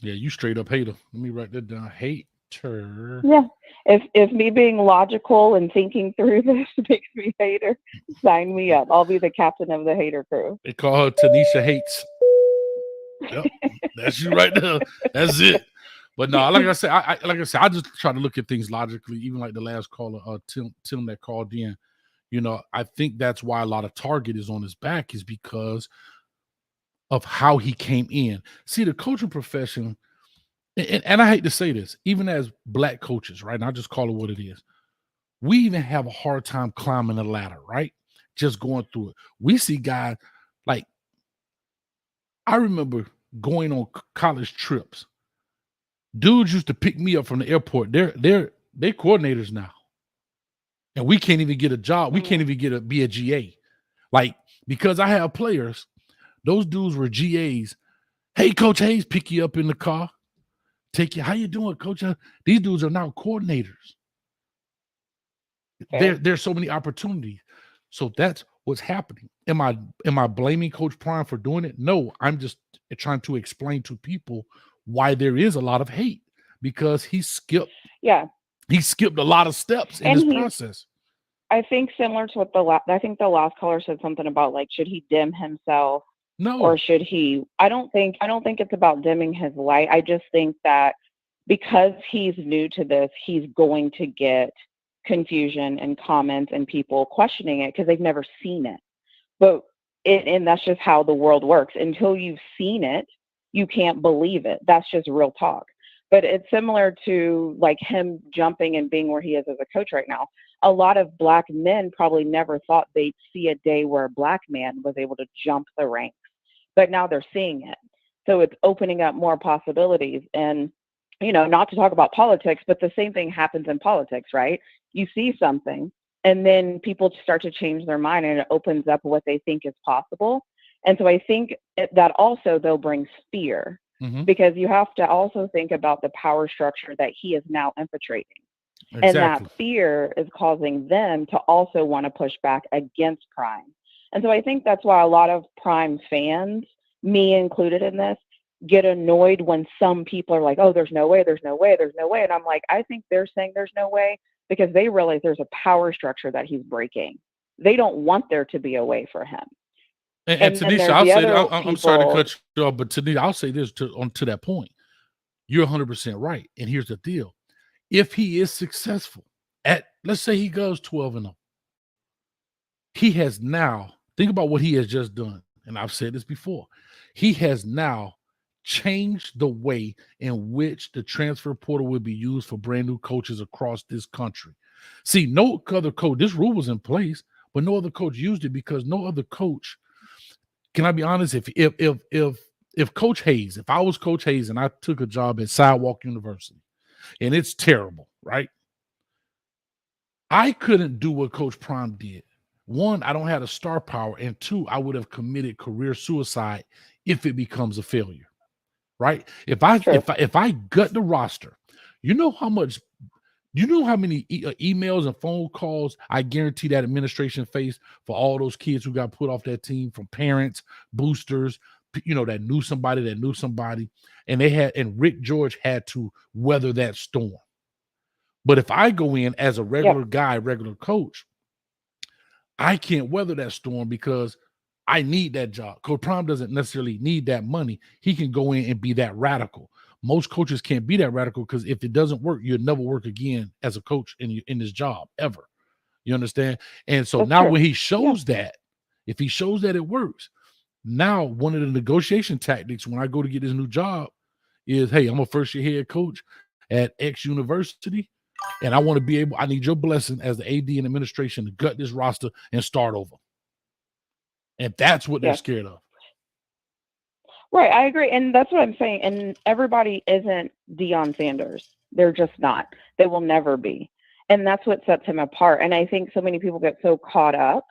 C: Yeah, you straight up hater. Let me write that down. Hater.
B: Yeah. If me being logical and thinking through this makes me hater, sign me up. I'll be the captain of the hater crew.
C: They call her Tanisha Hates. Yep, that's you right there. That's it. But no, like I said, I just try to look at things logically. Even like the last caller, Tim that called in. You know, I think that's why a lot of target is on his back, is because of how he came in. See, the coaching profession, and I hate to say this, even as black coaches, right? And I just call it what it is. We even have a hard time climbing the ladder, right? Just going through it. We see guys like, I remember going on college trips. Dudes used to pick me up from the airport. They're coordinators now. And we can't even get a job. We can't even be a GA. Like, because I have players, those dudes were GAs. Hey, Coach Hayes, pick you up in the car. Take you. How you doing, Coach? These dudes are now coordinators. There's so many opportunities. So that's what's happening. Am I blaming Coach Prime for doing it? No, I'm just trying to explain to people why there is a lot of hate, because he skipped a lot of steps in this process.
B: I think similar to what I think the last caller said something about, like, should he dim himself?
C: No.
B: Or should he? I don't think it's about dimming his light. I just think that because he's new to this, he's going to get confusion and comments and people questioning it because they've never seen it. But and that's just how the world works. Until you've seen it, you can't believe it. That's just real talk. But it's similar to like him jumping and being where he is as a coach right now. A lot of black men probably never thought they'd see a day where a black man was able to jump the ranks, but now they're seeing it. So it's opening up more possibilities. And, you know, not to talk about politics, but the same thing happens in politics, right? You see something and then people start to change their mind and it opens up what they think is possible. And so I think that also, though, brings fear, because you have to also think about the power structure that he is now infiltrating. Exactly. And that fear is causing them to also want to push back against Prime. And so I think that's why a lot of Prime fans, me included in this, get annoyed when some people are like, oh, there's no way, there's no way, there's no way. And I'm like, I think they're saying there's no way because they realize there's a power structure that he's breaking. They don't want there to be a way for him.
C: And Tanisha, I'll say, I'm sorry to cut you off, but Tanisha, I'll say this to that point. You're 100% right. And here's the deal. If he is successful let's say he goes 12-0, he has now, think about what he has just done. And I've said this before. He has now changed the way in which the transfer portal will be used for brand new coaches across this country. See, no other coach, this rule was in place, but no other coach used it because no other coach, can I be honest? If Coach Hayes, if I was Coach Hayes and I took a job at Sidewalk University, and it's terrible, right? I couldn't do what Coach Prime did. One, I don't have the star power, and two, I would have committed career suicide if it becomes a failure, right? If I gut the roster, you know how many emails and phone calls I guarantee that administration faced for all those kids who got put off that team, from parents, boosters, that knew somebody, and Rick George had to weather that storm. But if I go in as a regular guy, regular coach, I can't weather that storm because I need that job. Coach Prime doesn't necessarily need that money. He can go in and be that radical. Most coaches can't be that radical because if it doesn't work, you'll never work again as a coach in this job ever. You understand? And so now when he shows that, if he shows that it works, now one of the negotiation tactics when I go to get this new job is, hey, I'm a first-year head coach at X university, and I need your blessing as the AD and administration to gut this roster and start over. And that's what they're scared of.
B: Right, I agree. And that's what I'm saying. And everybody isn't Deion Sanders. They're just not. They will never be. And that's what sets him apart. And I think so many people get so caught up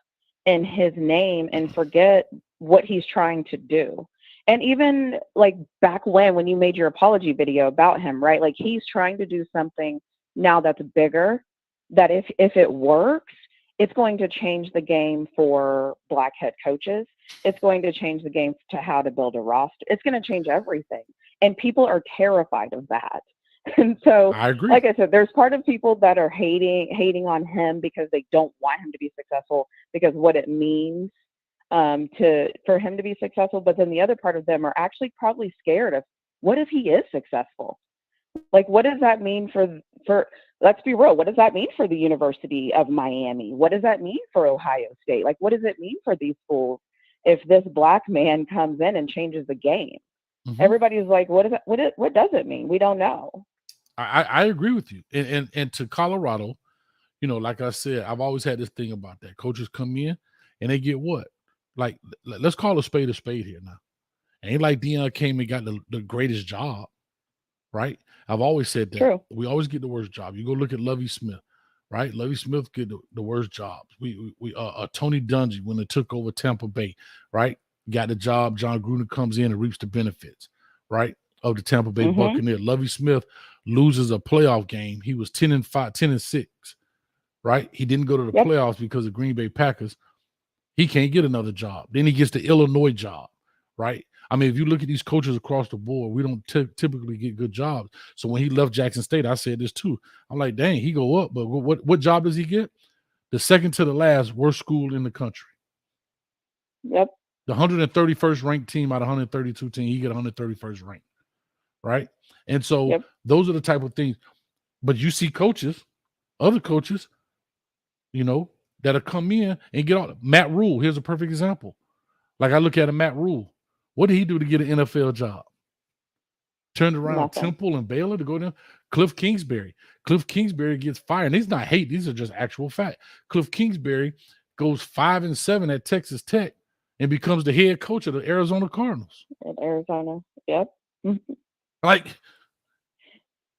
B: in his name and forget what he's trying to do. And even like back when you made your apology video about him, right? Like he's trying to do something now that's bigger, that if it works, it's going to change the game for Black head coaches. It's going to change the game to how to build a roster. It's going to change everything. And people are terrified of that. And so,
C: I agree.
B: Like I said, there's part of people that are hating on him because they don't want him to be successful because what it means for him to be successful. But then the other part of them are actually probably scared of, what if he is successful? Like, what does that mean for let's be real, what does that mean for the University of Miami? What does that mean for Ohio State? Like, what does it mean for these schools if this Black man comes in and changes the game? Mm-hmm. Everybody's like, what does it mean? We don't know.
C: I agree with you. And to Colorado, like I said, I've always had this thing about that. Coaches come in and they get what? Like, let's call a spade here now. Ain't like Deion came and got the greatest job, right? I've always said that. True. We always get the worst job. You go look at Lovie Smith, right? Lovie Smith get the worst jobs. We Tony Dungy, when they took over Tampa Bay, right? Got the job. John Gruden comes in and reaps the benefits, right, of the Tampa Bay Buccaneers. Lovie Smith loses a playoff game. He was 10-6, right? He didn't go to the playoffs because of Green Bay Packers. He can't get another job. Then he gets the Illinois job, right? I mean, if you look at these coaches across the board, we don't typically get good jobs. So when he left Jackson State, I said this too. I'm like, dang, he go up, but what job does he get? The second to the last worst school in the country.
B: Yep.
C: The 131st ranked team out of 132 teams, he get 131st ranked, right? And so those are the type of things. But you see other coaches, that'll come in and get on. Matt Rule, here's a perfect example. Like I look at Matt Rule. What did he do to get an NFL job? Turned around Temple and Baylor to go down. Cliff Kingsbury gets fired. And these not hate. These are just actual fact. Cliff Kingsbury goes 5-7 at Texas Tech and becomes the head coach of the Arizona Cardinals.
B: At Arizona, yep.
C: Like,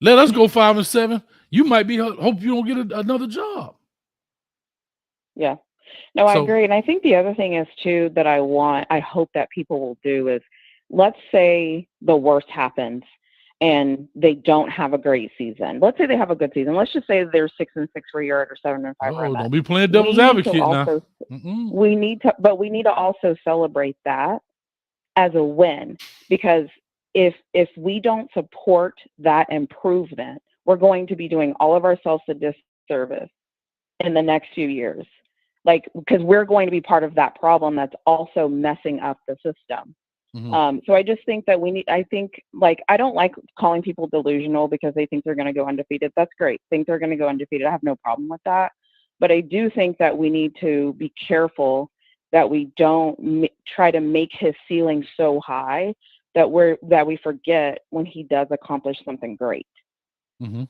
C: let us go 5-7. You might hope you don't get another job.
B: Yeah. No, I agree. And I think the other thing is too that I hope that people will do is, let's say the worst happens and they don't have a great season. Let's say they have a good season. Let's just say they're 6-6 for a year or 7-5.
C: Oh, don't be playing devil's advocate now.
B: We need to also celebrate that as a win, because if we don't support that improvement, we're going to be doing all of ourselves a disservice in the next few years. Like, because we're going to be part of that problem that's also messing up the system. So I just think that I don't like calling people delusional because they think they're going to go undefeated. That's great. Think they're going to go undefeated. I have no problem with that. But I do think that we need to be careful that we don't try to make his ceiling so high that we forget when he does accomplish something great.
C: Mm-hmm.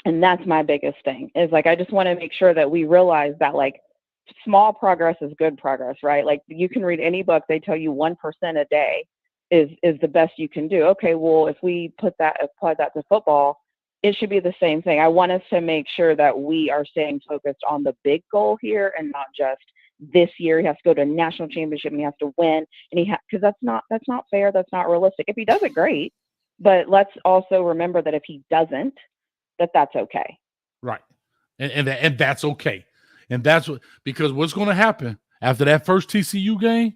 B: And that's my biggest thing, is like, I just want to make sure that we realize that, like, small progress is good progress, right? Like, you can read any book, they tell you 1% a day is the best you can do. Okay, well, if we apply that to football, it should be the same thing. I want us to make sure that we are staying focused on the big goal here, and not just this year he has to go to a national championship and he has to win, and because that's not fair. That's not realistic. If he does it, great, but let's also remember that if he doesn't, that's okay.
C: Right. And that's okay. And that's because what's going to happen after that first TCU game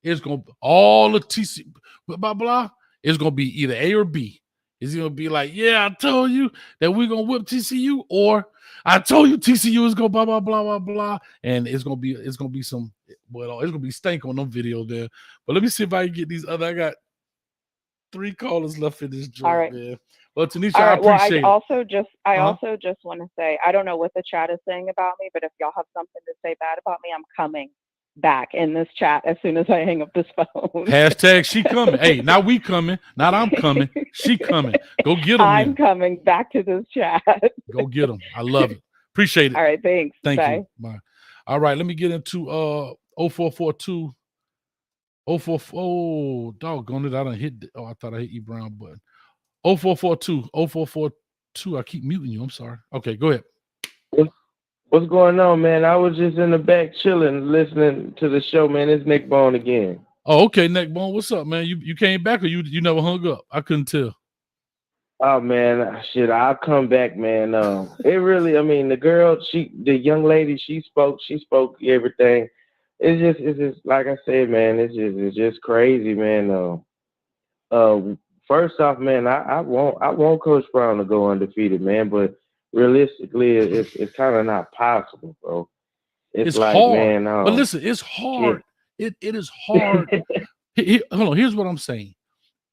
C: is going to all the TCU blah blah is going to be either A or B. Is he going to be like, yeah, I told you that we're going to whip TCU, or I told you TCU is going to blah blah blah blah blah, and it's going to be some, well, it's going to be stank on them videos there. But let me see if I can get these other. I got 3 callers left in this joint,
B: All right.
C: man. Well, Tanisha,
B: All right.
C: I appreciate
B: well,
C: it.
B: I also just want to say, I don't know what the chat is saying about me, but if y'all have something to say bad about me, I'm coming back in this chat as soon as I hang up this phone.
C: Hashtag she coming. Hey, now we coming. Not I'm coming. She coming. Go get them.
B: I'm coming back to this chat.
C: Go get them. I love it. Appreciate it.
B: All right. Thanks.
C: Thank
B: Bye.
C: you. Bye. All right. Let me get into 0442. 044. Oh, doggone it. I done hit. I thought I hit E Brown button. 0442. 0442. I keep muting you. I'm sorry. Okay, go ahead.
A: What's going on, man? I was just in the back chilling, listening to the show, man. It's Nick Bone again.
C: Oh, okay, Nick Bone. What's up, man? You came back, or you never hung up? I couldn't tell.
A: Oh man, shit, I'll come back, man. It really, I mean, the young lady, she spoke everything. It's just like I said, man. It's just crazy, man. First off, man, I want Coach Brown to go undefeated, man, but realistically, it's kind of not possible, bro. It's like,
C: hard,
A: man,
C: but listen, it's hard. It is hard. Hold on. Here's what I'm saying.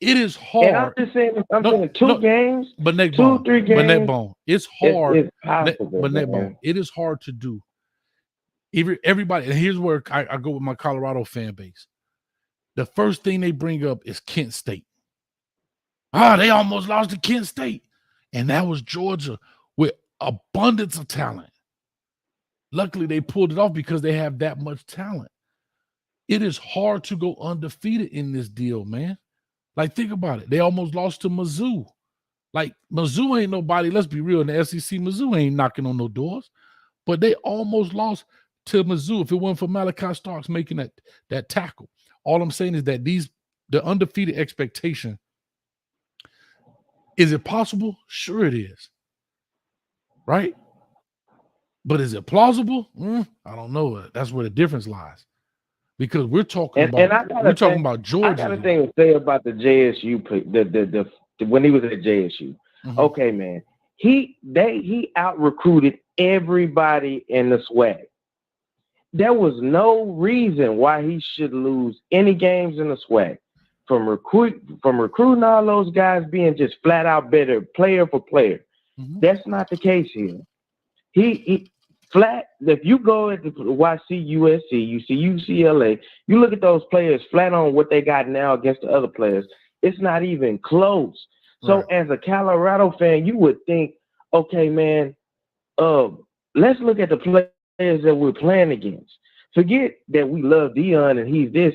C: It is hard.
A: And I'm just saying, saying 2 games,
C: but Nick
A: 2
C: Bone,
A: 3 games.
C: But Nick Bone, it's hard.
A: It's possible,
C: but Nick
A: man.
C: Bone, it is hard to do. Everybody, and here's where I go with my Colorado fan base. The first thing they bring up is Kent State. They almost lost to Kent State. And that was Georgia with abundance of talent. Luckily, they pulled it off because they have that much talent. It is hard to go undefeated in this deal, man. Like, think about it. They almost lost to Mizzou. Like, Mizzou ain't nobody. Let's be real. In the SEC, Mizzou ain't knocking on no doors. But they almost lost to Mizzou if it wasn't for Malachi Starks making that tackle. All I'm saying is that the undefeated expectation, is it possible? Sure it is. Right? But is it plausible? I don't know. That's where the difference lies. Because we're talking about Georgia.
A: I got a thing to say about the JSU the when he was at JSU.
C: Mm-hmm.
A: Okay, man. He out-recruited everybody in the SWAC. There was no reason why he should lose any games in the SWAC. From recruiting all those guys being just flat out better player for player.
C: Mm-hmm.
A: That's not the case here. He flat. If you go into USC, you see UCLA, you look at those players flat on what they got now against the other players. It's not even close. So as a Colorado fan, you would think, okay, man, let's look at the players that we're playing against. Forget that we love Deion and he's this.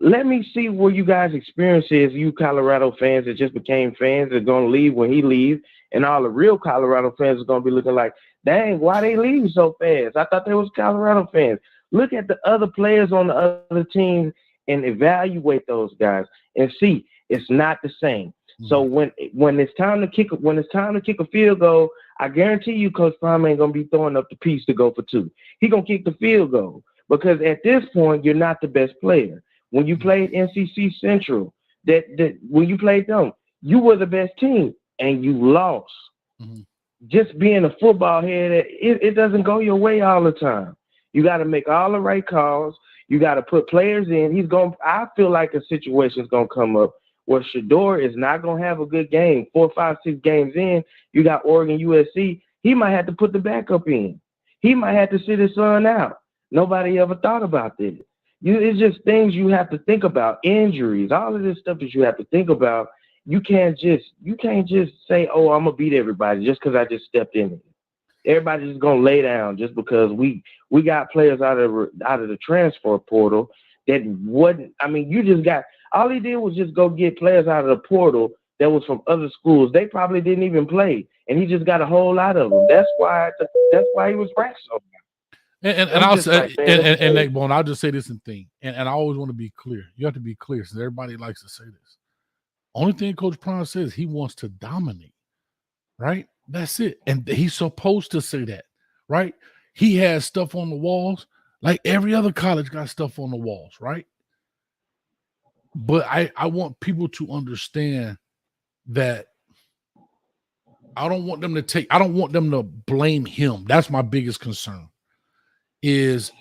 A: Let me see where you guys' experience is, you Colorado fans that just became fans that are going to leave when he leaves, and all the real Colorado fans are going to be looking like, dang, why they leave so fast? I thought they was Colorado fans. Look at the other players on the other teams and evaluate those guys and see it's not the same. Mm-hmm. So when it's time to kick a field goal, I guarantee you Coach Prime ain't going to be throwing up the piece to go for 2. He going to kick the field goal because at this point, you're not the best player. When you played NCC Central, when you played them, you were the best team and you lost.
C: Mm-hmm.
A: Just being a football head, it doesn't go your way all the time. You got to make all the right calls. You got to put players in. I feel like a situation is going to come up where Shedeur is not going to have a good game. 4, 5, 6 games in, you got Oregon, USC. He might have to put the backup in. He might have to sit his son out. Nobody ever thought about this. It's just things you have to think about. Injuries, all of this stuff that you have to think about. You can't just say, "Oh, I'm gonna beat everybody" just because I just stepped in it. Everybody's just gonna lay down just because we got players out of the transfer portal that wasn't. I mean, you just got all he did was just go get players out of the portal that was from other schools. They probably didn't even play, and he just got a whole lot of them. That's why he was ranked so high.
C: And I'll say, and Nate Bone, I'll just say this thing, and I always want to be clear. You have to be clear, because everybody likes to say this. Only thing Coach Prime says, he wants to dominate, right? That's it. And he's supposed to say that, right? He has stuff on the walls, like every other college got stuff on the walls, right? But I want people to understand that I don't want them to blame him. That's my biggest concern. Is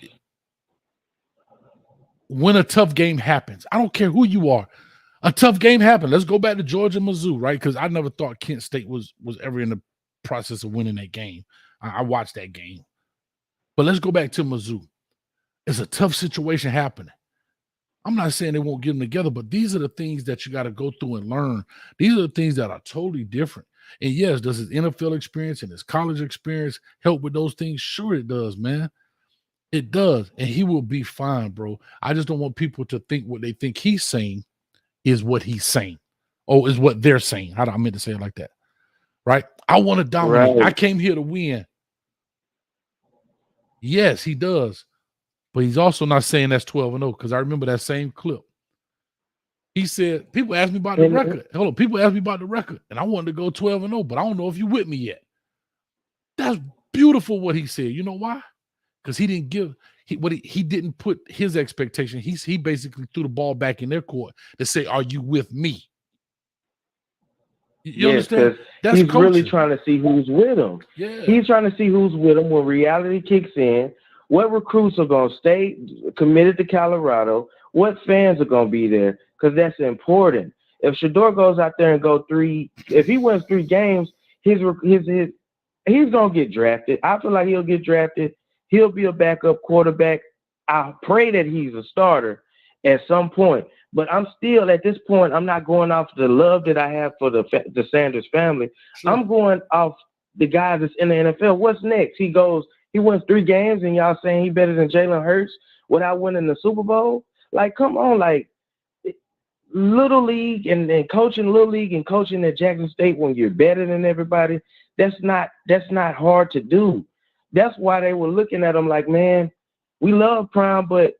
C: when a tough game happens, I don't care who you are, a tough game happened. Let's go back to Georgia, Mizzou, right? Because I never thought Kent State was ever in the process of winning that game. I watched that game. But let's go back to Mizzou. It's a tough situation happening. I'm not saying they won't get them together, but these are the things that you got to go through and learn. These are the things that are totally different. And yes, does his NFL experience and his college experience help with those things? Sure it does, man. It does. And he will be fine, bro. I just don't want people to think what they think he's saying is what he's saying. Oh, is what they're saying. I meant to say it like that. Right? I want to dominate.
A: Right.
C: I came here to win. Yes, he does. But he's also not saying that's 12-0, because I remember that same clip. He said, people asked me about the record. Hold on, people asked me about the record, and I wanted to go 12-0, but I don't know if you're with me yet. That's beautiful what he said. You know why? Because he didn't give he didn't put his expectation. He basically threw the ball back in their court to say, "Are you with me?" You understand? That's
A: he's
C: coaching.
A: really trying to see who's with him.
C: Yeah.
A: He's trying to see who's with him when reality kicks in. What recruits are going to stay committed to Colorado? What fans are going to be there? Because that's important. If Shedeur goes out there and if he wins 3 games, he's going to get drafted. I feel like he'll get drafted. He'll be a backup quarterback. I pray that he's a starter at some point. But I'm still, at this point, I'm not going off the love that I have for the Sanders family. Sure. I'm going off the guys that's in the NFL. What's next? He wins 3 games, and y'all saying he better than Jalen Hurts without winning the Super Bowl? Like, come on, like, Little League and coaching Little League and coaching at Jackson State when you're better than everybody, that's not hard to do. That's why they were looking at him like, man, we love Prime, but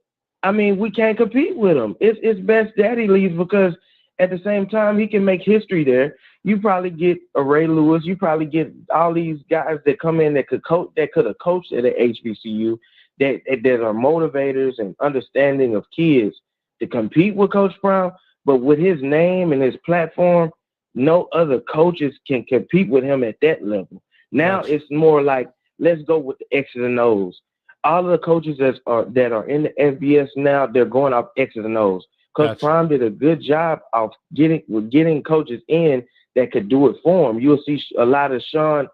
A: I mean, we can't compete with him. It's best that he leaves, because at the same time, he can make history there. You probably get a Ray Lewis. You probably get all these guys that come in that could have coached at an HBCU that are motivators and understanding of kids to compete with Coach Prime. But with his name and his platform, no other coaches can compete with him at that level. Now it's more like, let's go with the X's and O's. All of the coaches that are in the FBS now, they're going off X's and O's. Coach Prime did a good job of getting coaches in that could do it for him. You'll see a lot of Sean,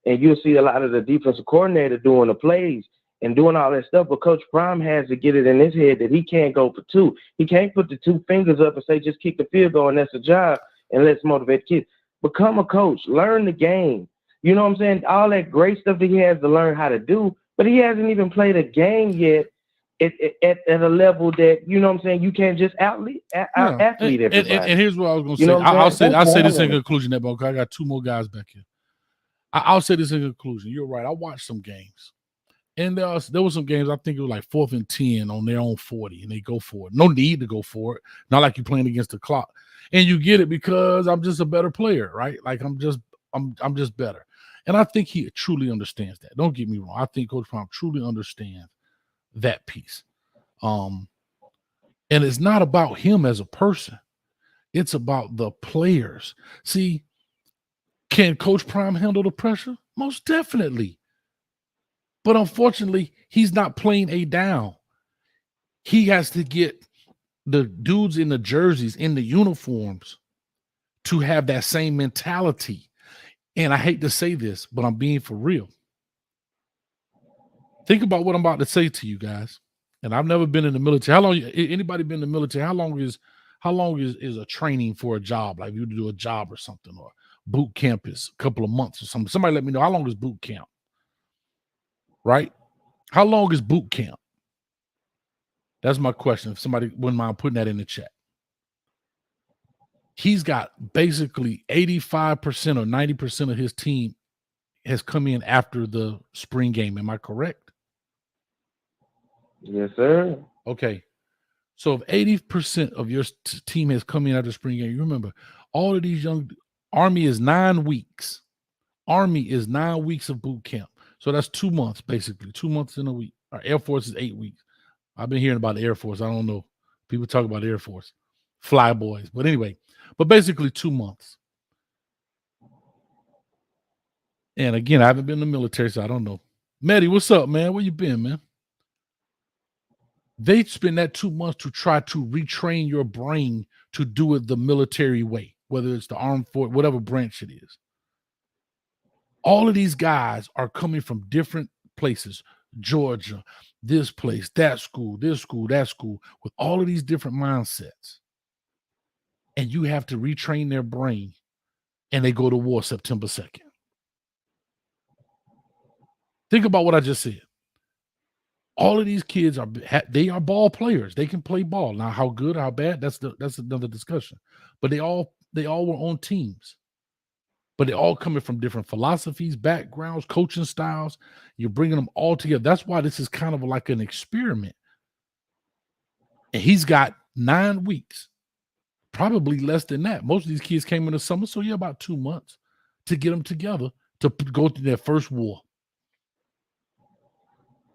A: and you'll see a lot of the defensive coordinator doing the plays and doing all that stuff. But Coach Prime has to get it in his head that he can't go for 2. He can't put the 2 fingers up and say, just kick the field goal and that's a job, and let's motivate kids. Become a coach. Learn the game. You know what I'm saying? All that great stuff that he has to learn how to do, but he hasn't even played a game yet at a level that, you know what I'm saying, you can't just athlete everybody.
C: And here's what I was going to say.
A: You know
C: I'll say this in conclusion, that because I got 2 more guys back here. I'll say this in conclusion. You're right. I watched some games. And there were some games, I think it was like 4th and 10 on their own 40, and they go for it. No need to go for it. Not like you're playing against the clock. And you get it because I'm just a better player, right? Like I'm just better. And I think he truly understands that. Don't get me wrong. I think Coach Prime truly understands that piece. And it's not about him as a person. It's about the players. See, can Coach Prime handle the pressure? Most definitely. But unfortunately, he's not playing a down. He has to get the dudes in the jerseys, in the uniforms, to have that same mentality. And I hate to say this, but I'm being for real. Think about what I'm about to say to you guys. And I've never been in the military. How long? Anybody been in the military? How long is a training for a job? Like you do a job or something, or boot camp is a couple of months or something. Somebody let me know, how long is boot camp? Right? How long is boot camp? That's my question. If somebody wouldn't mind putting that in the chat. He's got basically 85% or 90% of his team has come in after the spring game. Am I correct?
A: Yes, sir.
C: Okay. So if 80% of your team has come in after spring game, you remember all of these young Army is 9 weeks. Army is 9 weeks of boot camp. So that's 2 months, basically. 2 months in a week. Our Air Force is 8 weeks. I've been hearing about the Air Force. I don't know. People talk about the Air Force. Fly boys. But anyway, but basically 2 months. And again, I haven't been in the military, so I don't know. Maddie, what's up, man? Where you been, man? They spend that 2 months to try to retrain your brain to do it the military way, whether it's the armed force, whatever branch it is. All of these guys are coming from different places, Georgia, this place, that school, that school, with all of these different mindsets. And you have to retrain their brain, and they go to war September 2nd. Think about what I just said. All of these kids are ball players. They can play ball. Now, how good, how bad, that's another discussion. But they all were on teams. But they all coming from different philosophies, backgrounds, coaching styles. You're bringing them all together. That's why this is kind of like an experiment. And he's got 9 weeks, probably less than that. Most of these kids came in the summer, so yeah, about 2 months to get them together to go through their first war.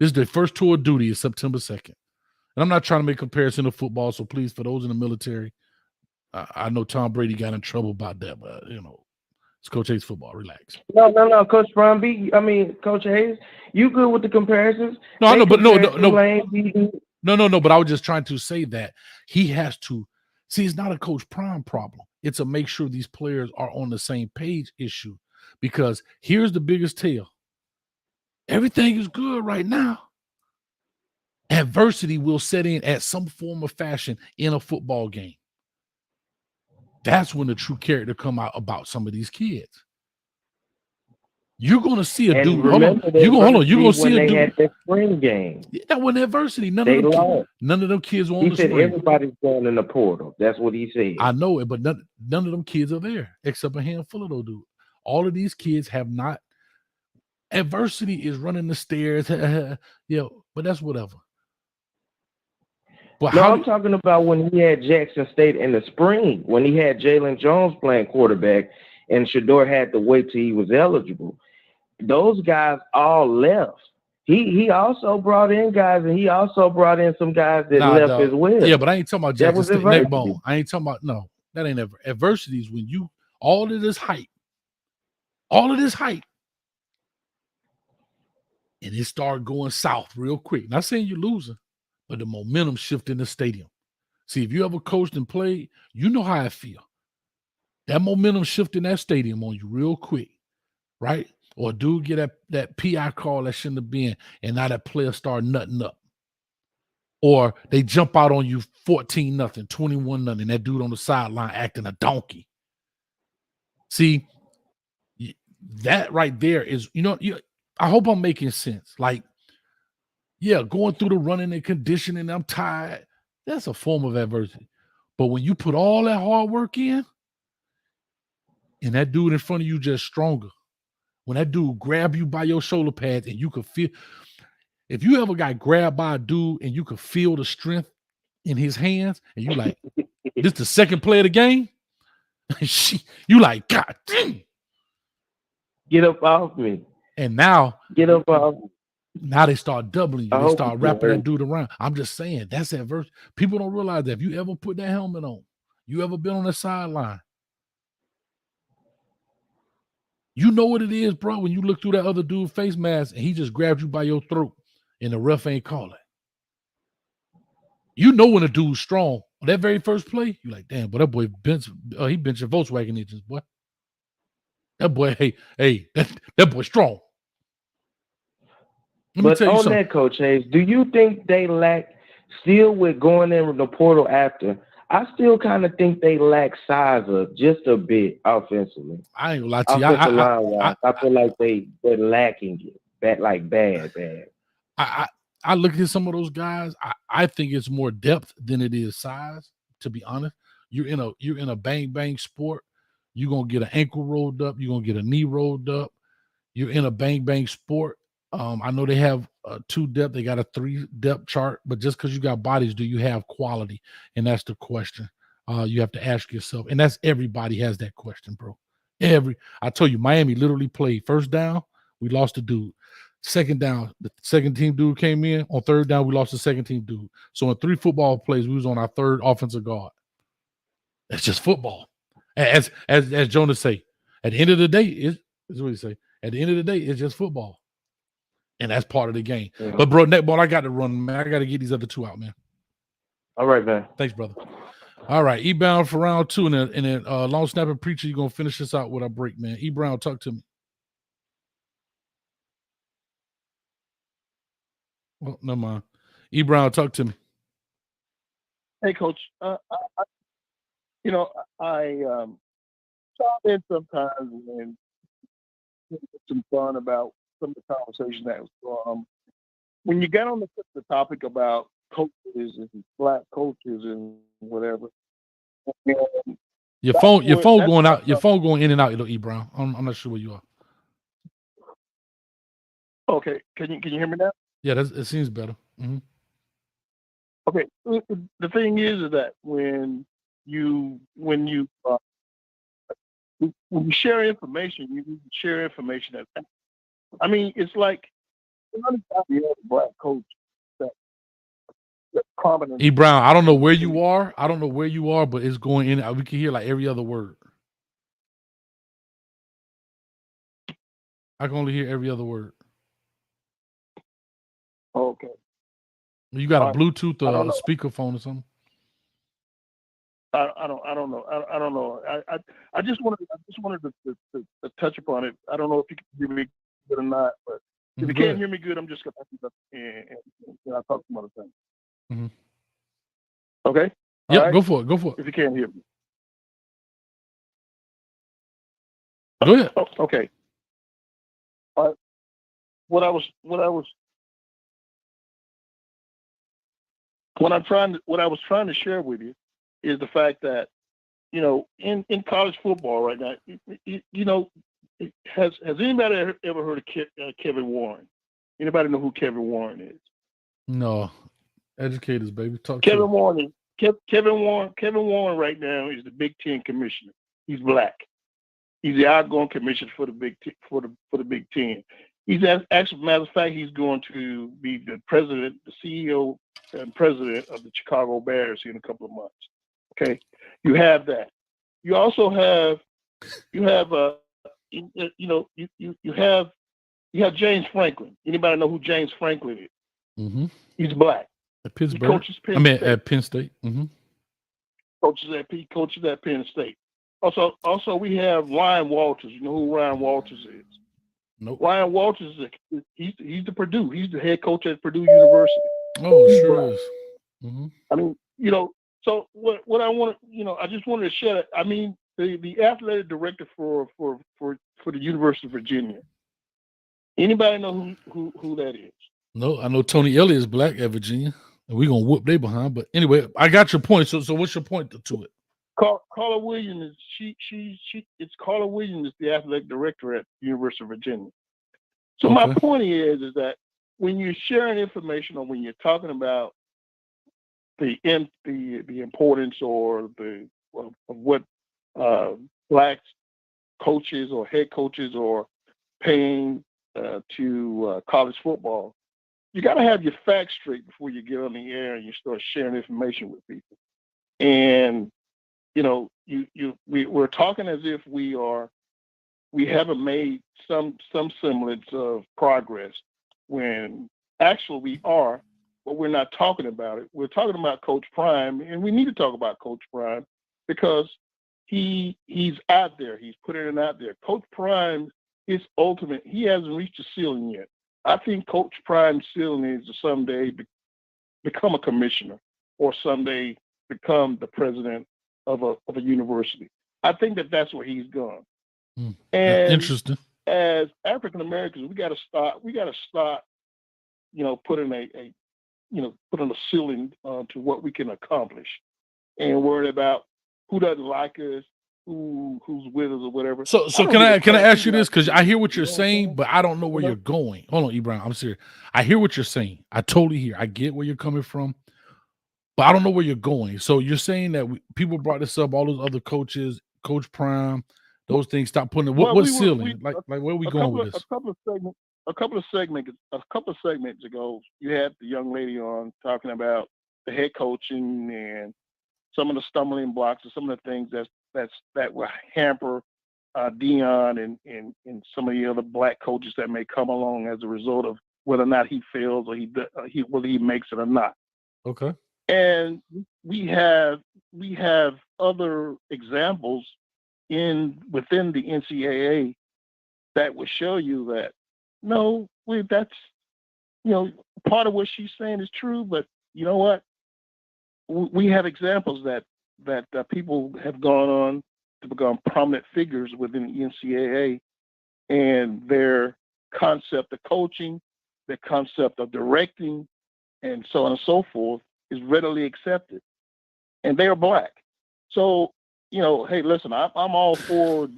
C: This is their first tour of duty is September 2nd. And I'm not trying to make a comparison to football, so please, for those in the military, I know Tom Brady got in trouble about that, but, it's Coach Hayes Football. Relax.
A: No, Coach Brown B. I mean, Coach Hayes, you good with the comparisons?
C: No, I know, but no.
A: No.
C: But I was just trying to say that he has to see. It's not a Coach Prime problem. It's a make sure these players are on the same page issue. Because here's the biggest tell: everything is good right now. Adversity will set in at some form of fashion in a football game. That's when the true character come out about some of these kids. You're going to see a dude. Hold on. You're going to see a dude.
A: They had that spring game.
C: That wasn't adversity. None of them kids were on the spring.
A: He said everybody's going in the portal. That's what he said.
C: I know it, but none of them kids are there except a handful of those dudes. All of these kids have not. Adversity is running the stairs. But that's whatever.
A: But I'm talking about when he had Jackson State in the spring, when he had Jalen Jones playing quarterback and Shedeur had to wait till he was eligible. Those guys all left. He also brought in guys, and he also brought in some guys that left as well.
C: Yeah, but I ain't talking about Jackson State neck bone. I ain't talking about, no, that ain't ever. Adversity is when you, all of this hype, and it started going south real quick. Not saying you're losing, but the momentum shift in the stadium. See, if you ever coached and played, you know how I feel. That momentum shift in that stadium on you real quick, right? Or a dude get that PI call that shouldn't have been, and now that player start nutting up. Or they jump out on you 14-0, 21-0, and that dude on the sideline acting a donkey. See, that right there is, I hope I'm making sense. Like, yeah, going through the running and conditioning, I'm tired. That's a form of adversity. But when you put all that hard work in, and that dude in front of you just stronger, when that dude grab you by your shoulder pads and you could feel, if you ever got grabbed by a dude and you could feel the strength in his hands, and you like, this the second play of the game, you like, God dang.
A: Get up off me.
C: And now,
A: get up off.
C: Now they start doubling you. They start wrapping that dude around. I'm just saying, that's adversity. People don't realize that if you ever put that helmet on, you ever been on the sideline, you know what it is, bro, when you look through that other dude's face mask and he just grabbed you by your throat and the ref ain't calling. You know when a dude's strong. On that very first play, you're like, damn, but that boy bench your Volkswagen engines, boy. That boy, hey, that boy strong.
A: But on that, Coach Hayes, do you think they lack, still with going in the portal after, I still kind of think they lack size up just a bit offensively.
C: I ain't gonna lie to you.
A: Offensive line-wise, I feel like they're lacking it. Bad.
C: I look at some of those guys. I think it's more depth than it is size, to be honest. You're in a bang sport. You're gonna get an ankle rolled up, you're gonna get a knee rolled up. You're in a bang sport. I know they have 2 depth, they got a 3 depth chart, but just because you got bodies, do you have quality? And that's the question you have to ask yourself. And that's everybody has that question, bro. I told you, Miami literally played first down, we lost a dude. Second down, the second team dude came in. On third down, we lost the second team dude. So in 3 football plays, we was on our 3rd offensive guard. That's just football. As Jonas say, at the end of the day, is what he say. At the end of the day, it's just football. And that's part of the game. Yeah. But bro, netball, I got to run, man. I got to get these other 2 out, man.
A: All right, man.
C: Thanks, brother. All right, E Brown for round 2, and then long snapper preacher, you're gonna finish this out with a break, man. E Brown, talk to me. Well, never mind. E Brown, talk to me.
S: Hey, Coach. I stop in sometimes and get some fun about some of the conversation that was when you got on the topic about coaches and black coaches and whatever.
C: Your phone going out. Your phone going in and out, E Brown. I'm not sure where you are.
S: Okay, can you hear me now?
C: Yeah, it seems better. Mm-hmm.
S: Okay, the thing is that when you share information, you share information that. I mean, it's like the black coach that prominent.
C: E Brown, I don't know where you are. But it's going in. We can hear like every other word. I can only hear every other word.
S: Okay.
C: You got a Bluetooth or a speakerphone or something?
S: I don't know. I don't know. I just wanted to touch upon it. I don't know if you can hear me good or not, but if you can't hear me good, I'm just gonna and I'll talk some other things.
C: Mm-hmm.
S: Okay.
C: Yeah,
S: right?
C: Go for it.
S: If you can't hear me,
C: go ahead.
S: Okay. What I was trying to share with you is the fact that, in college football right now, has anybody ever heard of Kevin Warren? Anybody know who Kevin Warren is?
C: No. Educators, baby. Talk
S: Kevin
C: to
S: Warren Kevin Warren right now is the Big Ten commissioner. He's black. He's the outgoing commissioner for the Big Ten. He's actually, matter of fact, he's going to be the president, the CEO and president of the Chicago Bears in a couple of months. Okay, you have that. You also have, you have James Franklin. Anybody know who James Franklin is?
C: Mm-hmm.
S: He's black.
C: At Pittsburgh.
S: He coaches Penn State.
C: At Penn State. Mm-hmm.
S: Coaches at Penn State. Also, we have Ryan Walters. You know who Ryan Walters is?
C: Nope.
S: Ryan Walters he's the Purdue. He's the head coach at Purdue University.
C: Oh, sure is. Mm-hmm.
S: I mean, so what I want to, I just wanted to share that. I mean, the athletic director for the University of Virginia. Anybody know who that is?
C: No, I know Tony Elliott is black at Virginia, and we're gonna whoop they behind. But anyway, I got your point. So what's your point to it?
S: Carla Williams it's Carla Williams is the athletic director at the University of Virginia. So my point is that when you're sharing information or when you're talking about the importance or of what black coaches or head coaches are paying to college football, you got to have your facts straight before you get on the air and you start sharing information with people. And we're talking as if we haven't made some semblance of progress when actually we are, but we're not talking about it. We're talking about Coach Prime, and we need to talk about Coach Prime because he's out there. He's putting it out there. Coach Prime is ultimate. He hasn't reached the ceiling yet. I think Coach Prime's ceiling is to someday become a commissioner or someday become the president of a university. I think that's where he's gone. And
C: Interesting.
S: as African Americans, we got to start, putting a ceiling to what we can accomplish, and worried about who doesn't like us, who's with us or whatever.
C: So can I ask you this? Because I hear what you're saying, but I don't know where you're going. Hold on, Ibrahim. I'm serious. I hear what you're saying. I totally hear. I get where you're coming from, but I don't know where you're going. So you're saying that people brought this up, all those other coaches, Coach Prime, those things. Stop putting it. What ceiling? Like where are we going with this?
S: A couple of segments ago, you had the young lady on talking about the head coaching and some of the stumbling blocks and some of the things that will hamper Dion and some of the other black coaches that may come along as a result of whether or not he fails or whether he makes it or not.
C: Okay.
S: And we have other examples within the NCAA that would show you that that's part of what she's saying is true, but you know what? We have examples that people have gone on to become prominent figures within the NCAA, and their concept of coaching, their concept of directing, and so on and so forth is readily accepted, and they are black. So, hey, listen, I'm all for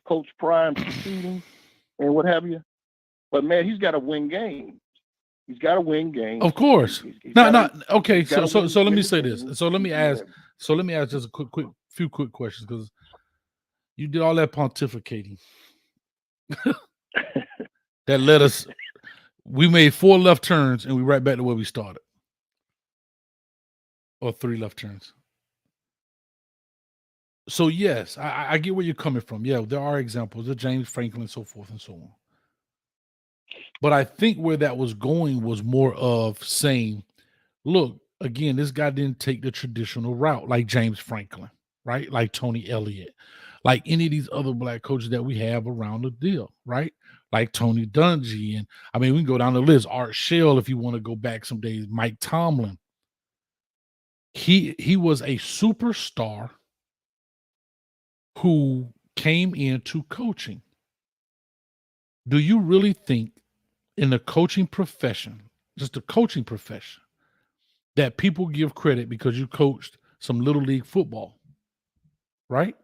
S: Coach Prime succeeding and what have you, but man, he's got to win games. He's got to win games.
C: Of course. Okay. So let me say this. So let me ask just a few quick questions, because you did all that pontificating. That led us. We made 4 left turns and we right back to where we started. Or 3 left turns. So yes, I get where you're coming from. Yeah, there are examples of James Franklin, so forth and so on. But I think where that was going was more of saying, look, again, this guy didn't take the traditional route like James Franklin, right? Like Tony Elliott, like any of these other black coaches that we have around the deal, right? Like Tony Dungy. And I mean, we can go down the list. Art Shell, if you want to go back some days, Mike Tomlin. He was a superstar who came into coaching. Do you really think in the coaching profession, just the coaching profession, that people give credit because you coached some little league football, right?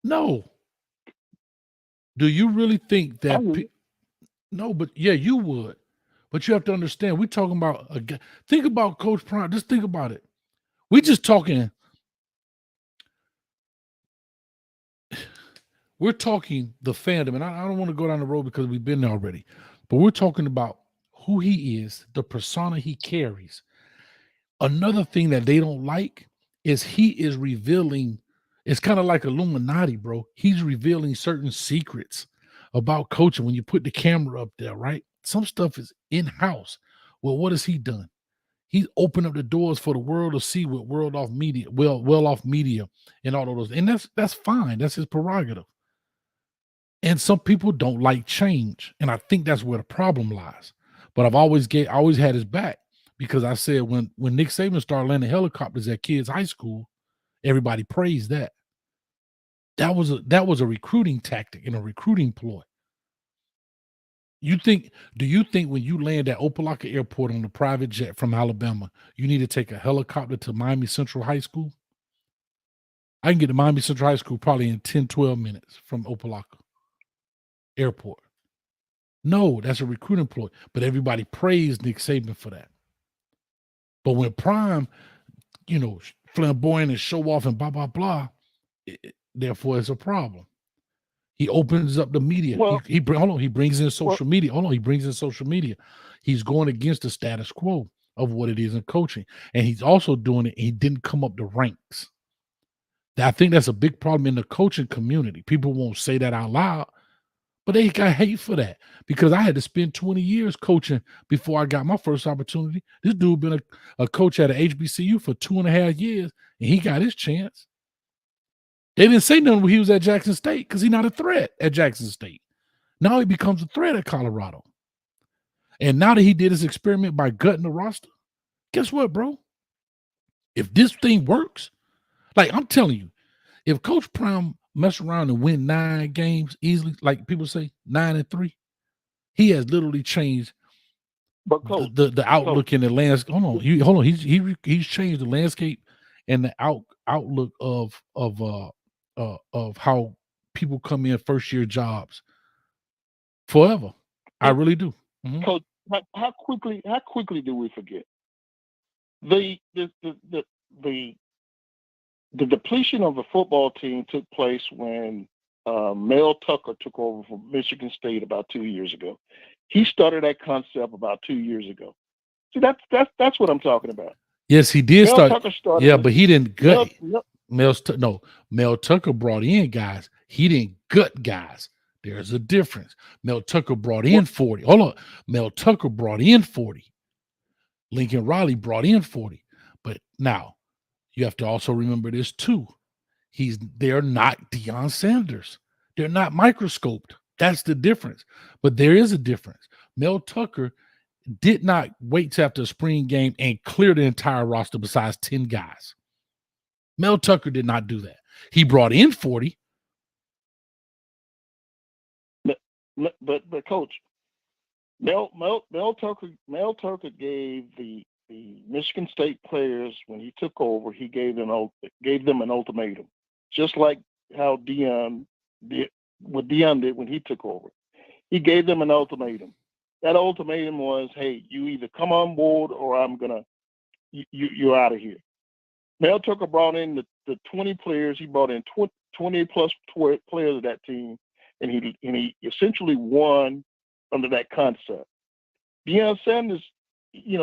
C: No. Do you really think that? No, but yeah, you would. But you have to understand, we're talking about think about Coach Prime. Just think about it. We just talking. We're talking the fandom, and I don't want to go down the road because we've been there already. But we're talking about who he is, the persona he carries. Another thing that they don't like is he is revealing, it's kind of like Illuminati, bro. He's revealing certain secrets about coaching when you put the camera up there, right? Some stuff is in-house. Well, what has he done? He's opened up the doors for the world to see with well-off media and all of those. And that's fine. That's his prerogative. And some people don't like change. And I think that's where the problem lies. But I've always had his back, because I said when Nick Saban started landing helicopters at kids' high school, everybody praised that. That was a recruiting tactic and a recruiting ploy. Do you think when you land at Opelika Airport on a private jet from Alabama, you need to take a helicopter to Miami Central High School? I can get to Miami Central High School probably in 10, 12 minutes from Opelika Airport. No, that's a recruiting ploy. But everybody praised Nick Saban for that. But when Prime, flamboyant and show off and blah, blah, blah, therefore it's a problem. He opens up the media. He brings in social media. He brings in social media. He's going against the status quo of what it is in coaching. And he's also doing it. He didn't come up the ranks. I think that's a big problem in the coaching community. People won't say that out loud, but they got hate for that, because I had to spend 20 years coaching before I got my first opportunity. This dude been a coach at an HBCU for 2.5 years, and he got his chance. They didn't say nothing when he was at Jackson State, because he's not a threat at Jackson State. Now he becomes a threat at Colorado. And now that he did his experiment by gutting the roster, guess what, bro? If this thing works, like I'm telling you, if Coach Prime mess around and win 9 games easily, like people say 9-3, he has literally changed the outlook in the landscape. Hold on. He's changed the landscape and the outlook of how people come in first year jobs forever. I really do. Mhm.
S: Coach, how quickly do we forget the depletion of the football team took place when Mel Tucker took over from Michigan State about 2 years ago. He started that concept about 2 years ago. See, that's what I'm talking about.
C: Yes, he did
S: Mel
C: start.
S: Tucker started
C: Yeah,
S: it.
C: but he didn't gut.
S: Mel-
C: Mel Tucker brought in guys. He didn't gut guys. There's a difference. Mel Tucker brought in 40. Hold on. Mel Tucker brought in 40. Lincoln Riley brought in 40. But now you have to also remember this too. They're not Deion Sanders. They're not microscoped. That's the difference. But there is a difference. Mel Tucker did not wait till after a spring game and clear the entire roster besides 10 guys. Mel Tucker did not do that. He brought in 40.
S: But Coach, Mel Tucker gave the Michigan State players when he took over. He gave them an ultimatum, just like how Deion did when he took over. He gave them an ultimatum. That ultimatum was, hey, you either come on board or you're out of here. Mel Tucker brought in the 20 players. He brought in 20 plus players of that team, and he essentially won under that concept. Deion Sanders, he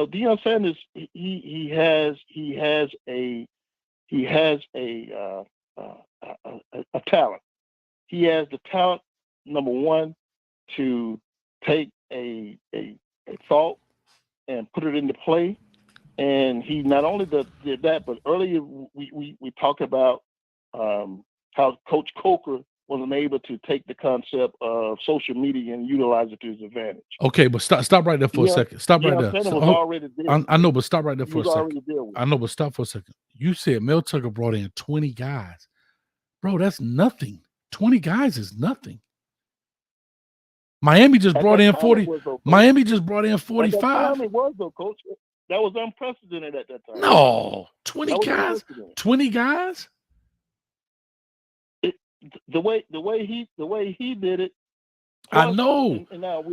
S: has a talent. He has the talent, number one, to take a thought and put it into play. And he not only did that, but earlier we talked about how Coach Coker wasn't able to take the concept of social media and utilize it to his advantage.
C: Okay, but stop right there for a second. Stop right there.
S: Was already there.
C: I know, but stop right there
S: He
C: for a
S: was
C: second.
S: already there with it.
C: I know, but stop for a second. You said Mel Tucker brought in 20 guys. Bro, that's nothing. 20 guys is nothing. Miami just brought in 40. Miami just brought in 45.
S: At that time it was, though, Coach. That was unprecedented at that time.
C: No, 20 guys. 20 guys.
S: The way he did it.
C: I know.
S: And now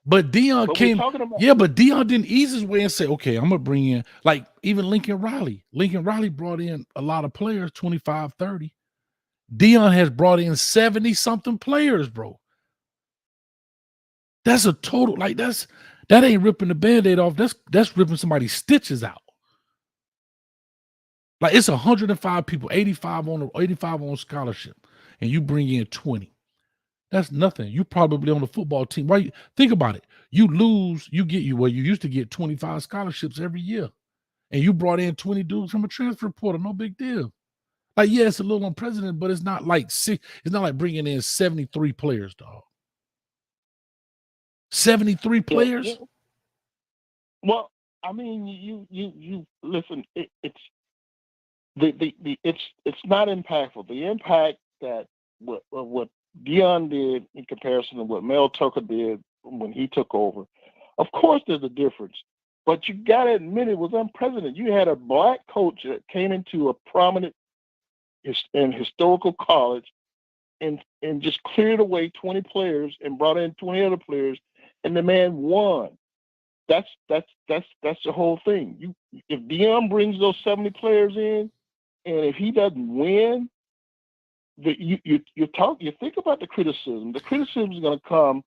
C: but Deion
S: but
C: came.
S: about,
C: but Deion didn't ease his way and say, okay, I'm going to bring in, like, even Lincoln Riley. Lincoln Riley brought in a lot of players, 25, 30. Deion has brought in 70-something players, bro. That's a total, like, that ain't ripping the Band-Aid off. That's ripping somebody's stitches out. Like, it's 105 people, 85 on scholarship, and you bring in 20. That's nothing. You probably on the football team. Why? Think about it. You lose, you used to get 25 scholarships every year, and you brought in 20 dudes from a transfer portal. No big deal. Like, yeah, it's a little unprecedented, but it's not like it's not like bringing in 73 players, dog. 73 players.
S: Yeah. Well, I mean, you listen. It's not impactful. The impact that what Deion did in comparison to what Mel Tucker did when he took over, of course, there's a difference. But you got to admit it was unprecedented. You had a black coach that came into a prominent and historical college and just cleared away 20 players and brought in 20 other players, and the man won. That's the whole thing. If Deion brings those 70 players in, and if he doesn't win, you think about the criticism. The criticism is going to come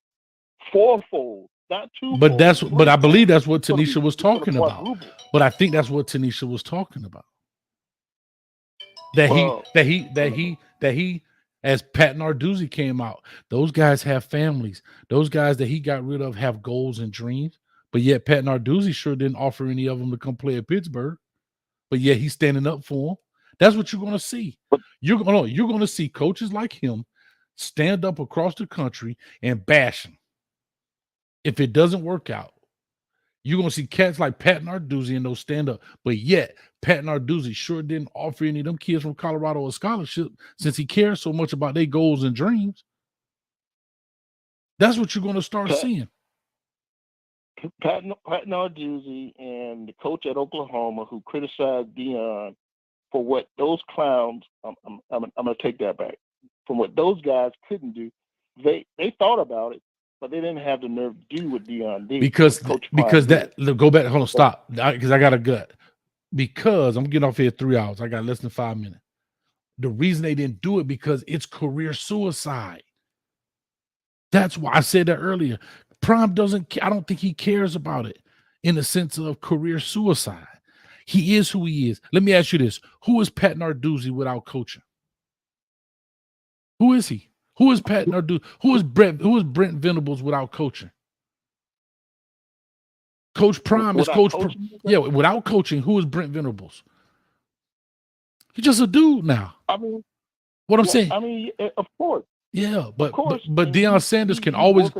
S: fourfold, not twofold.
C: But I believe that's what Tanisha was talking about. But I think that's what Tanisha was talking about. That he, as Pat Narduzzi came out, those guys have families. Those guys that he got rid of have goals and dreams. But yet Pat Narduzzi sure didn't offer any of them to come play at Pittsburgh. But yet he's standing up for them. That's what you're going to see. You're going to see coaches like him stand up across the country and bash him. If it doesn't work out, You're going to see cats like Pat Narduzzi and those stand up. But yet, Pat Narduzzi sure didn't offer any of them kids from Colorado a scholarship since he cares so much about their goals and dreams. That's what you're going to start seeing.
S: Pat Narduzzi and the coach at Oklahoma who criticized Deion for what those clowns, I'm going to take that back, from what those guys couldn't do. They thought about it, but they didn't have the nerve to do what Deion did.
C: Because go back, hold on, stop, because I got a gut. Because I'm getting off here 3 hours. I got less than 5 minutes. The reason they didn't do it because it's career suicide. That's why I said that earlier. Prime I don't think he cares about it in the sense of career suicide. He is who he is. Let me ask you this. Who is Pat Narduzzi without coaching? Who is he? Who is Pat Narduzzi? Who is Brent Venables without coaching? Coach Prime is Coach Prime. Yeah, without coaching, who is Brent Venables? He's just a dude now.
S: I mean,
C: what I'm saying.
S: I mean, of course.
C: Yeah, but Deion Sanders can always.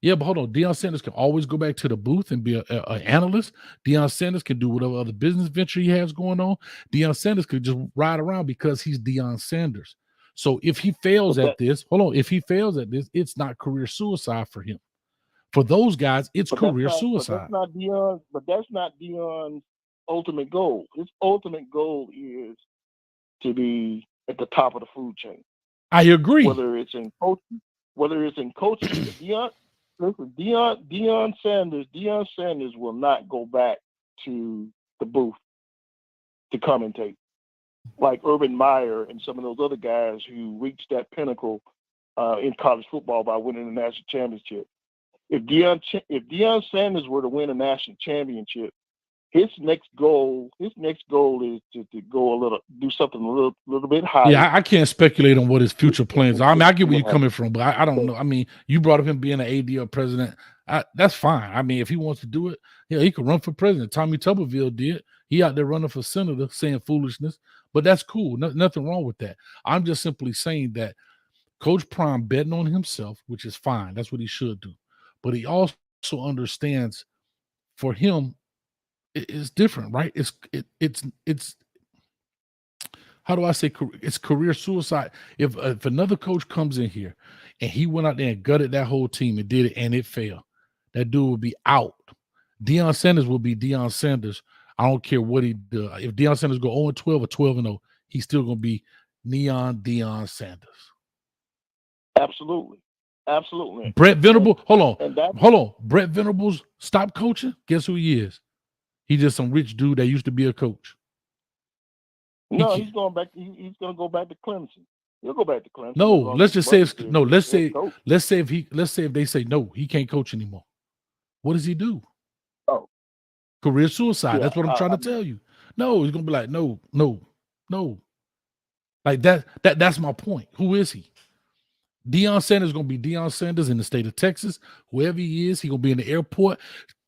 C: Yeah, but hold on. Deion Sanders can always go back to the booth and be an analyst. Deion Sanders can do whatever other business venture he has going on. Deion Sanders could just ride around because he's Deion Sanders. So if he fails at this, if he fails at this, it's not career suicide for him. For those guys, it's career suicide.
S: But that's not Deion's ultimate goal. His ultimate goal is to be at the top of the food chain.
C: I agree.
S: Whether it's in coaching, Deion Sanders will not go back to the booth to commentate like Urban Meyer and some of those other guys who reached that pinnacle in college football by winning the national championship. If Deion Sanders were to win a national championship, his next goal is to go do something a little bit higher.
C: Yeah, I can't speculate on what his future plans are. I mean, I get where you're coming from, but I don't know. I mean, you brought up him being an AD or president. That's fine. I mean, if he wants to do it, yeah, he could run for president. Tommy Tuberville did. He out there running for senator saying foolishness, but that's cool. Nothing wrong with that. I'm just simply saying that Coach Prime betting on himself, which is fine. That's what he should do. But he also understands for him, it's different, right? It's how do I say it's career suicide. If another coach comes in here and he went out there and gutted that whole team and did it and it failed, that dude would be out. Deion Sanders will be Deion Sanders. I don't care what he does. If Deion Sanders go 0-12 or 12-0, he's still gonna be Deion Sanders.
S: Absolutely.
C: Brett Venables, hold on. Brett Venables stopped coaching. Guess who he is? He's just some rich dude that used to be a coach.
S: No, he's going back. He's going to go back to Clemson. He'll go back to Clemson.
C: No, let's just say let's say if they say no, he can't coach anymore. What does he do?
S: Oh,
C: career suicide. That's what I'm trying to tell you. No, he's going to be like no. Like that's my point. Who is he? Deion Sanders is going to be Deion Sanders in the state of Texas. Whoever he is, he's going to be in the airport.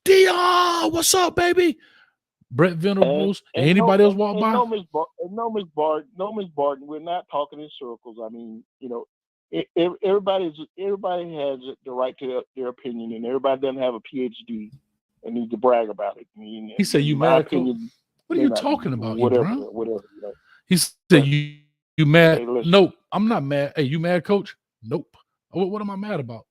C: Deion, what's up, baby? Brett Venables, and anybody else walk by?
S: No, Miss Barton, we're not talking in circles. I mean, everybody has the right to their opinion, and everybody doesn't have a PhD and needs to brag about it.
C: He said, "You mad? What are you talking about?
S: Whatever.
C: He said, "You mad? Hey, nope, I'm not mad. Hey, you mad, Coach? Nope. What am I mad about?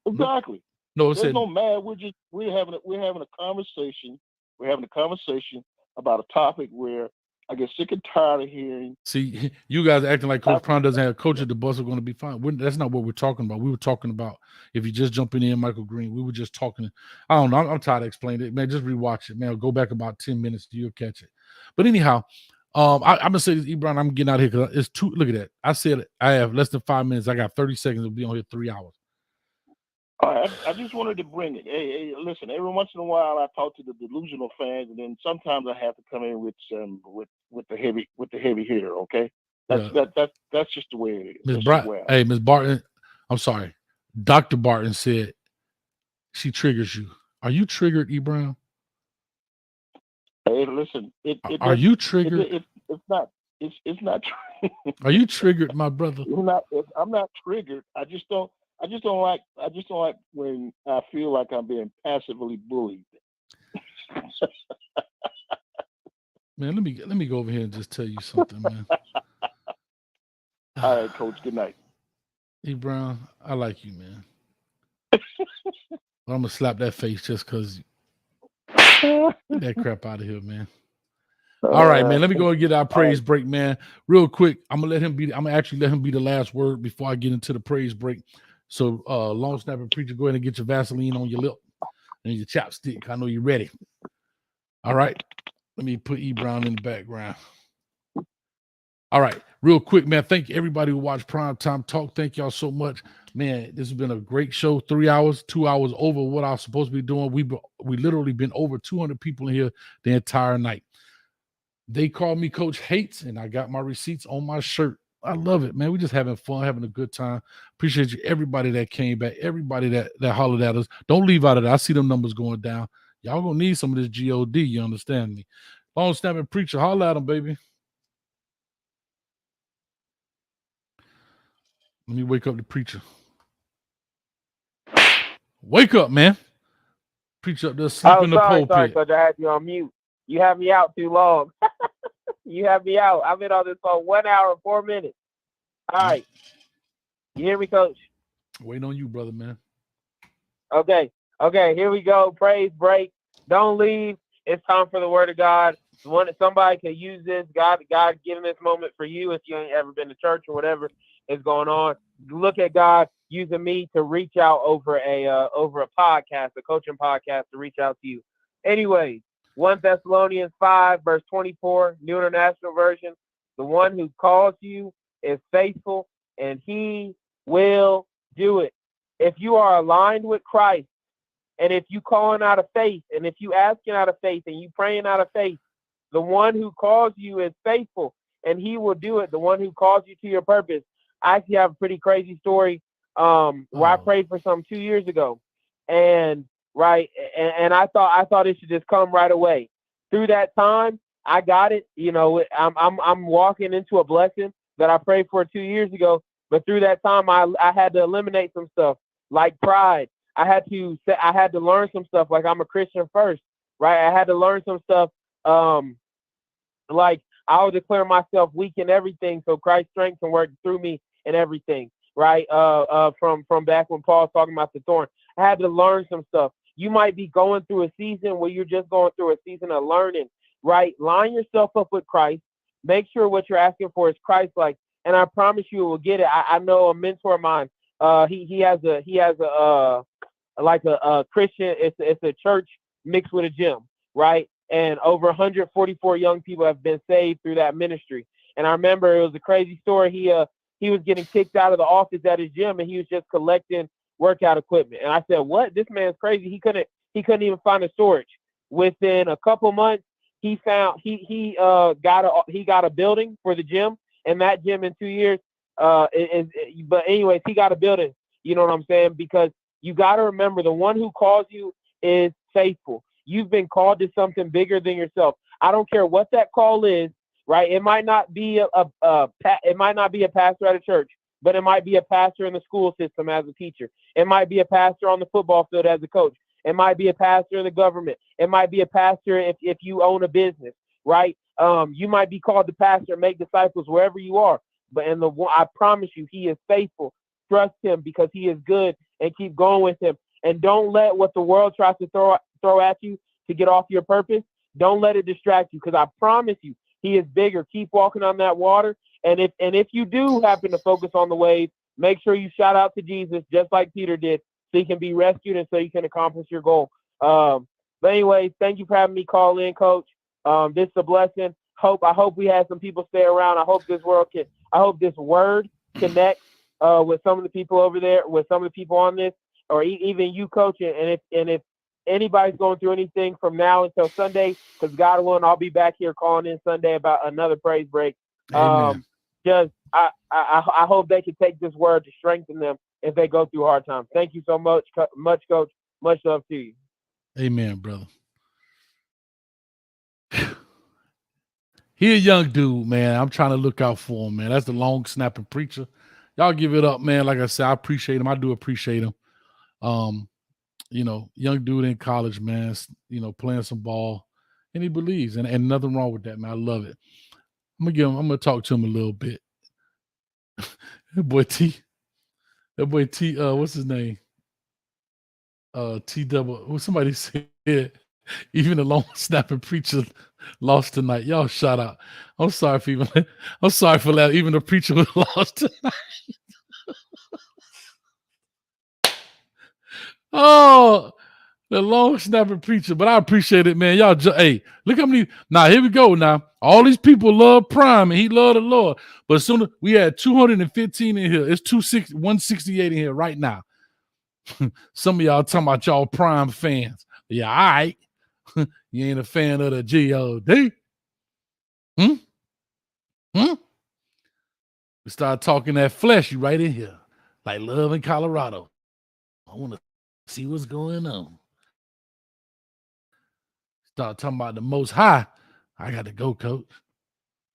S: Exactly.
C: No,
S: there's no mad. We're having a conversation. We're having a conversation about a topic where I get sick and tired of hearing.
C: See, you guys are acting like Coach Prime doesn't have a coach at the bus are going to be fine. That's not what we're talking about. We were talking about if you just jumping in, Michael Green. We were just talking. I don't know. I'm tired of explaining it, man. Just rewatch it, man. Go back about 10 minutes. You'll catch it. But anyhow, I'm gonna say this, Ebron. I'm getting out of here because it's too. Look at that. I said I have less than 5 minutes. I got 30 seconds. We'll be on here 3 hours.
S: All right, I just wanted to bring it. Hey, listen. Every once in a while, I talk to the delusional fans, and then sometimes I have to come in with some with the heavy hitter. Okay, that's just the way it is.
C: Ms. Barton. I'm sorry, Dr. Barton said she triggers you. Are you triggered, Ebron?
S: Hey, listen.
C: Are you triggered?
S: It's not. It's not.
C: Are you triggered, my brother?
S: I'm not triggered. I just don't like when I feel like I'm being passively bullied.
C: Man, let me go over here and just tell you something, man.
S: All right, Coach. Good night.
C: E. Brown, I like you, man. But I'm gonna slap that face just because. Get that crap out of here, man. All right, man. Let me go and get our praise break, man. Real quick. I'm gonna actually let him be the last word before I get into the praise break. So long snapping preacher, go ahead and get your Vaseline on your lip and your chapstick. I know you're ready. All right. Let me put E. Brown in the background. All right, real quick, man. Thank you everybody who watched Prime Time Talk. Thank y'all so much, man. This has been a great show. 3 hours, 2 hours over what I was supposed to be doing. We literally been over 200 people in here the entire night. They call me Coach Hates, and I got my receipts on my shirt. I love it, man. We just having fun, having a good time. Appreciate you, everybody that came back, everybody that hollered at us. Don't leave out of that. I see them numbers going down. Y'all gonna need some of this GOD. You understand me? Long snapping preacher, holler at them, baby. Let me wake up the preacher. Wake up, man. Preacher up there sleeping in the pulpit.
O: Sorry, Coach. I had you on mute. You had me out too long. You had me out. I've been on this for 1 hour and 4 minutes. All right. You hear me, Coach?
C: Waiting on you, brother, man.
O: Okay, here we go. Praise break. Don't leave. It's time for the word of God. Somebody can use this. God giving this moment for you if you ain't ever been to church or whatever is going on. Look at God using me to reach out over a podcast, a coaching podcast, to reach out to you. Anyways, 1 Thessalonians 5, verse 24, New International Version. The one who calls you is faithful, and he will do it. If you are aligned with Christ, and if you calling out of faith, and if you asking out of faith, and you praying out of faith, the one who calls you is faithful, and he will do it. The one who calls you to your purpose. I actually have a pretty crazy story where I prayed for some 2 years ago, and I thought it should just come right away. Through that time, I got it. You know, I'm walking into a blessing that I prayed for 2 years ago. But through that time, I had to eliminate some stuff like pride. I had to learn some stuff like I'm a Christian first, right? I had to learn some stuff like I will declare myself weak in everything, so Christ's strength can work through me in everything, right? From back when Paul's talking about the thorn, I had to learn some stuff. You might be going through a season where you're just going through a season of learning, right? Line yourself up with Christ. Make sure what you're asking for is Christ-like, and I promise you will get it. I know a mentor of mine. He has a Christian. It's a church mixed with a gym, right? And over 144 young people have been saved through that ministry. And I remember it was a crazy story. He was getting kicked out of the office at his gym, and he was just collecting workout equipment. And I said, "What? This man's crazy. He couldn't even find a storage." Within a couple months, he got a building for the gym, and that gym in 2 years but anyways, he got a building. You know what I'm saying? Because you got to remember, the one who calls you is faithful. You've been called to something bigger than yourself. I don't care what that call is, right? It might not be it might not be a pastor at a church, but it might be a pastor in the school system as a teacher. It might be a pastor on the football field as a coach. It might be a pastor in the government. It might be a pastor if you own a business, right? You might be called to pastor and make disciples wherever you are. But I promise you, he is faithful. Trust him because he is good, and keep going with him. And don't let what the world tries to throw at you to get off your purpose. Don't let it distract you, because I promise you, he is bigger. Keep walking on that water. And if you do happen to focus on the waves, make sure you shout out to Jesus, just like Peter did, so you can be rescued and so you can accomplish your goal. But anyways, thank you for having me call in, Coach. This is a blessing. I hope we had some people stay around. I hope this word connects with some of the people over there, with some of the people on this, or even you, Coach. And if anybody's going through anything from now until Sunday, because God willing, I'll be back here calling in Sunday about another praise break. I hope they can take this word to strengthen them if they go through hard times. Thank you so much, Coach. Much love to you.
C: Amen, brother. He a young dude, man. I'm trying to look out for him, man. That's the long snapping preacher. Y'all give it up, man. Like I said, I appreciate him. I do appreciate him. Young dude in college, man, playing some ball. and he believes, and nothing wrong with that, man. I love it. I'm gonna talk to him a little bit. That boy T, what's his name? T double. Well, somebody said even the long snapping preacher lost tonight. Y'all shout out. I'm sorry for that. Even the preacher was lost tonight. Oh, the long snapping preacher. But I appreciate it, man. Y'all, hey, look how many. Now here we go. Now all these people love Prime, and he loved the Lord. But soon we had 215 in here. It's 168 in here right now. Some of y'all talking about y'all Prime fans. Yeah, all right. You ain't a fan of the G-O-D. We start talking that flesh, you right in here. Like love in Colorado. I want to see what's going on. Start talking about the Most High. I got to go, coach.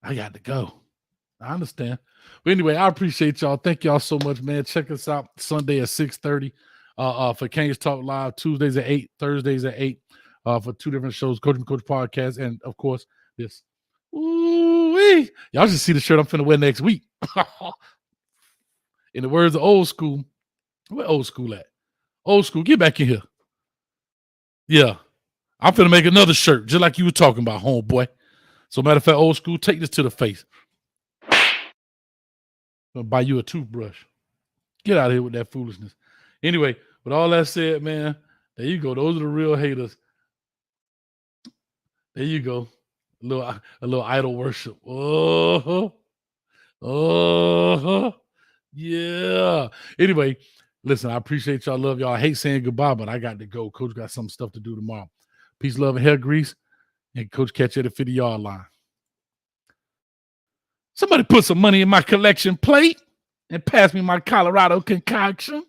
C: I got to go. I understand. But anyway, I appreciate y'all. Thank y'all so much, man. Check us out Sunday at 6:30 for Canes Talk Live, Tuesdays at 8, Thursdays at 8 for 2 different shows, Coach and Coach Podcast, and of course, this. Ooh-wee. Y'all should see the shirt I'm finna wear next week. In the words of Old School, where Old School at? Old School, get back in here. Yeah, I'm finna make another shirt, just like you were talking about, homeboy. So matter of fact, Old School, take this to the face. I'm gonna buy you a toothbrush. Get out of here with that foolishness. Anyway, with all that said, man, there you go. Those are the real haters. There you go. A little idol worship. Yeah. Anyway, listen, I appreciate y'all. Love y'all. I hate saying goodbye, but I got to go. Coach got some stuff to do tomorrow. Peace, love, and hair grease. And Coach catch you at the 50-yard line. Somebody put some money in my collection plate and pass me my Colorado concoction.